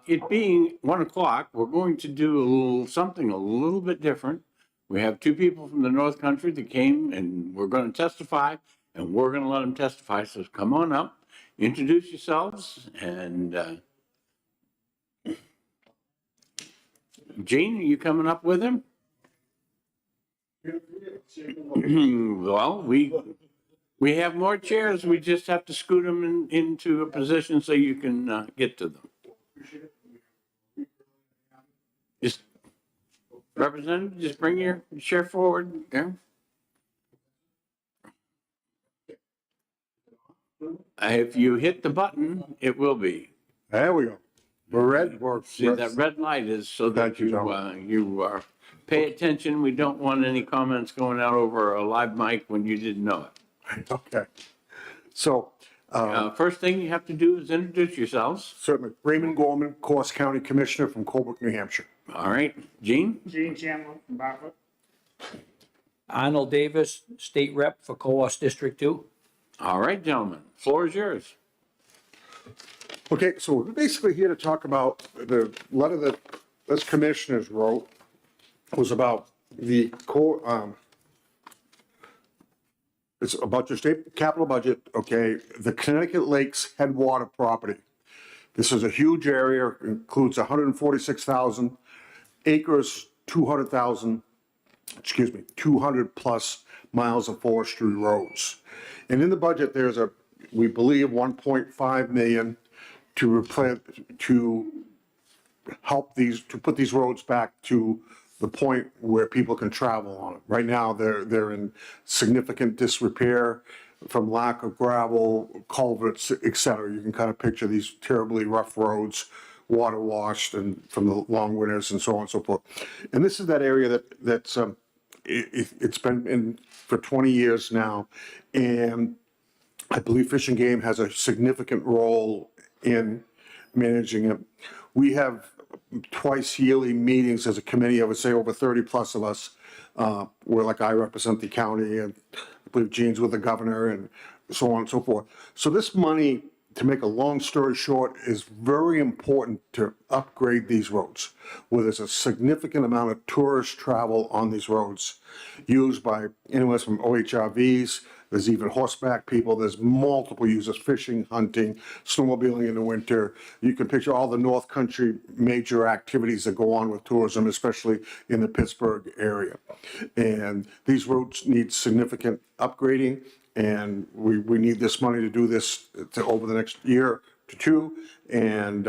It being 1 o'clock, we're going to do something a little bit different. We have two people from the North Country that came and we're going to testify, and we're going to let them testify. So come on up, introduce yourselves, and Gene, are you coming up with him? Well, we have more chairs. We just have to scoot them into a position so you can get to them. Just Representative, just bring your chair forward there. If you hit the button, it will be. There we go. We're red. See, that red light is so that Thank you, gentlemen. you pay attention. We don't want any comments going out over a live mic when you didn't know it. Okay. So, First thing you have to do is introduce yourselves. certainly, Raymond Gorman, Course County Commissioner from Colebrook, New Hampshire. All right, Gene? Gene Chandler from Bartlett. Arnold Davis, State Rep for Coas District 2. All right, gentlemen, floor is yours. Okay, so we're basically here to talk about the letter that this commissioners wrote was about it's about your state capital budget, okay, the Connecticut Lakes Headwater property. This is a huge area, includes 146,000 acres, 200 plus miles of forestry roads. And in the budget, there's we believe 1.5 million to help to put these roads back to the point where people can travel on it. Right now, they're in significant disrepair from lack of gravel, culverts, et cetera. You can kind of picture these terribly rough roads, water washed and from the long winters and so on and so forth. And this is that area that's it's been in for 20 years now. And I believe Fish and Game has a significant role in managing it. We have twice yearly meetings as a committee, I would say over 30 plus of us, where like I represent the county and I believe Gene's with the governor and so on and so forth. So this money, to make a long story short, is very important to upgrade these roads, where there's a significant amount of tourist travel on these roads used by anywhere from OHRVs. There's even horseback people. There's multiple users, fishing, hunting, snowmobiling in the winter. You can picture all the North Country major activities that go on with tourism, especially in the Pittsburgh area. And these roads need significant upgrading, and we need this money to do this over the next year to two. And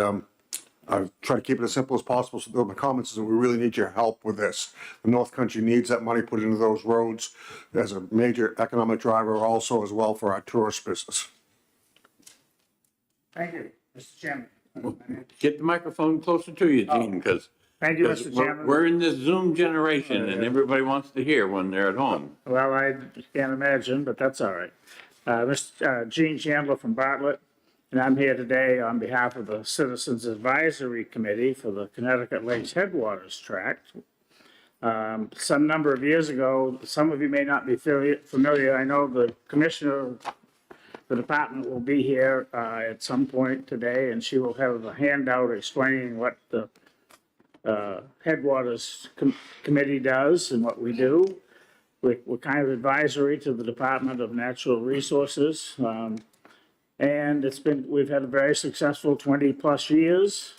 I try to keep it as simple as possible. So my comments is that we really need your help with this. The North Country needs that money put into those roads as a major economic driver, also as well for our tourist business. Thank you, Mr. Chairman. Get the microphone closer to you, Gene, because Thank you, Mr. Chairman. we're in this Zoom generation and everybody wants to hear when they're at home. Well, I can't imagine, but that's all right. Mr. Gene Chandler from Bartlett, and I'm here today on behalf of the Citizens Advisory Committee for the Connecticut Lakes Headwaters Tract. Some number of years ago, some of you may not be familiar. I know the commissioner of the department will be here at some point today, and she will have a handout explaining what the Headwaters Committee does and what we do. We're kind of advisory to the Department of Natural Resources. And we've had a very successful 20 plus years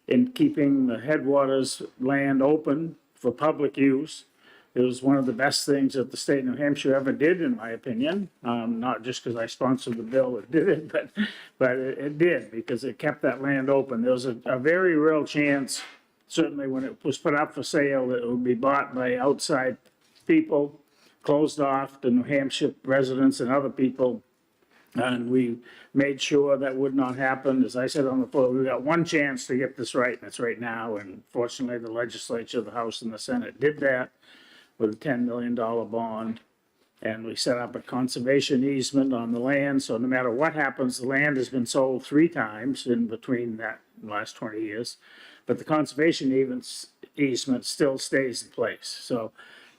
in keeping the headwaters land open for public use. It was one of the best things that the state of New Hampshire ever did, in my opinion. Not just because I sponsored the bill that did it, but it did, because it kept that land open. There was a very real chance, certainly when it was put up for sale, that it would be bought by outside people, closed off to New Hampshire residents and other people. And we made sure that would not happen. As I said on the floor, we got one chance to get this right, and it's right now. And fortunately, the legislature, the House and the Senate did that with a $10 million bond. And we set up a conservation easement on the land, so no matter what happens, the land has been sold 3 times in between that last 20 years. But the conservation easement still stays in place. So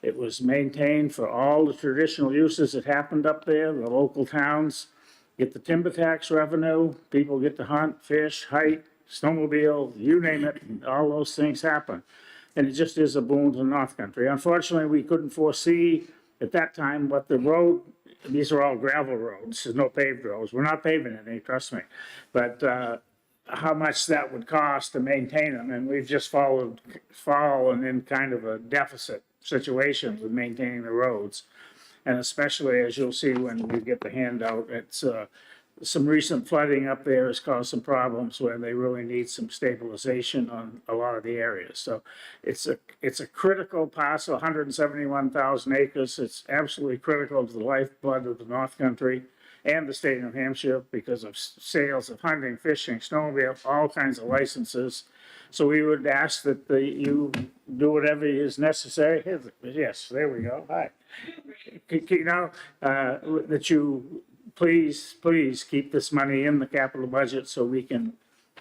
it was maintained for all the traditional uses that happened up there. The local towns get the timber tax revenue, people get to hunt, fish, hike, snowmobile, you name it, all those things happen. And it just is a boon to the North Country. Unfortunately, we couldn't foresee at that time what the road, these are all gravel roads, there's no paved roads. We're not paving any, trust me. But how much that would cost to maintain them, and we've just fallen in kind of a deficit situation with maintaining the roads. And especially, as you'll see when we get the handout, it's some recent flooding up there has caused some problems where they really need some stabilization on a lot of the areas. So it's a critical parcel, 171,000 acres. It's absolutely critical to the lifeblood of the North Country and the state of New Hampshire because of sales of hunting, fishing, snowmobile, all kinds of licenses. So we would ask that you do whatever is necessary. Yes, there we go. Hi. That you please keep this money in the capital budget so we can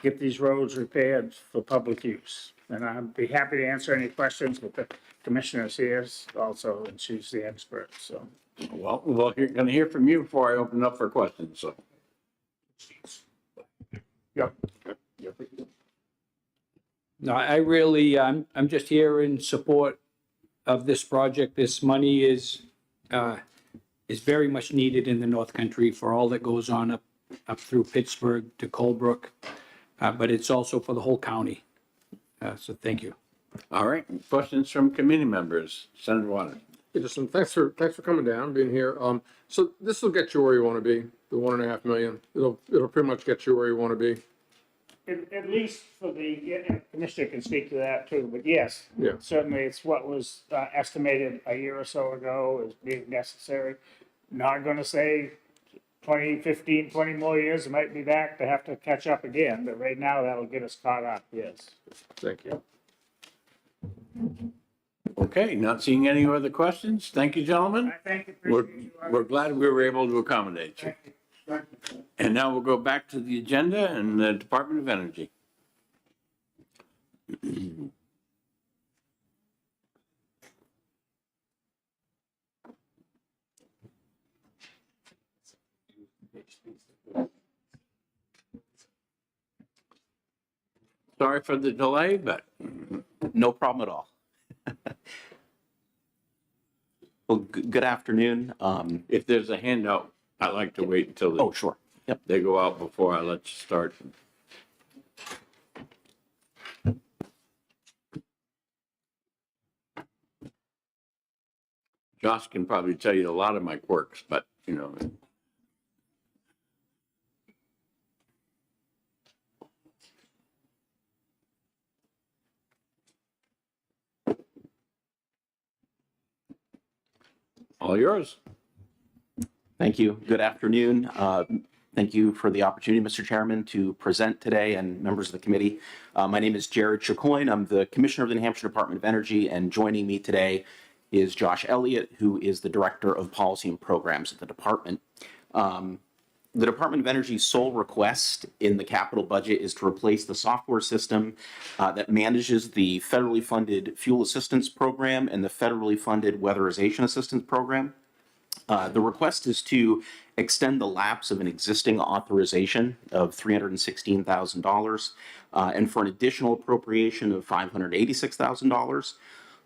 get these roads repaired for public use. And I'd be happy to answer any questions, but the commissioner's here also, and she's the expert, so. Well, we're going to hear from you before I open up for questions, so. Yep. No, I really, I'm just here in support of this project. This money is very much needed in the North Country for all that goes on up through Pittsburgh to Colebrook, but it's also for the whole county. So thank you. All right, questions from committee members. Senator Waters. Hey, Justin, thanks for coming down, being here. So this will get you where you want to be, the 1.5 million. It'll pretty much get you where you want to be. At least for the, Commissioner can speak to that too, but yes. Yeah. Certainly, it's what was estimated a year or so ago as being necessary. Not gonna say 20, 15, 20 more years, it might be back to have to catch up again, but right now, that'll get us caught up, yes. Thank you. Okay, not seeing any other questions. Thank you, gentlemen. I thank you. We're glad we were able to accommodate you. And now we'll go back to the agenda and the Department of Energy. Sorry for the delay, but No problem at all. Well, good afternoon. if there's a handout, I like to wait until Oh, sure. Yep. they go out before I let you start. Josh can probably tell you a lot of my quirks, but you know. All yours. Thank you. Good afternoon. Thank you for the opportunity, Mr. Chairman, to present today and members of the committee. My name is Jared Chicoine. I'm the Commissioner of the New Hampshire Department of Energy, and joining me today is Josh Elliott, who is the Director of Policy and Programs at the department. The Department of Energy's sole request in the capital budget is to replace the software system that manages the federally funded fuel assistance program and the federally funded weatherization assistance program. The request is to extend the lapse of an existing authorization of $316,000 and for an additional appropriation of $586,000.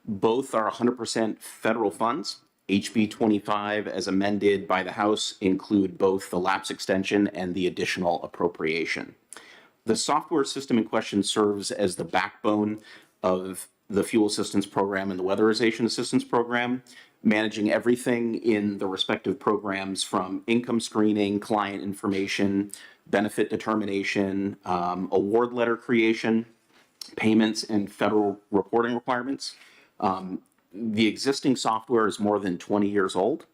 Both are 100% federal funds. HB 25, as amended by the House, include both the lapse extension and the additional appropriation. The software system in question serves as the backbone of the fuel assistance program and the weatherization assistance program, managing everything in the respective programs from income screening, client information, benefit determination, award letter creation, payments, and federal reporting requirements. The existing software is more than 20 years old,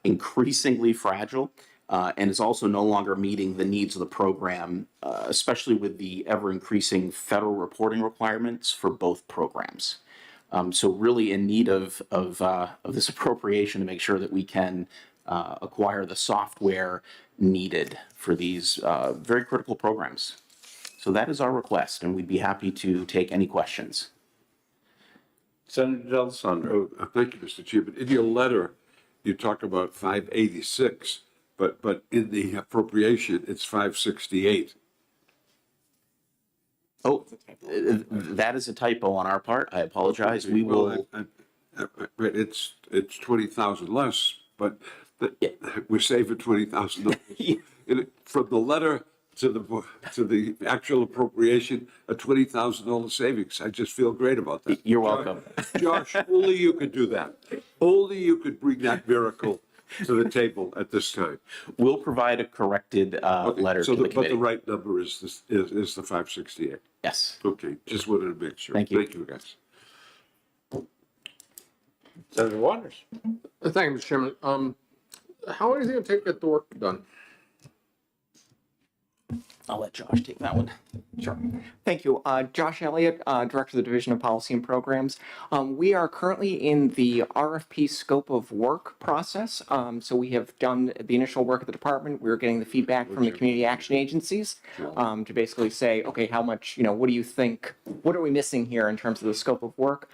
increasingly fragile, and is also no longer meeting the needs of the program, especially with the ever-increasing federal reporting requirements for both programs. So really in need of this appropriation to make sure that we can acquire the software needed for these very critical programs. So that is our request, and we'd be happy to take any questions. Senator D'Alessandro. Thank you, Mr. Chairman. In your letter, you talk about 586, but in the appropriation, it's 568. Oh, that is a typo on our part. I apologize. We will. It's 20,000 less, but we're saving $20,000. From the letter to the actual appropriation, a $20,000 savings. I just feel great about that. You're welcome. Josh, only you could do that. Only you could bring that miracle to the table at this time. We'll provide a corrected letter to the But committee. the right number is the 568. Yes. Okay, just wanted to make sure. Thank you. Thank you, guys. Senator Waters. Thank you, Mr. Chairman. How long is it going to take to get the work done? I'll let Josh take that one. Sure. Thank you. Josh Elliott, Director of the Division of Policy and Programs. We are currently in the RFP scope of work process. So we have done the initial work at the department. We're getting the feedback from the community action agencies to basically say, okay, how much, what do you think, what are we missing here in terms of the scope of work?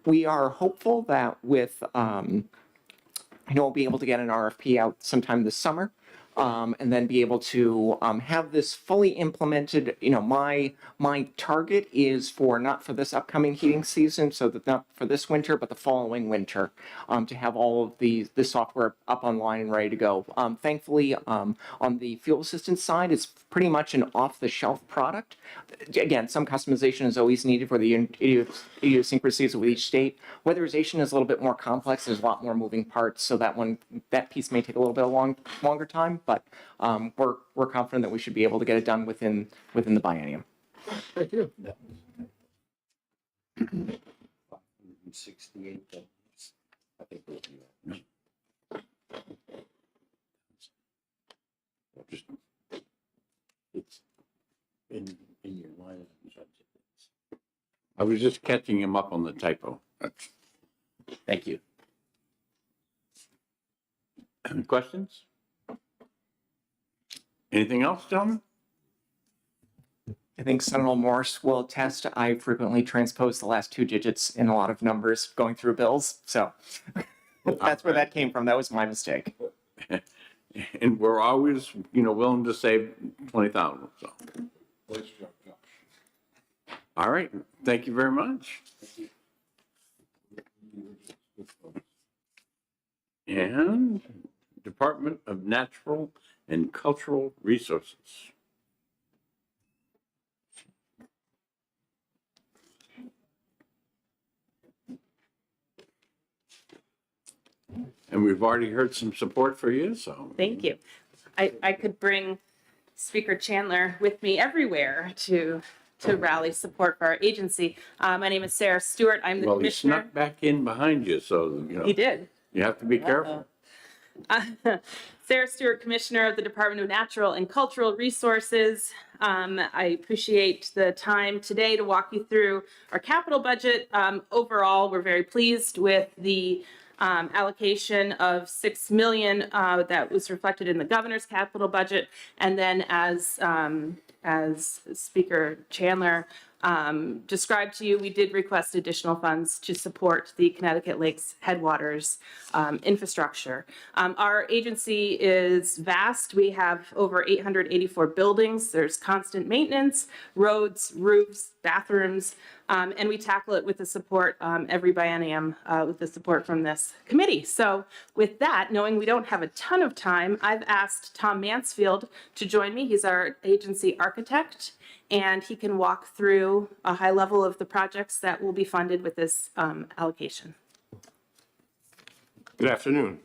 We are hopeful that with, we'll be able to get an RFP out sometime this summer. And then be able to have this fully implemented. My target is for not for this upcoming heating season, so that not for this winter, but the following winter, to have all of this software up online and ready to go. Thankfully, on the fuel assistance side, it's pretty much an off-the-shelf product. Again, some customization is always needed for the idiosyncrasies with each state. Weatherization is a little bit more complex. There's a lot more moving parts, so that piece may take a little bit longer time. But we're confident that we should be able to get it done within the biennium. Thank you. 68. I think we'll do that. Just, it's in your line of subject. I was just catching him up on the typo. Thank you. Any questions? Anything else, gentlemen? I think Senator Morse will attest. I frequently transpose the last two digits in a lot of numbers going through bills. So that's where that came from. That was my mistake. And we're always, willing to save 20,000. So, all right. Thank you very much. And Department of Natural and Cultural Resources. And we've already heard some support for you, so. Thank you. I could bring Speaker Chandler with me everywhere to rally support for our agency. My name is Sarah Stewart. I'm the Well, he commissioner. snuck back in behind you, so, He did. You have to be careful. Sarah Stewart, Commissioner of the Department of Natural and Cultural Resources. I appreciate the time today to walk you through our capital budget. Overall, we're very pleased with the allocation of $6 million that was reflected in the governor's capital budget. And then as Speaker Chandler described to you, we did request additional funds to support the Connecticut Lakes Headwaters infrastructure. Our agency is vast. We have over 884 buildings. There's constant maintenance, roads, roofs, bathrooms, and we tackle it with the support every biennium with the support from this committee. So with that, knowing we don't have a ton of time, I've asked Tom Mansfield to join me. He's our agency architect, and he can walk through a high level of the projects that will be funded with this allocation. Good afternoon.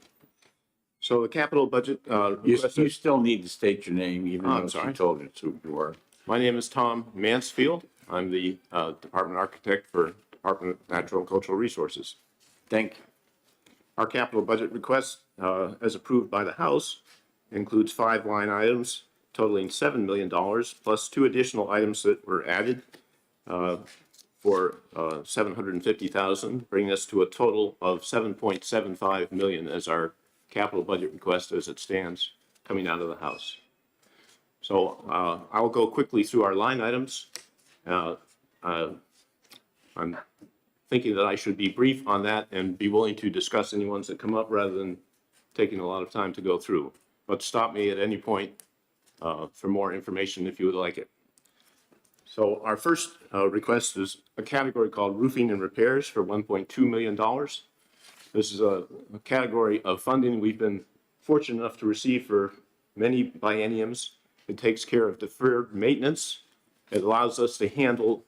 So the capital budget. You still need to state your name, even I'm though sorry. she told us who you were. My name is Tom Mansfield. I'm the department architect for Department of Natural and Cultural Resources. Thank you. Our capital budget request, as approved by the House, includes 5 line items totaling $7 million, plus 2 additional items that were added for $750,000, bringing us to a total of $7.75 million as our capital budget request as it stands coming out of the House. So I'll go quickly through our line items. I'm thinking that I should be brief on that and be willing to discuss any ones that come up rather than taking a lot of time to go through. But stop me at any point for more information if you would like it. So our first request is a category called roofing and repairs for $1.2 million. This is a category of funding we've been fortunate enough to receive for many bienniums. It takes care of deferred maintenance. It allows us to handle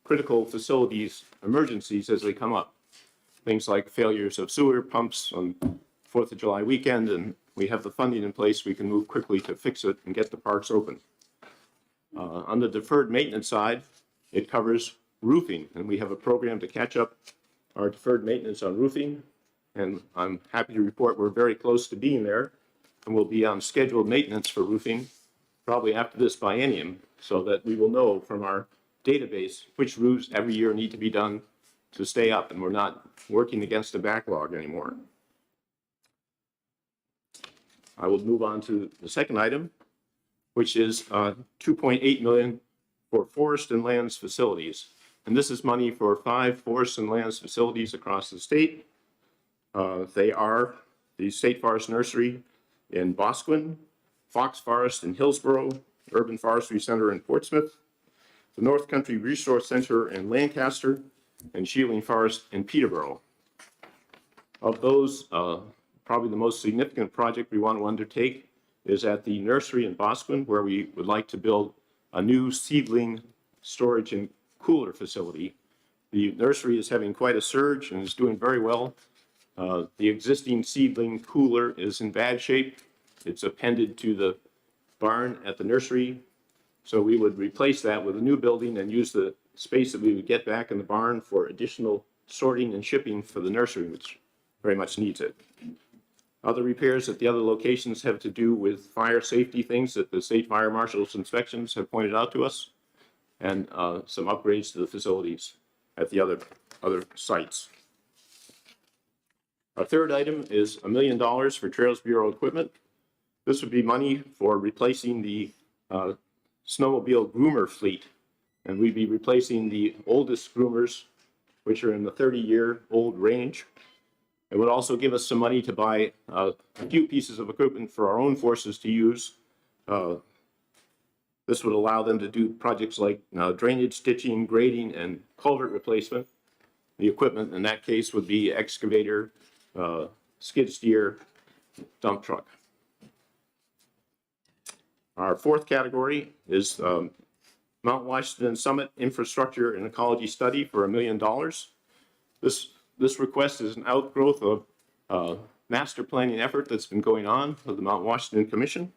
critical facilities emergencies as they come up. Things like failures of sewer pumps on 4th of July weekend, and we have the funding in place. We can move quickly to fix it and get the parks open. On the deferred maintenance side, it covers roofing, and we have a program to catch up our deferred maintenance on roofing. And I'm happy to report we're very close to being there, and we'll be on scheduled maintenance for roofing probably after this biennium, so that we will know from our database which roofs every year need to be done to stay up, and we're not working against a backlog anymore. I will move on to the second item, which is $2.8 million for forest and lands facilities. And this is money for 5 forest and lands facilities across the state. They are the State Forest Nursery in Bosquen, Fox Forest in Hillsborough, Urban Forestry Center in Portsmouth, the North Country Resource Center in Lancaster, and Shielding Forest in Peterborough. Of those, probably the most significant project we want to undertake is at the nursery in Bosquen, where we would like to build a new seedling storage and cooler facility. The nursery is having quite a surge and is doing very well. The existing seedling cooler is in bad shape. It's appended to the barn at the nursery. So we would replace that with a new building and use the space that we would get back in the barn for additional sorting and shipping for the nursery, which very much needs it. Other repairs at the other locations have to do with fire safety things that the state fire marshal's inspections have pointed out to us, and some upgrades to the facilities at the other sites. Our third item is $1 million for Trails Bureau equipment. This would be money for replacing the snowmobile groomer fleet, and we'd be replacing the oldest groomers, which are in the 30-year-old range. It would also give us some money to buy a few pieces of equipment for our own forces to use. This would allow them to do projects like drainage, stitching, grading, and culvert replacement. The equipment in that case would be excavator, skid steer, dump truck. Our fourth category is Mount Washington Summit Infrastructure and Ecology Study for $1 million. This request is an outgrowth of master planning effort that's been going on with the Mount Washington Commission.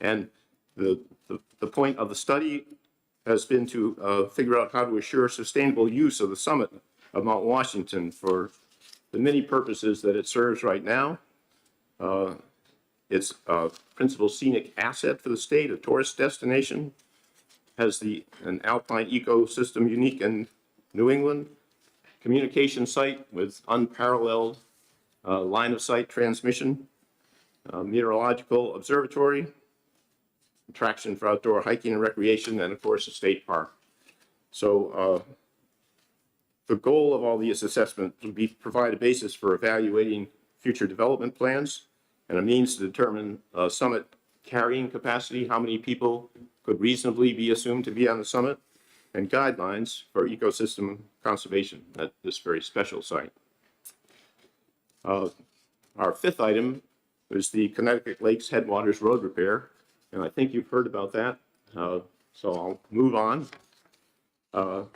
And the point of the study has been to figure out how to assure sustainable use of the summit of Mount Washington for the many purposes that it serves right now. It's a principal scenic asset for the state, a tourist destination, has an alpine ecosystem unique in New England, communication site with unparalleled line of sight transmission, meteorological observatory, attraction for outdoor hiking and recreation, and of course a state park. So the goal of all these assessments would be to provide a basis for evaluating future development plans and a means to determine summit carrying capacity, how many people could reasonably be assumed to be on the summit, and guidelines for ecosystem conservation at this very special site. Our fifth item is the Connecticut Lakes Headwaters Road Repair, and I think you've heard about that, so I'll move on. The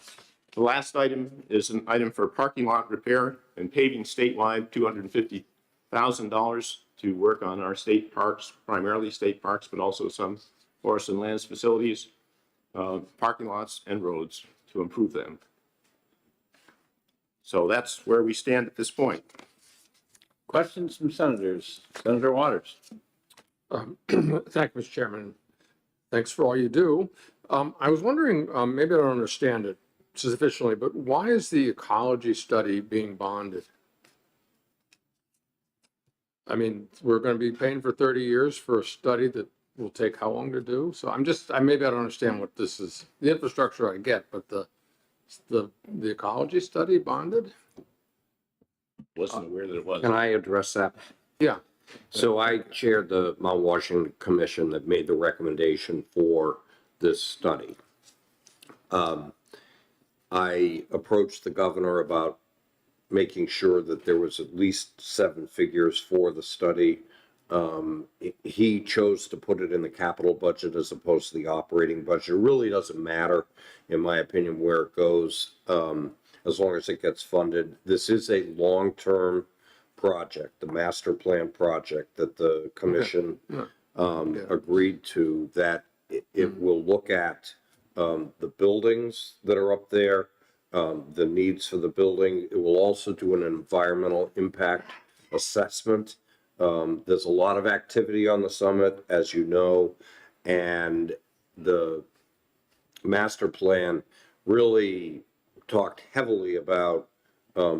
last item is an item for parking lot repair and paving statewide, $250,000 to work on our state parks, primarily state parks, but also some forest and lands facilities, parking lots and roads to improve them. So that's where we stand at this point. Questions from senators? Senator Waters. Thank you, Mr. Chairman. Thanks for all you do. I was wondering, maybe I don't understand it sufficiently, but why is the ecology study being bonded? I mean, we're going to be paying for 30 years for a study that will take how long to do? So maybe I don't understand what this is. The infrastructure I get, but the ecology study bonded? Wasn't aware that it was. Can I address that? Yeah. So I chaired the Mount Washington Commission that made the recommendation for this study. I approached the governor about making sure that there was at least 7 figures for the study. He chose to put it in the capital budget as opposed to the operating budget. It really doesn't matter, in my opinion, where it goes, as long as it gets funded. This is a long-term project, the master plan project that the commission agreed to, that it will look at the buildings that are up there, the needs for the building. It will also do an environmental impact assessment. There's a lot of activity on the summit, as you know, and the master plan really talked heavily about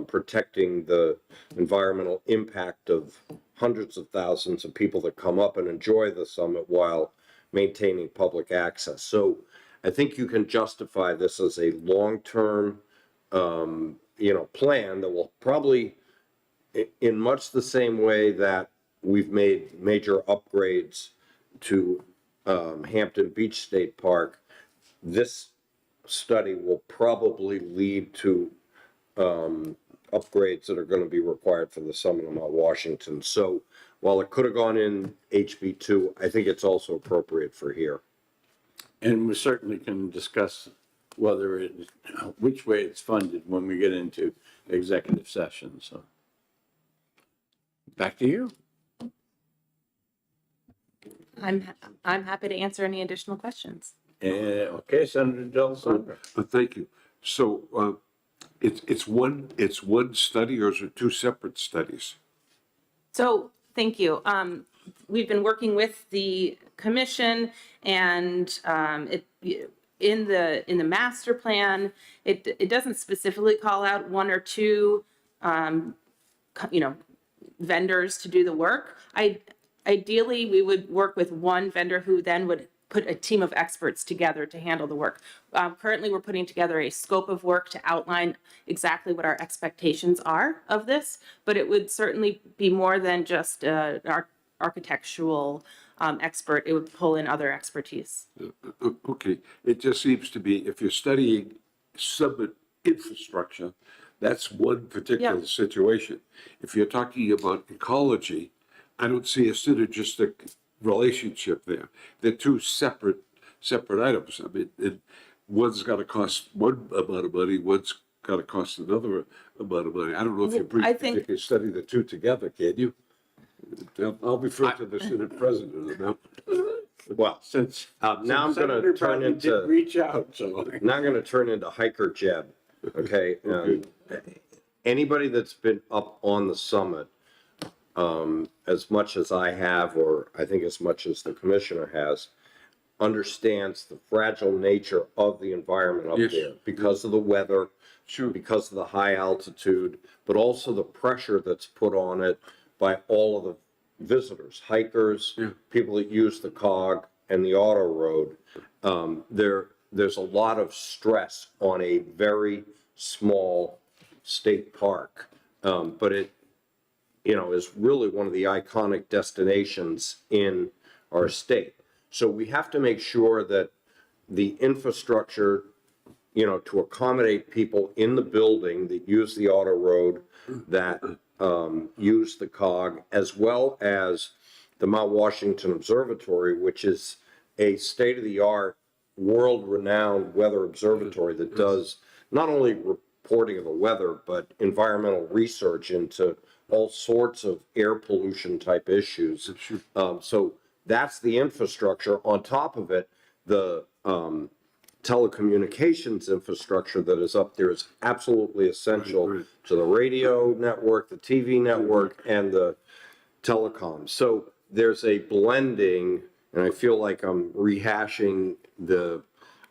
protecting the environmental impact of hundreds of thousands of people that come up and enjoy the summit while maintaining public access. So I think you can justify this as a long-term, plan that will probably, in much the same way that we've made major upgrades to Hampton Beach State Park, this study will probably lead to upgrades that are going to be required for the summit of Mount Washington. So while it could have gone in HB2, I think it's also appropriate for here. And we certainly can discuss which way it's funded when we get into executive session, so. Back to you. I'm happy to answer any additional questions. Okay, Senator Del Sandro. Thank you. So, it's one study, or is it 2 separate studies? So, thank you. We've been working with the commission, and in the master plan, it doesn't specifically call out 1 or 2, vendors to do the work. Ideally, we would work with one vendor who then would put a team of experts together to handle the work. Currently, we're putting together a scope of work to outline exactly what our expectations are of this, but it would certainly be more than just our architectural expert. It would pull in other expertise. Okay, it just seems to be, if you're studying summit infrastructure, that's one particular situation. If you're talking about ecology, I don't see a synergistic relationship there. They're 2 separate items. I mean, one's got to cost one amount of money, one's got to cost another amount of money. I don't know if you can study the 2 together, can you? I'll refer to the Senate President. Well, Since now I'm going to turn into reach out, so. now I'm going to turn into Hiker Jeb. Okay. Anybody that's been up on the summit, as much as I have, or I think as much as the commissioner has, understands the fragile nature of the environment up there because of the weather, because of the high altitude, but also the pressure that's put on it by all of the visitors, hikers, people that use the COG and the auto road. There's a lot of stress on a very small state park, but it is really one of the iconic destinations in our state. So we have to make sure that the infrastructure, to accommodate people in the building that use the auto road, that use the COG, as well as the Mount Washington Observatory, which is a state-of-the-art, world-renowned weather observatory that does not only reporting of the weather, but environmental research into all sorts of air pollution type issues. So that's the infrastructure. On top of it, the telecommunications infrastructure that is up there is absolutely essential to the radio network, the TV network, and the telecom. So there's a blending, and I feel like I'm rehashing the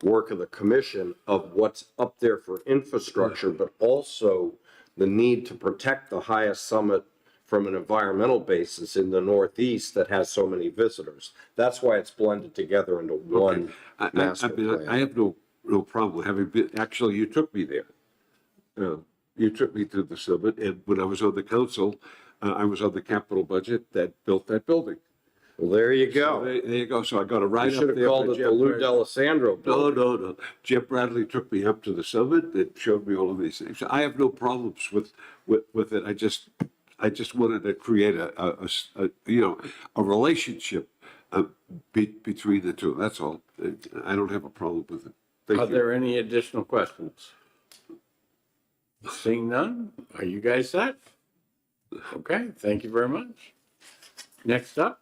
work of the commission of what's up there for infrastructure, but also the need to protect the highest summit from an environmental basis in the Northeast that has so many visitors. That's why it's blended together into one master plan. I have no problem having been, actually, you took me there. You took me to the summit, and when I was on the council, I was on the capital budget that built that building. Well, there you go. So there you go. So I got a ride You up should have there. called by it Jim the Lou Bradley. D'Alessandro No, building. no, no. Jim Bradley took me up to the summit and showed me all of these things. I have no problems with it. I just wanted to create a relationship between the two. That's all. I don't have a problem with it. Thank Are you. there any additional questions? Seeing none, are you guys set? Okay, thank you very much. Next up,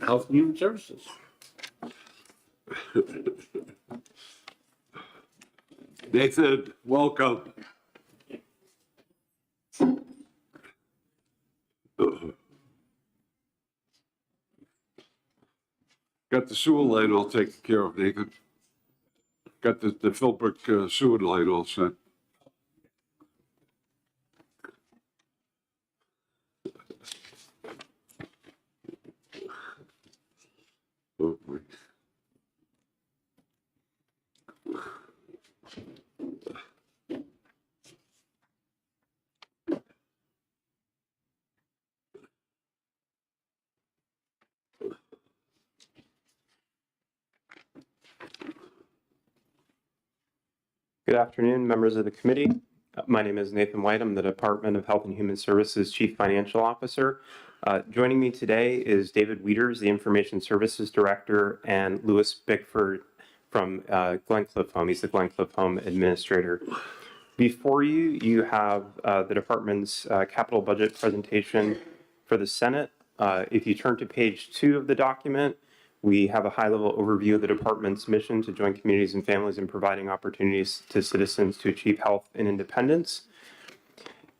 Health and Human Services. Nathan, welcome. Got the sewer line all taken care of, Nathan. Got the Philbrook sewer line all set. Oh, boy. Good afternoon, members of the committee. My name is Nathan White. I'm the Department of Health and Human Services Chief Financial Officer. Joining me today is David Wieters, the Information Services Director, and Louis Bickford from Glencliff Home. He's the Glencliff Home Administrator. Before you, you have the department's capital budget presentation for the Senate. If you turn to page 2 of the document, we have a high-level overview of the department's mission to join communities and families in providing opportunities to citizens to achieve health and independence.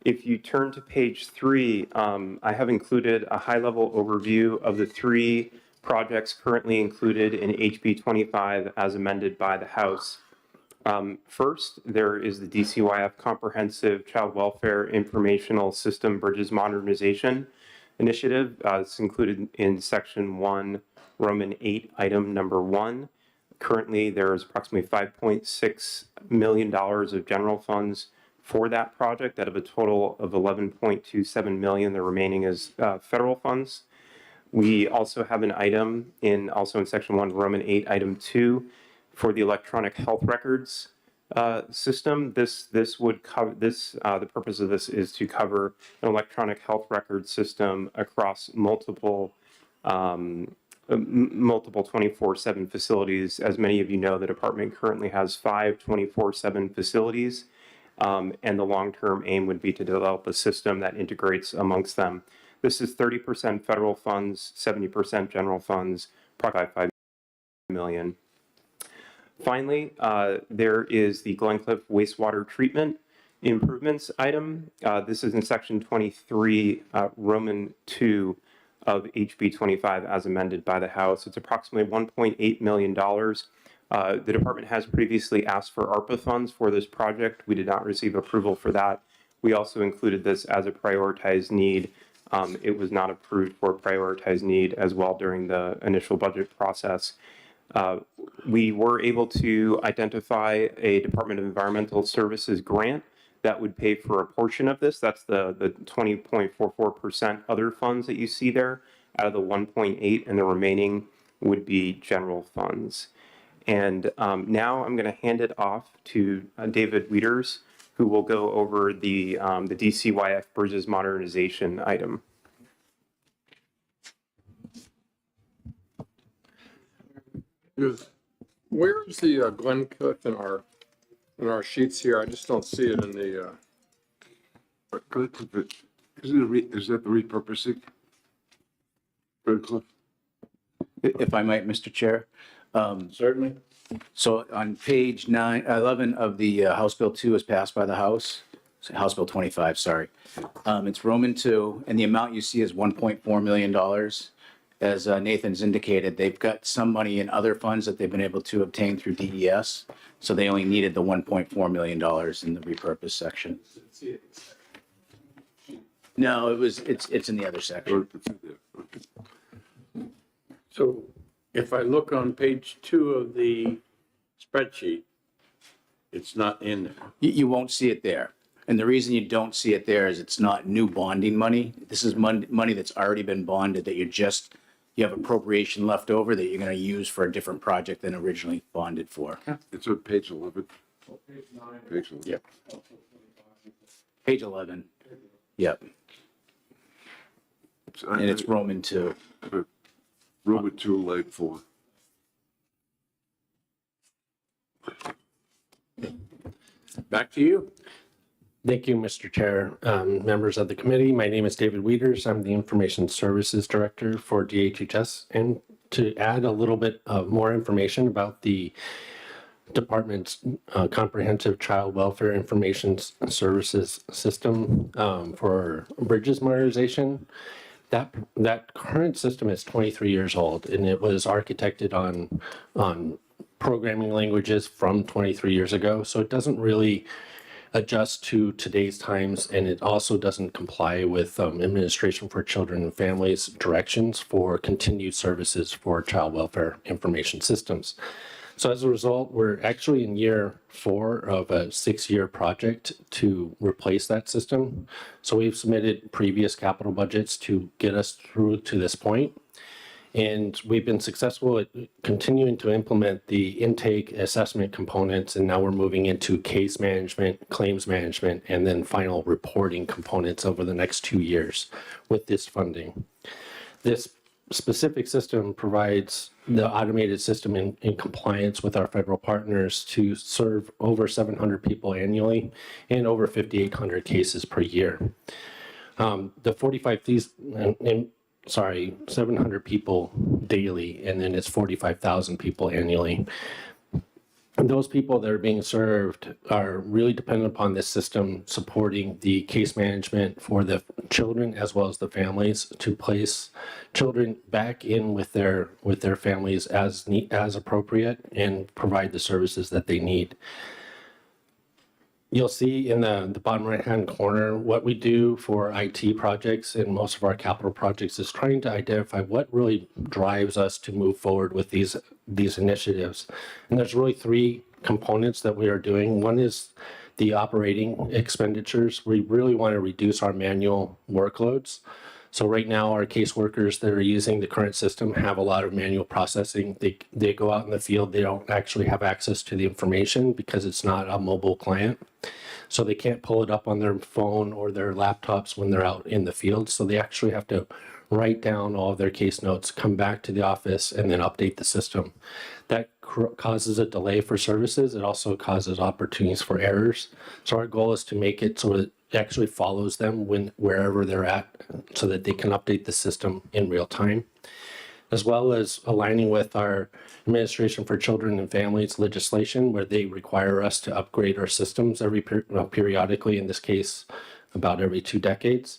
If you turn to page 3, I have included a high-level overview of the 3 projects currently included in HB 25 as amended by the House. First, there is the DCYF Comprehensive Child Welfare Informational System Bridges Modernization Initiative. It's included in Section 1, Roman 8, item number 1. Currently, there is approximately $5.6 million of general funds for that project out of a total of $11.27 million. The remaining is federal funds. We also have an item also in Section 1, Roman 8, item 2, for the electronic health records system. This would cover the purpose of this is to cover an electronic health record system across multiple 24/7 facilities. As many of you know, the department currently has 5 24/7 facilities, and the long-term aim would be to develop a system that integrates amongst them. This is 30% federal funds, 70% general funds, approximately $5 million. Finally, there is the Glencliff wastewater treatment improvements item. This is in Section 23, Roman 2 of HB 25 as amended by the House. It's approximately $1.8 million. The department has previously asked for ARPA funds for this project. We did not receive approval for that. We also included this as a prioritized need. It was not approved for a prioritized need as well during the initial budget process. We were able to identify a Department of Environmental Services grant that would pay for a portion of this. That's the 20.44% other funds that you see there out of the 1.8, and the remaining would be general funds. And now I'm going to hand it off to David Wieters, who will go over the DCYF Bridges modernization item. Where is the Glencliff in our sheets here? I just don't see it in the. Glencliff, is that the repurposing? Glencliff? If I might, Mr. Chair. Certainly. So on page 11 of the House Bill 2 is passed by the House, House Bill 25, sorry. It's Roman 2, and the amount you see is $1.4 million. As Nathan's indicated, they've got some money in other funds that they've been able to obtain through DES, so they only needed the $1.4 million in the repurpose section. No, it's in the other section. So if I look on page 2 of the spreadsheet, it's not in there. You won't see it there. And the reason you don't see it there is it's not new bonding money. This is money that's already been bonded that you have appropriation left over that you're going to use for a different project than originally bonded for. It's on page 11. Page 11. Yep. Page 11. Yep. And it's Roman 2. Roman 2, line 4. Back to you. Thank you, Mr. Chair. Members of the committee, my name is David Wieters. I'm the Information Services Director for DHHS. And to add a little bit of more information about the department's comprehensive child welfare information services system for bridges modernization, that current system is 23 years old, and it was architected on programming languages from 23 years ago. So it doesn't really adjust to today's times, and it also doesn't comply with Administration for Children and Families directions for continued services for child welfare information systems. So as a result, we're actually in year 4 of a 6-year project to replace that system. So we've submitted previous capital budgets to get us through to this point. And we've been successful at continuing to implement the intake assessment components, and now we're moving into case management, claims management, and then final reporting components over the next 2 years with this funding. This specific system provides the automated system in compliance with our federal partners to serve over 700 people annually and over 5,800 cases per year. The 700 people daily, and then it's 45,000 people annually. And those people that are being served are really dependent upon this system supporting the case management for the children as well as the families to place children back in with their families as appropriate and provide the services that they need. You'll see in the bottom right-hand corner, what we do for IT projects and most of our capital projects is trying to identify what really drives us to move forward with these initiatives. And there's really 3 components that we are doing. One is the operating expenditures. We really want to reduce our manual workloads. So right now, our caseworkers that are using the current system have a lot of manual processing. They go out in the field, they don't actually have access to the information because it's not a mobile client. So they can't pull it up on their phone or their laptops when they're out in the field. So they actually have to write down all of their case notes, come back to the office, and then update the system. That causes a delay for services. It also causes opportunities for errors. So our goal is to make it so that it actually follows them wherever they're at so that they can update the system in real time, as well as aligning with our Administration for Children and Families legislation, where they require us to upgrade our systems periodically, in this case, about every 2 decades.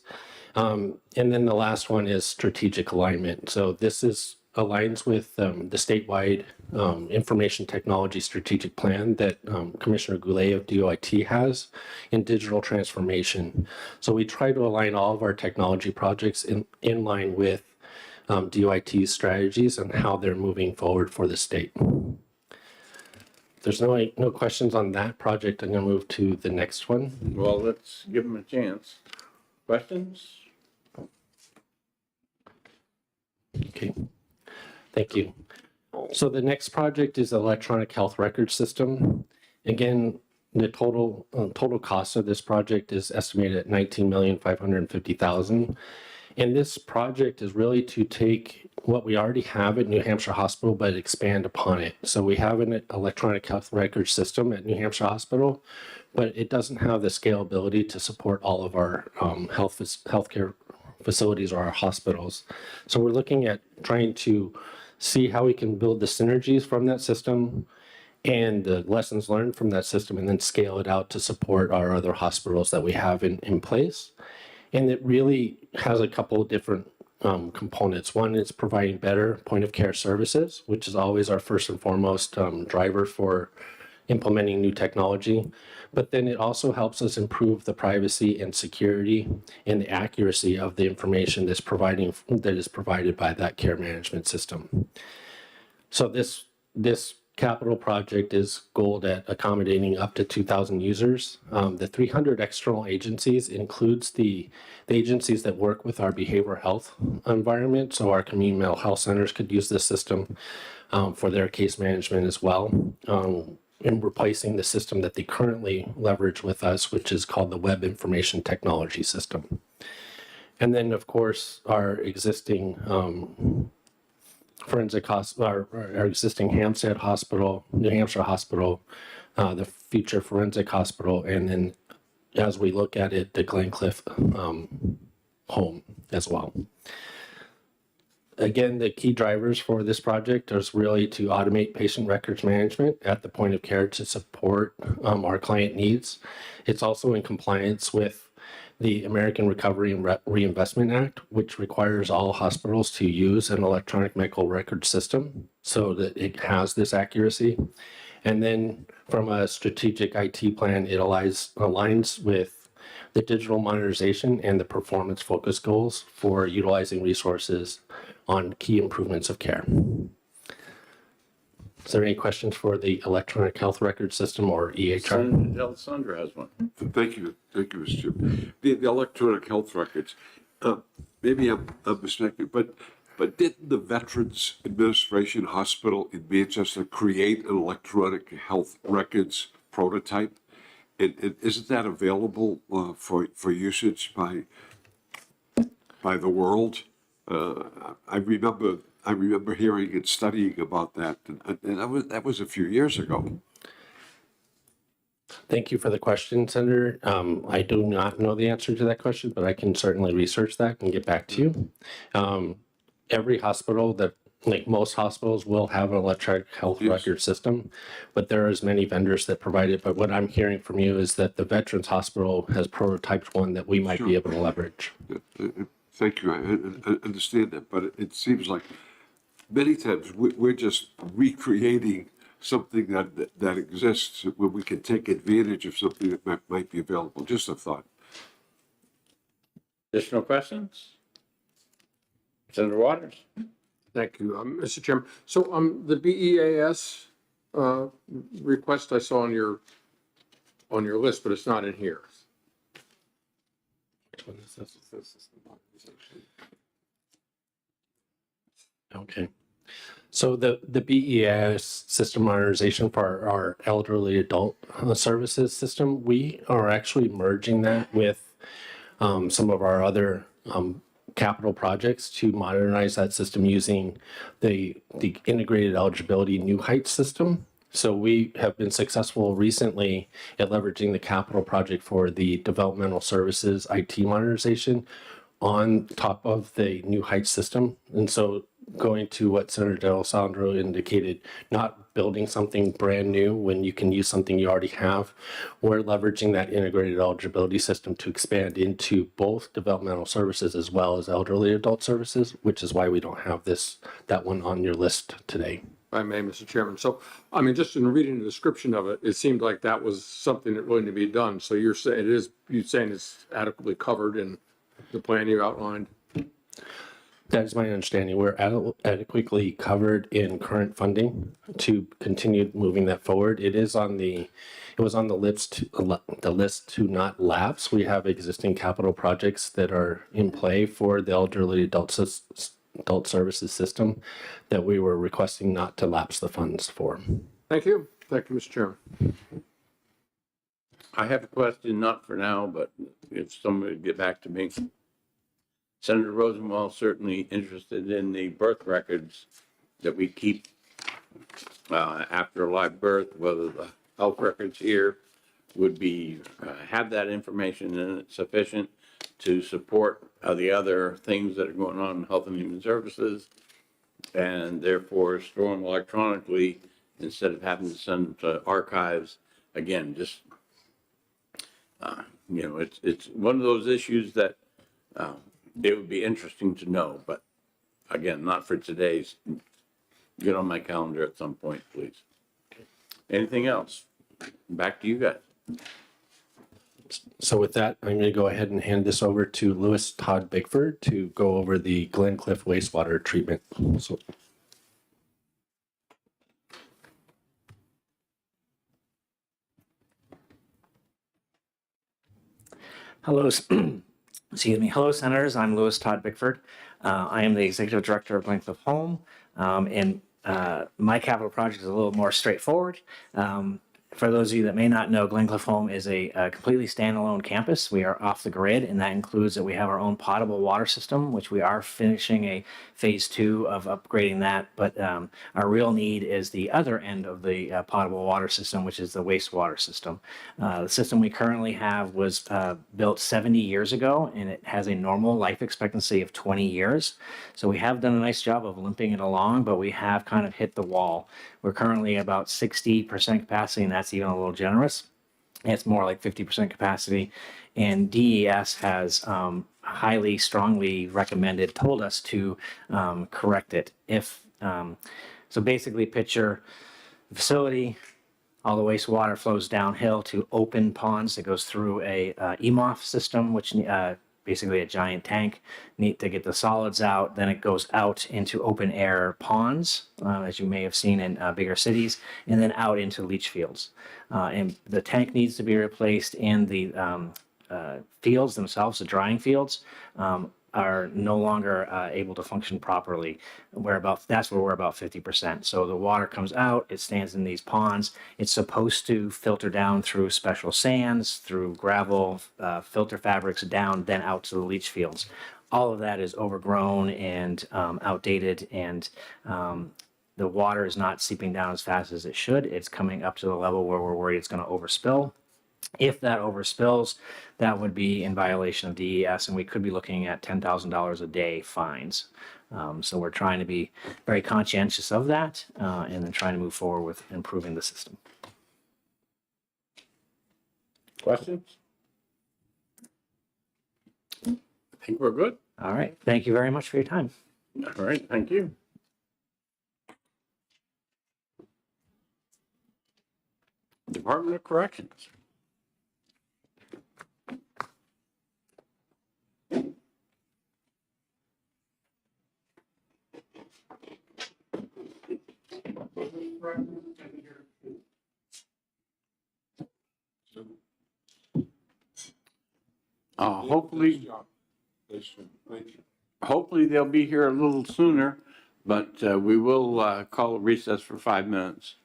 And then the last one is strategic alignment. So this aligns with the statewide information technology strategic plan that Commissioner Goulet of DOIT has in digital transformation. So we try to align all of our technology projects in line with DOIT's strategies and how they're moving forward for the state. If there's no questions on that project, I'm going to move to the next one. Well, let's give them a chance. Questions? Okay. Thank you. So the next project is the electronic health record system. Again, the total cost of this project is estimated at $19,550,000. And this project is really to take what we already have at New Hampshire Hospital, but expand upon it. So we have an electronic health record system at New Hampshire Hospital, but it doesn't have the scalability to support all of our healthcare facilities or our hospitals. So we're looking at trying to see how we can build the synergies from that system and the lessons learned from that system, and then scale it out to support our other hospitals that we have in place. And it really has a couple of different components. One is providing better point of care services, which is always our first and foremost driver for implementing new technology. But then it also helps us improve the privacy and security and the accuracy of the information that is provided by that care management system. So this capital project is goaled at accommodating up to 2,000 users. The 300 external agencies includes the agencies that work with our behavioral health environment. So our community mental health centers could use this system for their case management as well, in replacing the system that they currently leverage with us, which is called the Web Information Technology System. And then, of course, our existing forensic hospital, our existing Hampstead Hospital, New Hampshire Hospital, the future forensic hospital, and then as we look at it, the Glencliff home as well. Again, the key drivers for this project is really to automate patient records management at the point of care to support our client needs. It's also in compliance with the American Recovery and Reinvestment Act, which requires all hospitals to use an electronic medical record system so that it has this accuracy. And then from a strategic IT plan, it aligns with the digital modernization and the performance focus goals for utilizing resources on key improvements of care. Is there any questions for the electronic health record system or EHR? Senator D'Alessandro has one. Thank you, Mr. Chairman. The electronic health records, maybe I'm mistaken, but didn't the Veterans Administration Hospital in Manchester create an electronic health records prototype? And isn't that available for usage by the world? I remember hearing and studying about that, and that was a few years ago. Thank you for the question, Senator. I do not know the answer to that question, but I can certainly research that and get back to you. Every hospital like most hospitals will have an electronic health record system, but there are as many vendors that provide it. But what I'm hearing from you is that the Veterans Hospital has prototyped one that we might be able to leverage. Thank you. I understand that, but it seems like many times we're just recreating something that exists where we can take advantage of something that might be available. Just a thought. Additional questions? Senator Waters? Thank you, Mr. Chairman. So the BEAS request I saw on your list, but it's not in here. Which one is this? Okay. So the BEAS system modernization for our elderly adult services system, we are actually merging that with some of our other capital projects to modernize that system using the integrated eligibility New Heights system. So we have been successful recently at leveraging the capital project for the developmental services IT modernization on top of the New Heights system. And so going to what Senator D'Alessandro indicated, not building something brand new when you can use something you already have, we're leveraging that integrated eligibility system to expand into both developmental services as well as elderly adult services, which is why we don't have that one on your list today. If I may, Mr. Chairman. So, I mean, just in reading the description of it, it seemed like that was something that really needed to be done. So you're saying it's adequately covered in the plan you outlined? That is my understanding. We're adequately covered in current funding to continue moving that forward. It was on the list to not lapse. We have existing capital projects that are in play for the elderly adult services system that we were requesting not to lapse the funds for. Thank you. Thank you, Mr. Chairman. I have a question, not for now, but if somebody would get back to me. Senator Rosenwald certainly interested in the birth records that we keep after a live birth, whether the health records here would be have that information in it sufficient to support the other things that are going on in Health and Human Services, and therefore storing electronically instead of having to send to archives. Again, just, it's one of those issues that it would be interesting to know, but again, not for today's. Get on my calendar at some point, please. Anything else? Back to you guys. So with that, I'm going to go ahead and hand this over to Louis Todd Bickford to go over the Glen Cliff wastewater treatment. So, Hello, excuse me. Hello, Senators. I'm Louis Todd Bickford. I am the Executive Director of Glen Cliff Home, and my capital project is a little more straightforward. For those of you that may not know, Glen Cliff Home is a completely standalone campus. We are off the grid, and that includes that we have our own potable water system, which we are finishing a phase 2 of upgrading that. But our real need is the other end of the potable water system, which is the wastewater system. The system we currently have was built 70 years ago, and it has a normal life expectancy of 20 years. So we have done a nice job of limping it along, but we have kind of hit the wall. We're currently about 60% capacity, and that's even a little generous. It's more like 50% capacity. And DES has highly, strongly recommended, told us to correct it. So basically picture the facility, all the wastewater flows downhill to open ponds that goes through a EMOF system, which basically a giant tank, need to get the solids out. Then it goes out into open air ponds, as you may have seen in bigger cities, and then out into leach fields. And the tank needs to be replaced, and the fields themselves, the drying fields, are no longer able to function properly. That's where we're about 50%. So the water comes out, it stands in these ponds. It's supposed to filter down through special sands, through gravel, filter fabrics down, then out to the leach fields. All of that is overgrown and outdated, and the water is not seeping down as fast as it should. It's coming up to the level where we're worried it's going to overspill. If that overspills, that would be in violation of DES, and we could be looking at $10,000 a day fines. So we're trying to be very conscientious of that, and then trying to move forward with improving the system. Questions? I think we're good. All right. Thank you very much for your time. All right, thank you. Department of Corrections. Hopefully they'll be here a little sooner, but we will call a recess for 5 minutes.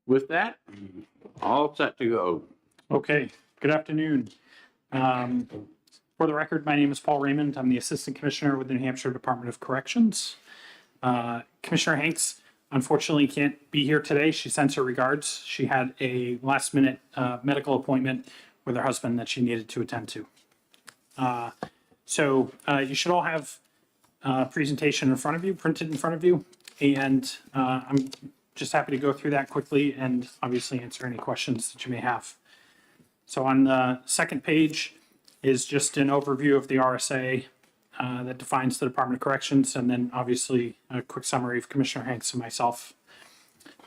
With that, all set to go. Okay, good afternoon. For the record, my name is Paul Raymond. I'm the Assistant Commissioner with the New Hampshire Department of Corrections. Commissioner Hanks unfortunately can't be here today. She sends her regards. She had a last-minute medical appointment with her husband that she needed to attend to. So you should all have a presentation in front of you, printed in front of you, and I'm just happy to go through that quickly and obviously answer any questions that you may have. So on the second page is just an overview of the RSA that defines the Department of Corrections, and then obviously a quick summary of Commissioner Hanks and myself.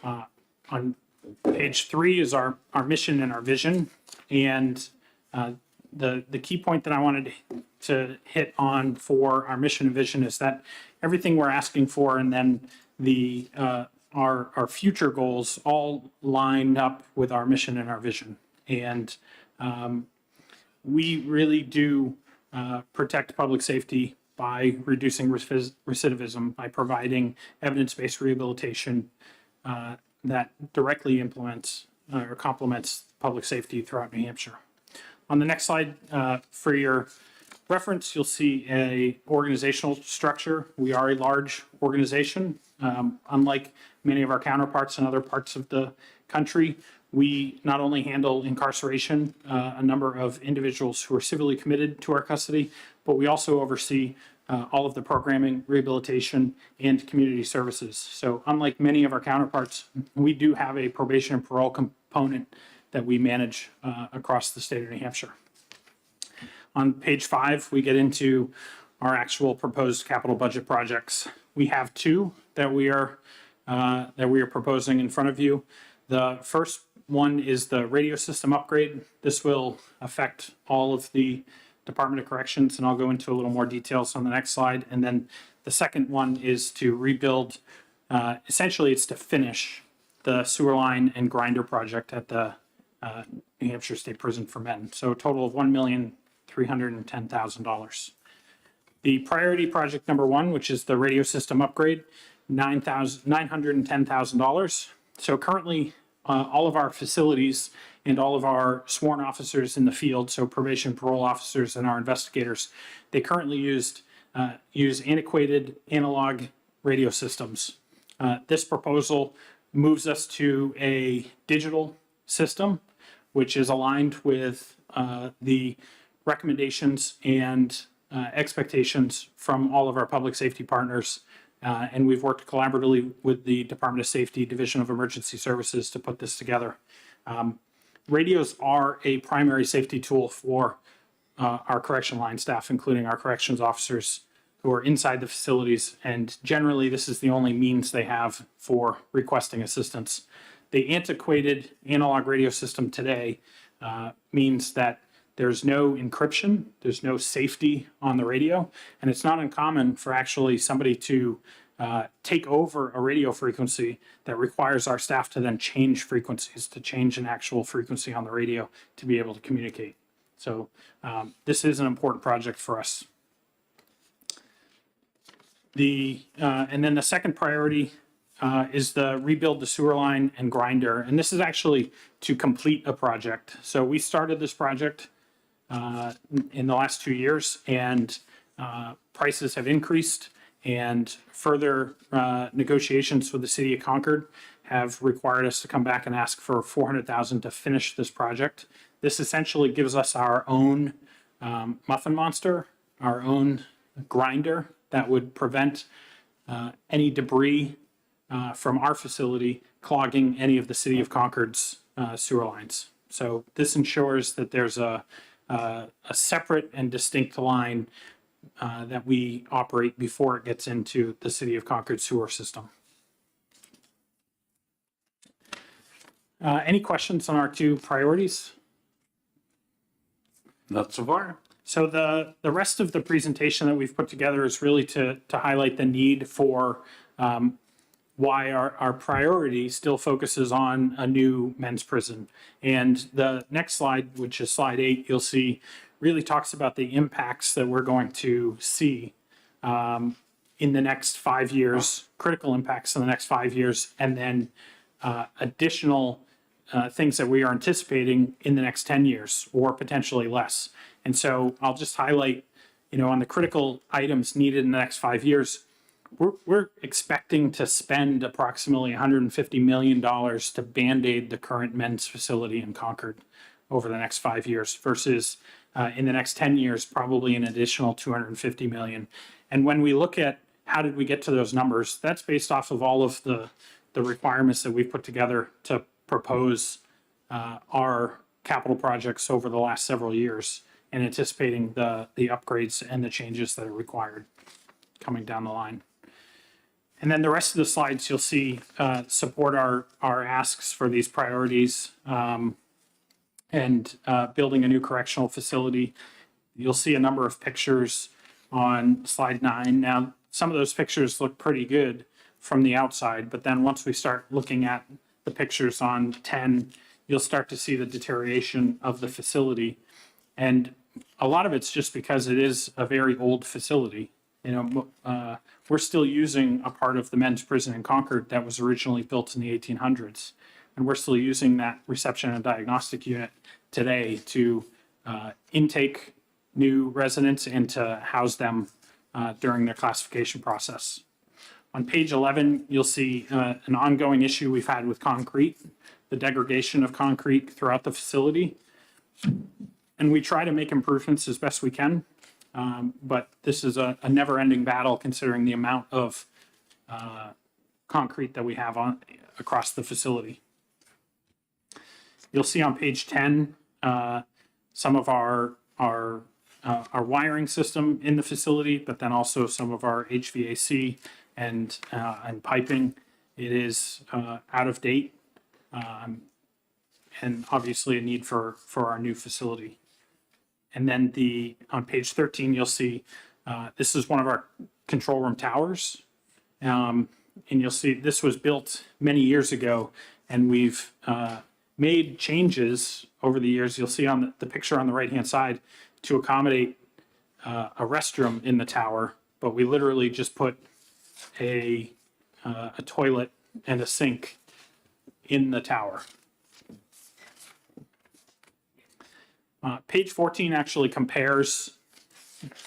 On page 3 is our mission and our vision, and the key point that I wanted to hit on for our mission and vision is that everything we're asking for, and then the our future goals all line up with our mission and our vision. And we really do protect public safety by reducing recidivism, by providing evidence-based rehabilitation that directly implements or complements public safety throughout New Hampshire. On the next slide, for your reference, you'll see a organizational structure. We are a large organization. Unlike many of our counterparts in other parts of the country, we not only handle incarceration, a number of individuals who are civilly committed to our custody, but we also oversee all of the programming, rehabilitation, and community services. So unlike many of our counterparts, we do have a probation and parole component that we manage across the state of New Hampshire. On page 5, we get into our actual proposed capital budget projects. We have 2 that we are proposing in front of you. The first one is the radio system upgrade. This will affect all of the Department of Corrections, and I'll go into a little more details on the next slide. And then the second one is to rebuild, essentially it's to finish the sewer line and grinder project at the New Hampshire State Prison for Men. So a total of $1,310,000. The priority project number 1, which is the radio system upgrade, $910,000. So currently, all of our facilities and all of our sworn officers in the field, so probation, parole officers, and our investigators, they currently use antiquated analog radio systems. This proposal moves us to a digital system, which is aligned with the recommendations and expectations from all of our public safety partners. And we've worked collaboratively with the Department of Safety Division of Emergency Services to put this together. Radios are a primary safety tool for our correction line staff, including our corrections officers who are inside the facilities. And generally, this is the only means they have for requesting assistance. The antiquated analog radio system today means that there's no encryption, there's no safety on the radio, and it's not uncommon for actually somebody to take over a radio frequency that requires our staff to then change frequencies, to change an actual frequency on the radio to be able to communicate. So this is an important project for us. And then the second priority is the rebuild the sewer line and grinder. And this is actually to complete a project. So we started this project in the last 2 years, and prices have increased, and further negotiations with the city of Concord have required us to come back and ask for $400,000 to finish this project. This essentially gives us our own muffin monster, our own grinder that would prevent any debris from our facility clogging any of the city of Concord's sewer lines. So this ensures that there's a separate and distinct line that we operate before it gets into the city of Concord sewer system. Any questions on our 2 priorities? Not so far. So the rest of the presentation that we've put together is really to highlight the need for why our priority still focuses on a new men's prison. And the next slide, which is slide 8, you'll see really talks about the impacts that we're going to see in the next 5 years, critical impacts in the next 5 years, and then additional things that we are anticipating in the next 10 years or potentially less. And so I'll just highlight, on the critical items needed in the next 5 years, we're expecting to spend approximately $150 million to Band-Aid the current men's facility in Concord over the next 5 years versus in the next 10 years, probably an additional $250 million. And when we look at how did we get to those numbers, that's based off of all of the requirements that we've put together to propose our capital projects over the last several years and anticipating the upgrades and the changes that are required coming down the line. And then the rest of the slides you'll see support our asks for these priorities and building a new correctional facility. You'll see a number of pictures on slide 9. Now, some of those pictures look pretty good from the outside, but then once we start looking at the pictures on 10, you'll start to see the deterioration of the facility. And a lot of it's just because it is a very old facility. We're still using a part of the men's prison in Concord that was originally built in the 1800s. And we're still using that reception and diagnostic unit today to intake new residents and to house them during their classification process. On page 11, you'll see an ongoing issue we've had with concrete, the degradation of concrete throughout the facility. And we try to make improvements as best we can, but this is a never-ending battle considering the amount of concrete that we have across the facility. You'll see on page 10 some of our wiring system in the facility, but then also some of our HVAC and piping. It is out of date and obviously a need for our new facility. And then on page 13, you'll see this is one of our control room towers. And you'll see this was built many years ago, and we've made changes over the years. You'll see on the picture on the right-hand side to accommodate a restroom in the tower, but we literally just put a toilet and a sink in the tower. Page 14 actually compares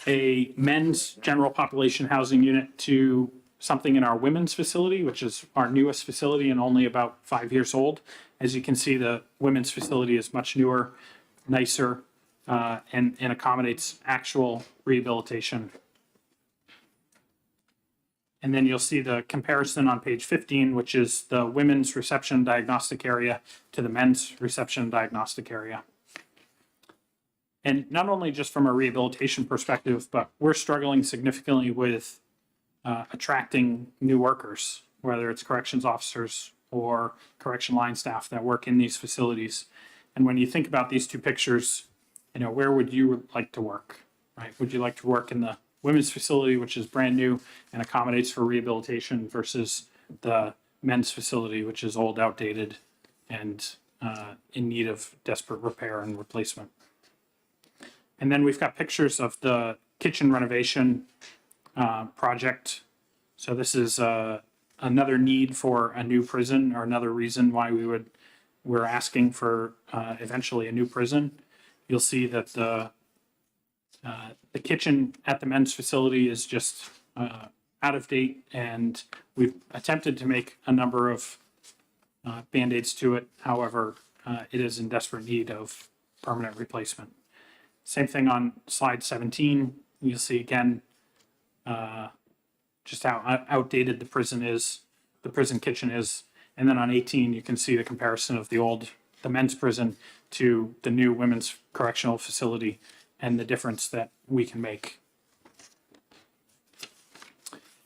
a men's general population housing unit to something in our women's facility, which is our newest facility and only about 5 years old. As you can see, the women's facility is much newer, nicer, and accommodates actual rehabilitation. And then you'll see the comparison on page 15, which is the women's reception diagnostic area to the men's reception diagnostic area. And not only just from a rehabilitation perspective, but we're struggling significantly with attracting new workers, whether it's corrections officers or correction line staff that work in these facilities. And when you think about these two pictures, where would you like to work, right? Would you like to work in the women's facility, which is brand new and accommodates for rehabilitation, versus the men's facility, which is old, outdated, and in need of desperate repair and replacement? And then we've got pictures of the kitchen renovation project. So this is another need for a new prison, or another reason why we're asking for eventually a new prison. You'll see that the kitchen at the men's facility is just out of date, and we've attempted to make a number of Band-Aids to it. However, it is in desperate need of permanent replacement. Same thing on slide 17. You'll see again just how outdated the prison kitchen is. And then on 18, you can see the comparison of the men's prison to the new women's correctional facility and the difference that we can make.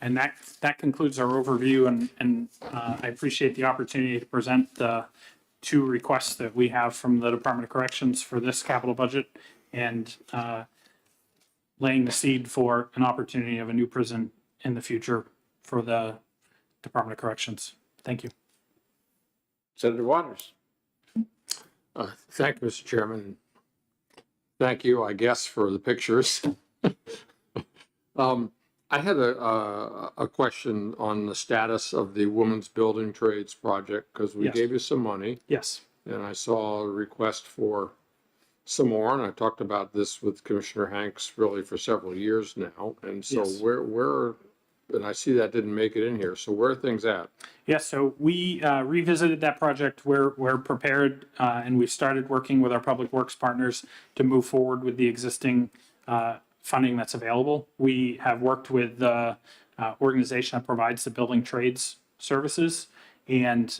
And that concludes our overview, and I appreciate the opportunity to present the 2 requests that we have from the Department of Corrections for this capital budget, and laying the seed for an opportunity of a new prison in the future for the Department of Corrections. Thank you. Senator Waters. Thank you, Mr. Chairman. Thank you, I guess, for the pictures. I had a question on the status of the Women's Building Trades project, because we Yes. gave you some money, Yes. and I saw a request for some more, and I talked about this with Commissioner Hanks really for several years now. And so Yes. where, and I see that didn't make it in here, so where are things at? Yes, so we revisited that project. We're prepared, and we've started working with our public works partners to move forward with the existing funding that's available. We have worked with the organization that provides the building trades services, and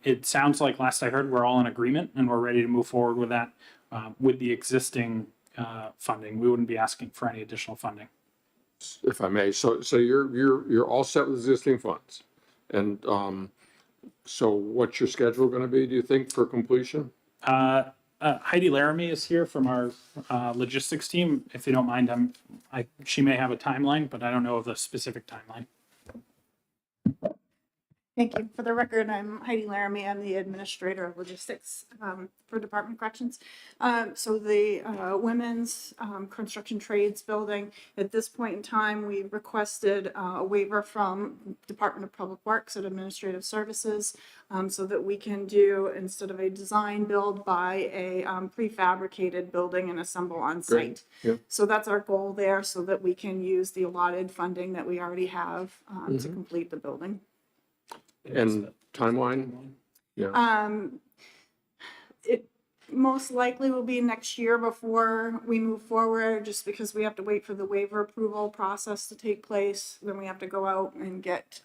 it sounds like, last I heard, we're all in agreement and we're ready to move forward with that with the existing funding. We wouldn't be asking for any additional funding. If I may, so you're all set with existing funds? And so what's your schedule gonna be, do you think, for completion? Heidi Laramie is here from our logistics team. If you don't mind, she may have a timeline, but I don't know of the specific timeline. Thank you. For the record, I'm Heidi Laramie. I'm the Administrator of Logistics for Department of Corrections. So the Women's Construction Trades Building, at this point in time, we requested a waiver from Department of Public Works and Administrative Services so that we can do, instead of a design build, buy a prefabricated building and assemble on Great. site. Yeah. So that's our goal there, so that we can use the allotted funding that we already have to Mhm. complete the building. And timeline? Yeah, It most likely will be next year before we move forward, just because we have to wait for the waiver approval process to take place. Then we have to go out and get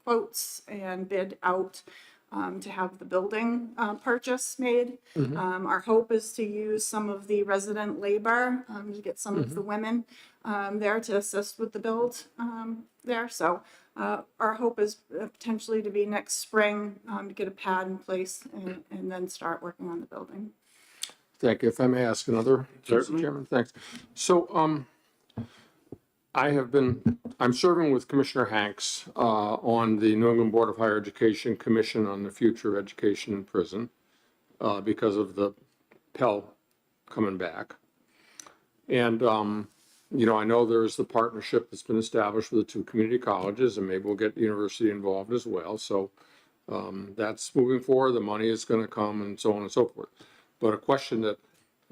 quotes and bid out to have the building purchase made. Our hope is to use some of the resident labor to get some of the women there to assist with the build there. So our hope is potentially to be next spring to get a pad in place and then start working on the building. thank you. If I may ask another, Mr. Chairman, thanks. So I'm serving with Commissioner Hanks on the New England Board of Higher Education Commission on the Future of Education in Prison because of the Pell coming back. And you know, I know there's the partnership that's been established with the two community colleges, and maybe we'll get the university involved as well. So that's moving forward. The money is going to come and so on and so forth. But a question that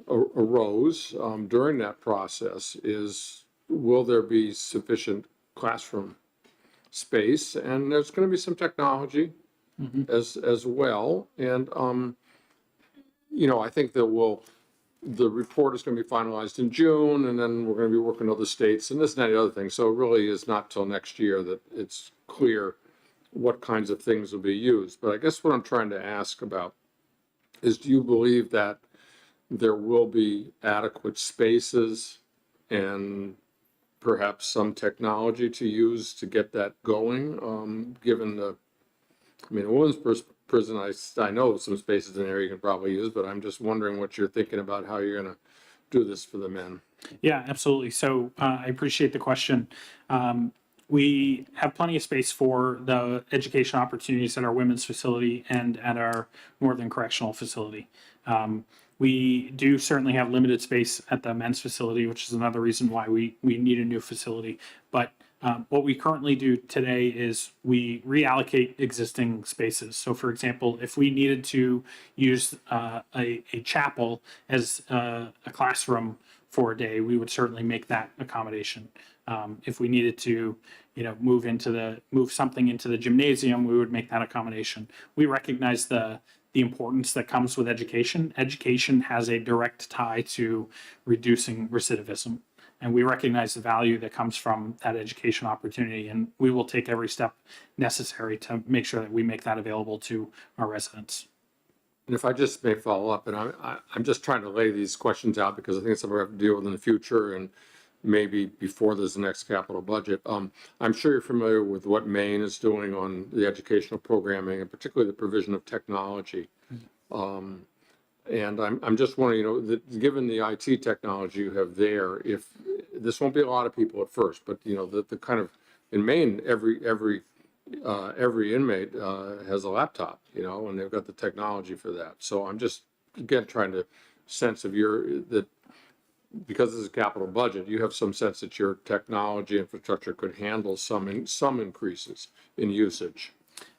arose during that process is, will there be sufficient classroom space? And there's going to be some technology as well. And, you know, I think that the report is going to be finalized in June, and then we're going to be working with other states and this and that and the other thing. So it really is not till next year that it's clear what kinds of things will be used. But I guess what I'm trying to ask about is, do you believe that there will be adequate spaces and perhaps some technology to use to get that going, given the, I mean, a women's prison, I know some spaces in there you can probably use, but I'm just wondering what you're thinking about how you're gonna do this for the men. Yeah, absolutely. So I appreciate the question. We have plenty of space for the education opportunities at our women's facility and at our Northern Correctional Facility. We do certainly have limited space at the men's facility, which is another reason why we need a new facility. But what we currently do today is we reallocate existing spaces. So for example, if we needed to use a chapel as a classroom for a day, we would certainly make that accommodation. If we needed to, you know, move something into the gymnasium, we would make that accommodation. We recognize the importance that comes with education. Education has a direct tie to reducing recidivism. And we recognize the value that comes from that education opportunity. And we will take every step necessary to make sure that we make that available to our residents. And if I just may follow up, and I'm just trying to lay these questions out because I think it's something we have to deal with in the future and maybe before there's the next capital budget. I'm sure you're familiar with what Maine is doing on the educational programming and particularly the provision of technology. And I'm just wondering, you know, that given the IT technology you have there, if this won't be a lot of people at first, but you know, the kind of, in Maine, every inmate has a laptop, you know, and they've got the technology for that. So I'm just, again, trying to sense of because this is a capital budget, you have some sense that your technology infrastructure could handle some increases in usage.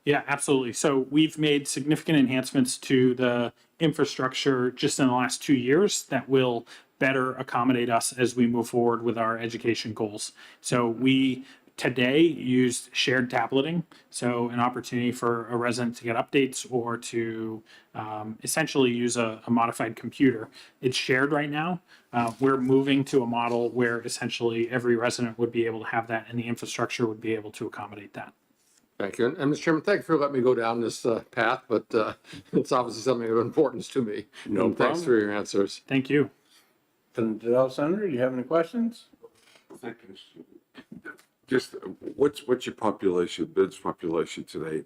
Yeah, absolutely. So we've made significant enhancements to the infrastructure just in the last 2 years that will better accommodate us as we move forward with our education goals. So we today used shared tableting, so an opportunity for a resident to get updates or to essentially use a modified computer. It's shared right now. We're moving to a model where essentially every resident would be able to have that and the infrastructure would be able to accommodate that. Thank you. And Mr. Chairman, thank you for letting me go down this path, but it's obviously something of importance to me. No And Thanks problem. for your answers. Thank you. Senator, do you have any questions? Thank you. Just, what's your population, Ben's population today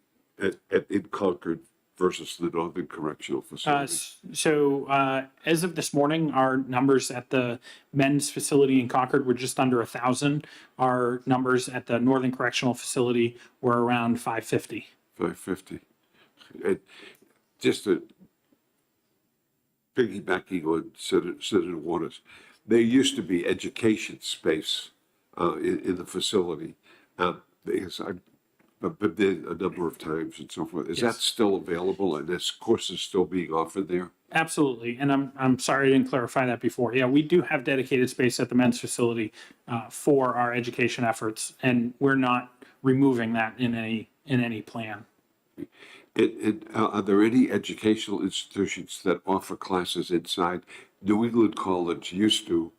in Concord versus the Northern Correctional Facility? As of this morning, our numbers at the men's facility in Concord were just under 1,000. Our numbers at the Northern Correctional Facility were around 550. 550. And just to piggybacking on Senator Waters, there used to be education space in the facility. Because I've been there a number of times and so forth. Is that still available and this course is still being offered there? Absolutely, and I'm sorry I didn't clarify that before. Yeah, we do have dedicated space at the men's facility for our education efforts, and we're not removing that in any plan. Are there any educational institutions that offer classes inside? New England College used to,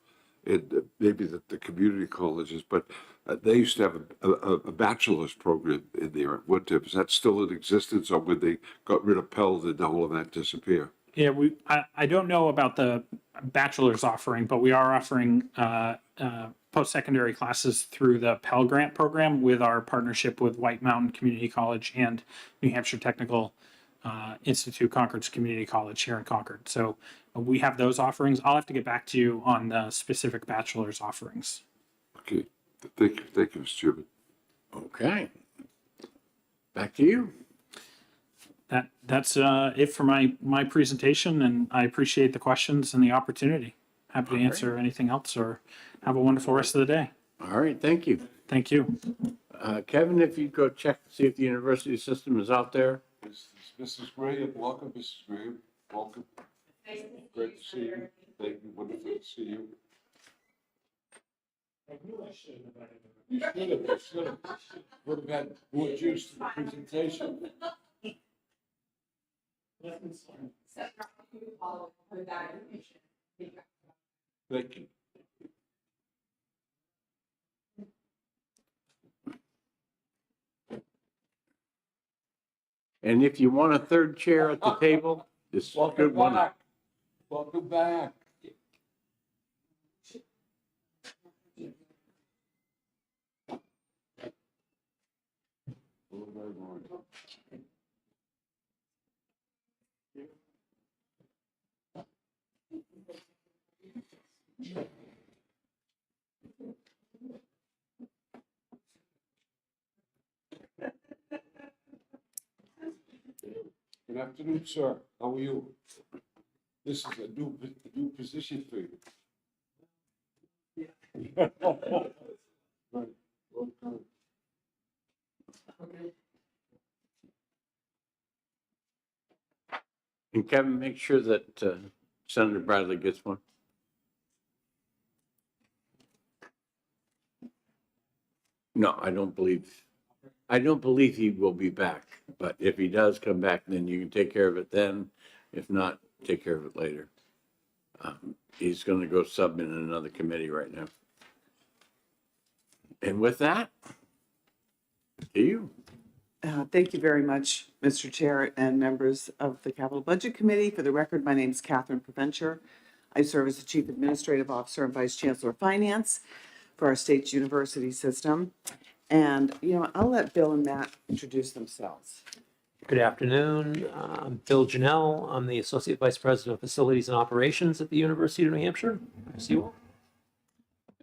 and maybe the community colleges, but they used to have a bachelor's program in there at one time. Is that still in existence, or when they got rid of Pell, did all of that disappear? Yeah, I don't know about the bachelor's offering, but we are offering post-secondary classes through the Pell Grant program with our partnership with White Mountain Community College and New Hampshire Technical Institute, Concord's Community College here in Concord. So we have those offerings. I'll have to get back to you on the specific bachelor's offerings. Okay, thank you, Mr. Chairman. Okay. Back to you. That's it for my presentation, and I appreciate the questions and the opportunity. Happy to answer anything else, or have a wonderful rest of the day. All right, thank you. Thank you. Kevin, if you go check to see if the university system is out there. Mrs. Graham, welcome, Mrs. Graham, welcome. Great to see you. Thank you, wonderful to see you. You should have. Would have had more juice to the presentation. Thank you. And if you want a third chair at the table, this is a good one. Welcome back. Good afternoon, sir. How are you? This is a new position for you. Right. Well done. And Kevin, make sure that Senator Bradley gets one. No, I don't believe he will be back, but if he does come back, then you can take care of it then. If not, take care of it later. He's gonna go sub in another committee right now. And with that, to you. Thank you very much, Mr. Chair and members of the Capital Budget Committee. For the record, my name is Catherine Preventure. I serve as the Chief Administrative Officer and Vice Chancellor of Finance for our state's university system. And, I'll let Bill and Matt introduce themselves. Good afternoon. I'm Bill Janelle. I'm the Associate Vice President of Facilities and Operations at the University of New Hampshire. Nice to see you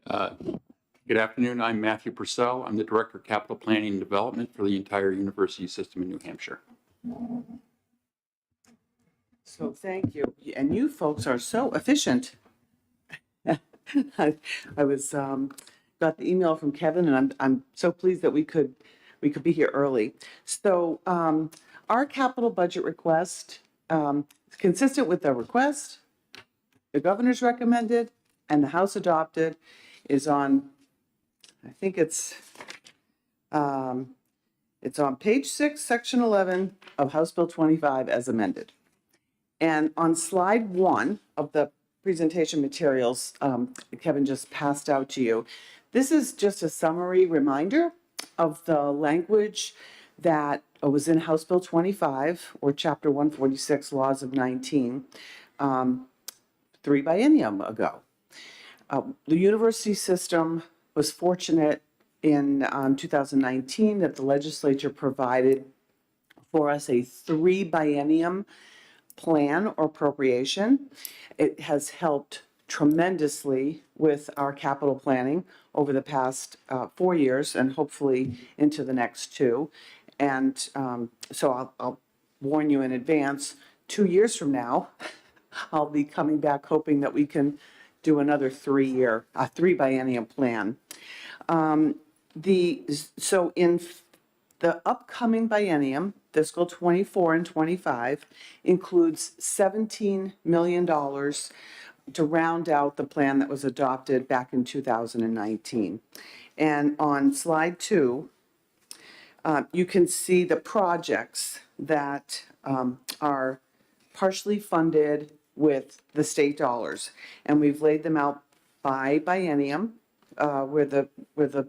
all. Good afternoon. I'm Matthew Purcell. I'm the Director of Capital Planning and Development for the entire university system in New Hampshire. So thank you. And you folks are so efficient. I was, got the email from Kevin, and I'm so pleased that we could be here early. So, our capital budget request, is consistent with the request, the governor's recommended, and the House adopted, is on, I think it's on page 6, section 11 of House Bill 25 as amended. And on slide 1 of the presentation materials Kevin just passed out to you, this is just a summary reminder of the language that was in House Bill 25, or Chapter 146, Laws of 19, 3 biennium ago. The university system was fortunate in 2019 that the legislature provided for us a 3 biennium plan or appropriation. It has helped tremendously with our capital planning over the past 4 years and hopefully into the next 2. And so I'll warn you in advance, 2 years from now, I'll be coming back hoping that we can do another 3 biennium plan. So in the upcoming biennium, fiscal 24 and 25, includes $17 million to round out the plan that was adopted back in 2019. And on slide 2, you can see the projects that are partially funded with the state dollars. And we've laid them out by biennium, where the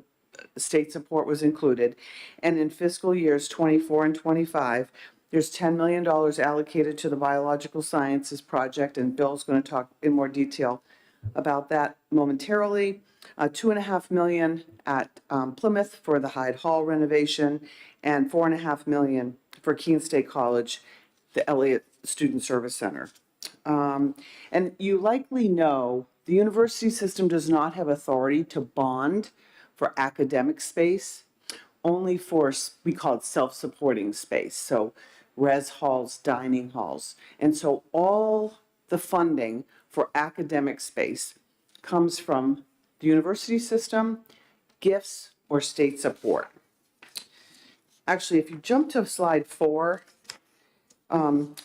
state support was included. And in fiscal years 24 and 25, there's $10 million allocated to the biological sciences project, and Bill's going to talk in more detail about that momentarily. $2.5 million at Plymouth for the Hyde Hall renovation, and $4.5 million for Keene State College, the Elliott Student Service Center. And you likely know the university system does not have authority to bond for academic space, only for, we call it self-supporting space. So res halls, dining halls. And so all the funding for academic space comes from the university system, gifts, or state support. Actually, if you jump to slide 4,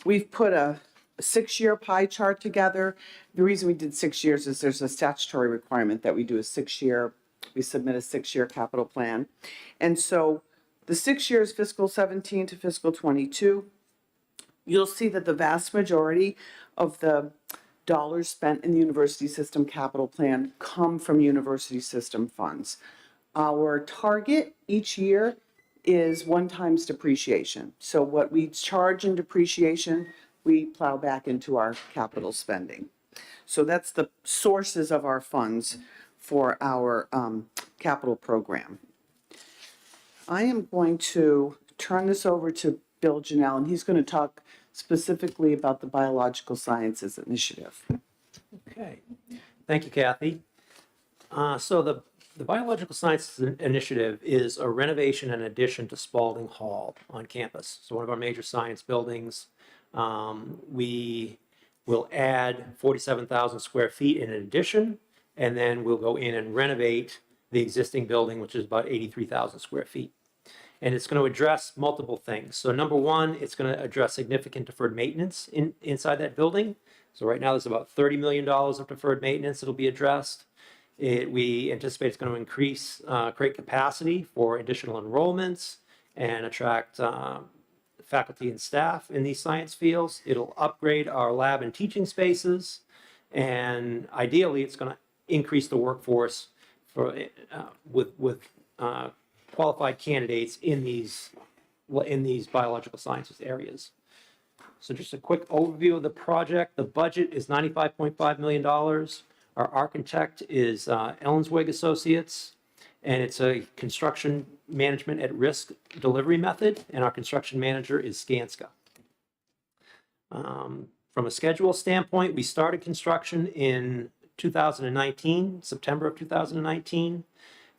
we've put a 6-year pie chart together. The reason we did 6 years is there's a statutory requirement that we do a 6-year, we submit a 6-year capital plan. And so the 6 years, fiscal 17 to fiscal 22, you'll see that the vast majority of the dollars spent in the university system capital plan come from university system funds. Our target each year is 1 times depreciation. So what we charge in depreciation, we plow back into our capital spending. So that's the sources of our funds for our capital program. I am going to turn this over to Bill Janelle, and he's going to talk specifically about the Biological Sciences Initiative. Okay, thank you, Kathy. So the Biological Sciences Initiative is a renovation and addition to Spalding Hall on campus. So one of our major science buildings. We will add 47,000 square feet in addition, and then we'll go in and renovate the existing building, which is about 83,000 square feet. And it's going to address multiple things. So number one, it's going to address significant deferred maintenance inside that building. So right now there's about $30 million of deferred maintenance that'll be addressed. We anticipate it's going to increase, create capacity for additional enrollments and attract faculty and staff in these science fields. It'll upgrade our lab and teaching spaces. And ideally, it's going to increase the workforce for, with qualified candidates in these biological sciences areas. So just a quick overview of the project. The budget is $95.5 million. Our architect is Ellensweg Associates, and it's a construction management at risk delivery method, and our construction manager is Skanska. From a schedule standpoint, we started construction in 2019, September of 2019.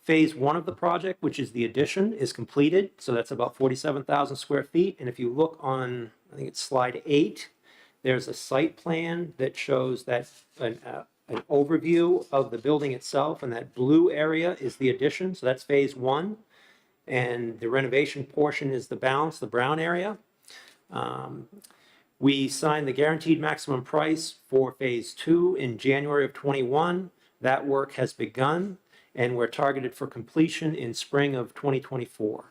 Phase 1 of the project, which is the addition, is completed. So that's about 47,000 square feet. And if you look on, I think it's slide 8, there's a site plan that shows that an overview of the building itself, and that blue area is the addition, so that's phase one. And the renovation portion is the balance, the brown area. We signed the guaranteed maximum price for phase two in January of '21. That work has begun, and we're targeted for completion in spring of 2024.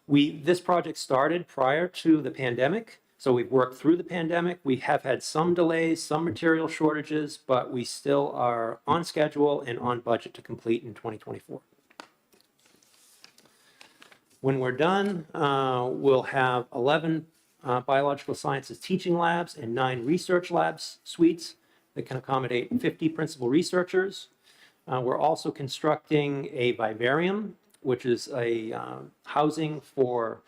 This project started prior to the pandemic, so we've worked through the pandemic. We have had some delays, some material shortages, but we still are on schedule and on budget to complete in 2024. When we're done, we'll have 11 biological sciences teaching labs and 9 research labs suites that can accommodate 50 principal researchers. We're also constructing a vivarium, which is a housing for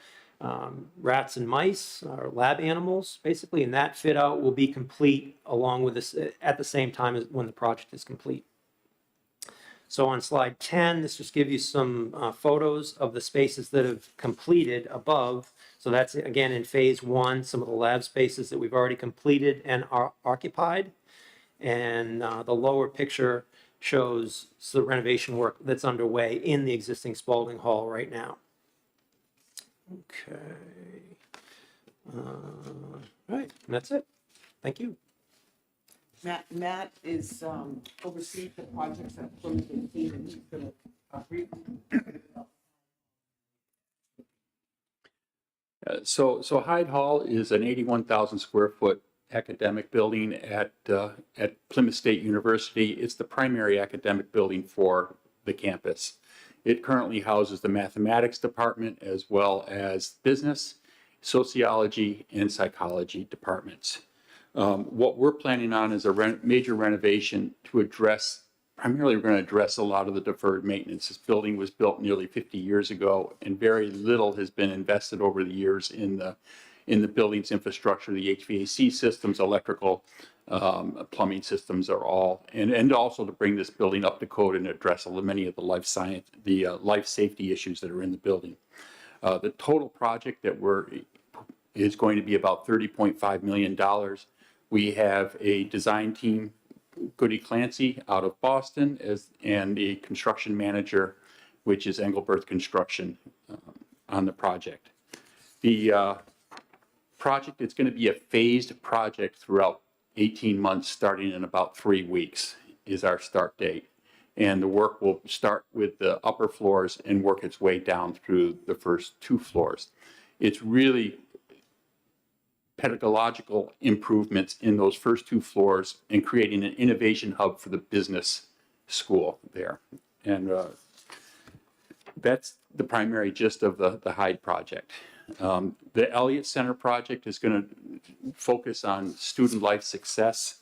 rats and mice, or lab animals, basically, and that fit out will be complete along with this at the same time as when the project is complete. So on slide 10, this just gives you some photos of the spaces that have completed above. So that's, again, in phase one, some of the lab spaces that we've already completed and are occupied. And the lower picture shows the renovation work that's underway in the existing Spalding Hall right now. Okay. All right, and that's it. Thank you. Matt is overseeing the projects that closed in Keene, and he's going to So Hyde Hall is an 81,000 square foot academic building at Plymouth State University. It's the primary academic building for the campus. It currently houses the mathematics department as well as business, sociology, and psychology departments. What we're planning on is a major renovation to address, primarily we're going to address a lot of the deferred maintenance. This building was built nearly 50 years ago, and very little has been invested over the years in the building's infrastructure. The HVAC systems, electrical, plumbing systems are all, and also to bring this building up to code and address many of the life safety issues that are in the building. The total project that is going to be about $30.5 million. We have a design team, Goody Clancy, out of Boston, and a construction manager, which is Engelberth Construction, on the project. The project is going to be a phased project throughout 18 months, starting in about 3 weeks is our start date. And the work will start with the upper floors and work its way down through the first 2 floors. It's really pedagogical improvements in those first 2 floors and creating an innovation hub for the business school there. And that's the primary gist of the Hyde project. The Elliott Center project is going to focus on student life success,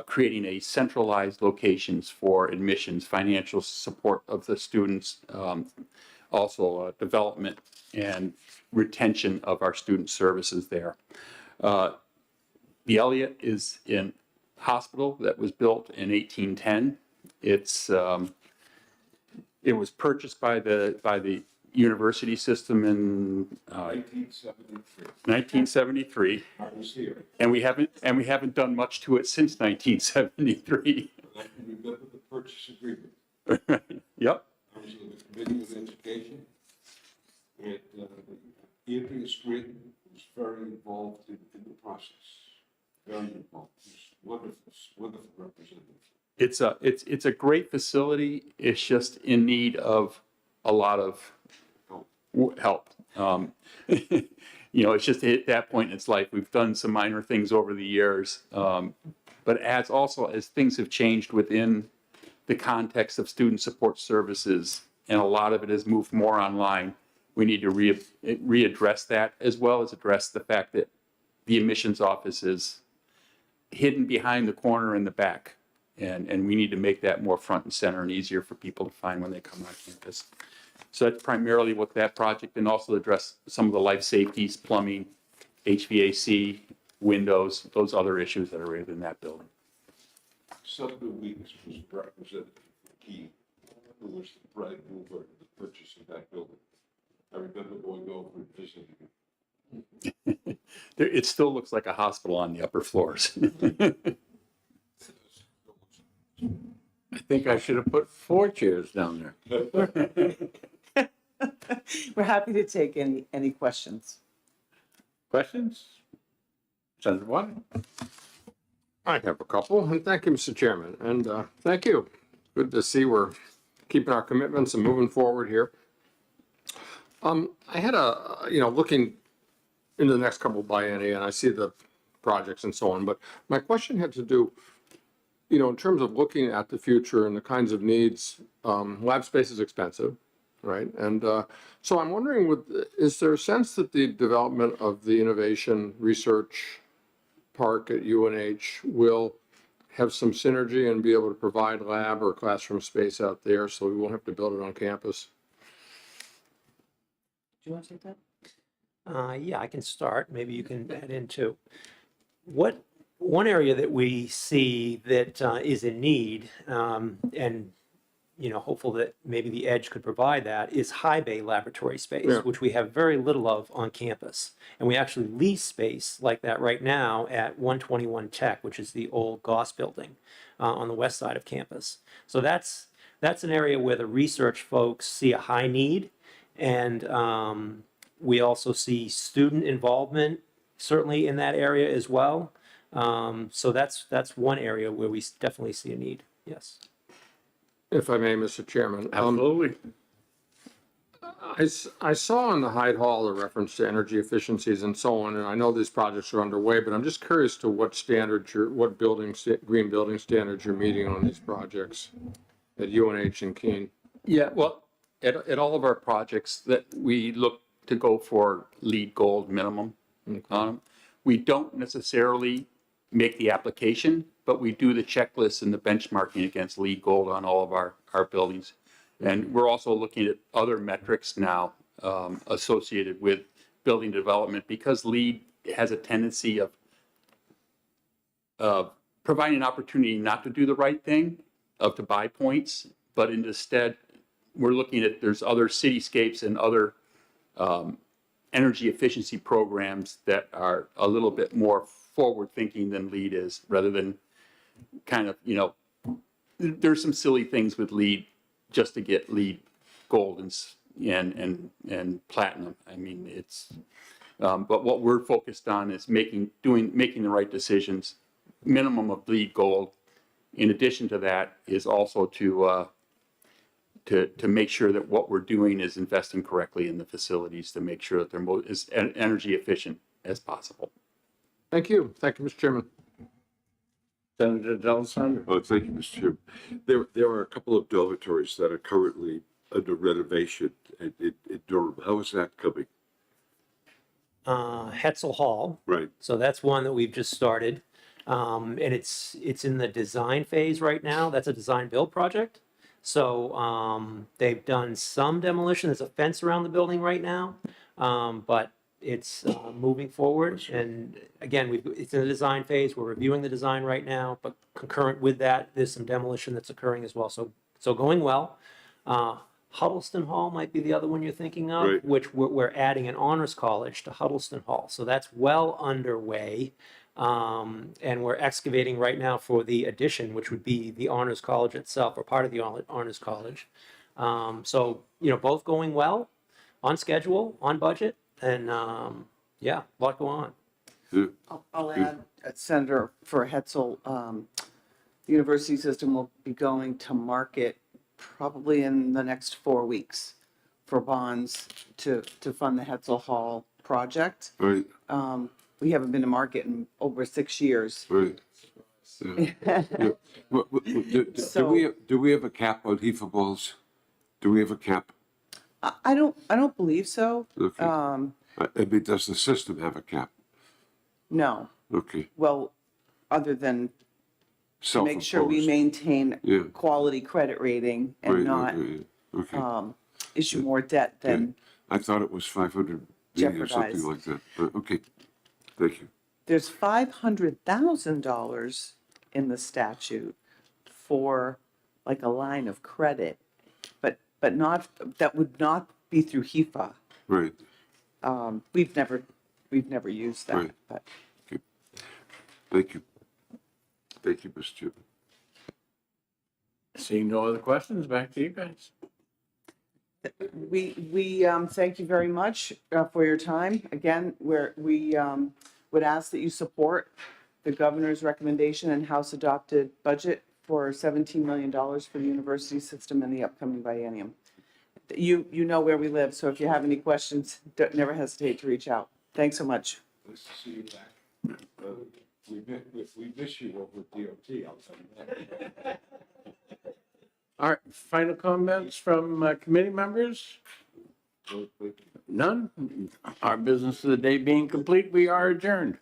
creating a centralized locations for admissions, financial support of the students, also development and retention of our student services there. The Elliott is a hospital that was built in 1810. It was purchased by the university system in 1973. I was here. And we haven't done much to it since 1973. I can remember the purchase agreement. Yep. I was on the committee of education. And Andrea Scranton was very involved in the process. Very involved. Wonderful representative. It's a great facility. It's just in need of a lot of help. It's just at that point in its life. We've done some minor things over the years, but as things have changed within the context of student support services, and a lot of it has moved more online, we need to readdress that, as well as address the fact that the admissions office is hidden behind the corner in the back. And we need to make that more front and center and easier for people to find when they come on campus. So that's primarily what that project, and also address some of the life safeties, plumbing, HVAC, windows, those other issues that are in that building. Sumner Weeks was representative for Key, who was the prime mover in the purchase of that building. I remember going over and visiting it. It still looks like a hospital on the upper floors. I think I should have put 4 chairs down there. We're happy to take any questions. Questions? Senator Water? I have a couple, and thank you, Mr. Chairman, and thank you. Good to see we're keeping our commitments and moving forward here. I had looking into the next couple of biennia, and I see the projects and so on, but my question had to do, in terms of looking at the future and the kinds of needs, lab space is expensive, right? And so I'm wondering, is there a sense that the development of the innovation research park at UNH will have some synergy and be able to provide lab or classroom space out there so we won't have to build it on campus? Do you want to take that? Yeah, I can start. Maybe you can add in too. One area that we see that is in need, and hopeful that maybe the Edge could provide that, is high bay laboratory space, Yeah. which we have very little of on campus. And we actually lease space like that right now at 121 Tech, which is the old Goss building on the west side of campus. So that's an area where the research folks see a high need, and we also see student involvement certainly in that area as well. So that's one area where we definitely see a need. Yes. If I may, Mr. Chairman. Absolutely. I saw in the Hyde Hall a reference to energy efficiencies and so on, and I know these projects are underway, but I'm just curious to what standards what green building standards you're meeting on these projects at UNH and Keene. Yeah, well, at all of our projects that we look to go for LEED Gold minimum on them. We don't necessarily make the application, but we do the checklist and the benchmarking against LEED Gold on all of our buildings. And we're also looking at other metrics now associated with building development, because LEED has a tendency of providing an opportunity not to do the right thing, to buy points, but instead we're looking at, there's other cityscapes and other energy efficiency programs that are a little bit more forward thinking than LEED is, rather than kind of, there's some silly things with LEED just to get LEED Gold and platinum. I mean, it's, but what we're focused on is making the right decisions, minimum of LEED Gold. In addition to that is also to make sure that what we're doing is investing correctly in the facilities to make sure that they're as energy efficient as possible. Thank you. Thank you, Mr. Chairman. Senator D'Alessandro? Oh, thank you, Mr. Chairman. There are a couple of dormitories that are currently under renovation in Durham. How is that coming? Hetzel Hall. Right. So that's one that we've just started. And it's in the design phase right now. That's a design build project. So they've done some demolition. There's a fence around the building right now, but it's moving forward. And again, it's in the design phase. We're reviewing the design right now, but concurrent with that, there's some demolition that's occurring as well. So going well. Huddleston Hall might be the other one you're thinking of, Right. which we're adding an honors college to Huddleston Hall. So that's well underway. And we're excavating right now for the addition, which would be the honors college itself, or part of the honors college. So, both going well, on schedule, on budget, and yeah, a lot going on. I'll add, Senator, for Hetzel, the university system will be going to market probably in the next 4 weeks for bonds to fund the Hetzel Hall project. Right. We haven't been to market in over 6 years. Right. Yeah. Yeah. Do we have a cap on HEFA balls? Do we have a cap? I don't believe so. Okay. I mean, does the system have a cap? No. Okay. Well, other than to make sure we Self-imposed. maintain Yeah. quality credit rating and Right, not okay. issue more debt than I thought it was 500 million or something jeopardize. like that. But okay. Thank you. There's $500,000 in the statute for like a line of credit, but not, that would not be through HEFA. Right. We've never used that, Right. but Okay. Thank you. Thank you, Mr. Chairman. Seeing no other questions, back to you guys. We thank you very much for your time. Again, we would ask that you support the governor's recommendation and House adopted budget for $17 million for the university system in the upcoming biennium. You know where we live, so if you have any questions, never hesitate to reach out. Thanks so much. Nice to see you back. We miss you over at DOT, I'll tell you that. All right, final comments from committee members? None? Our business of the day being complete, we are adjourned.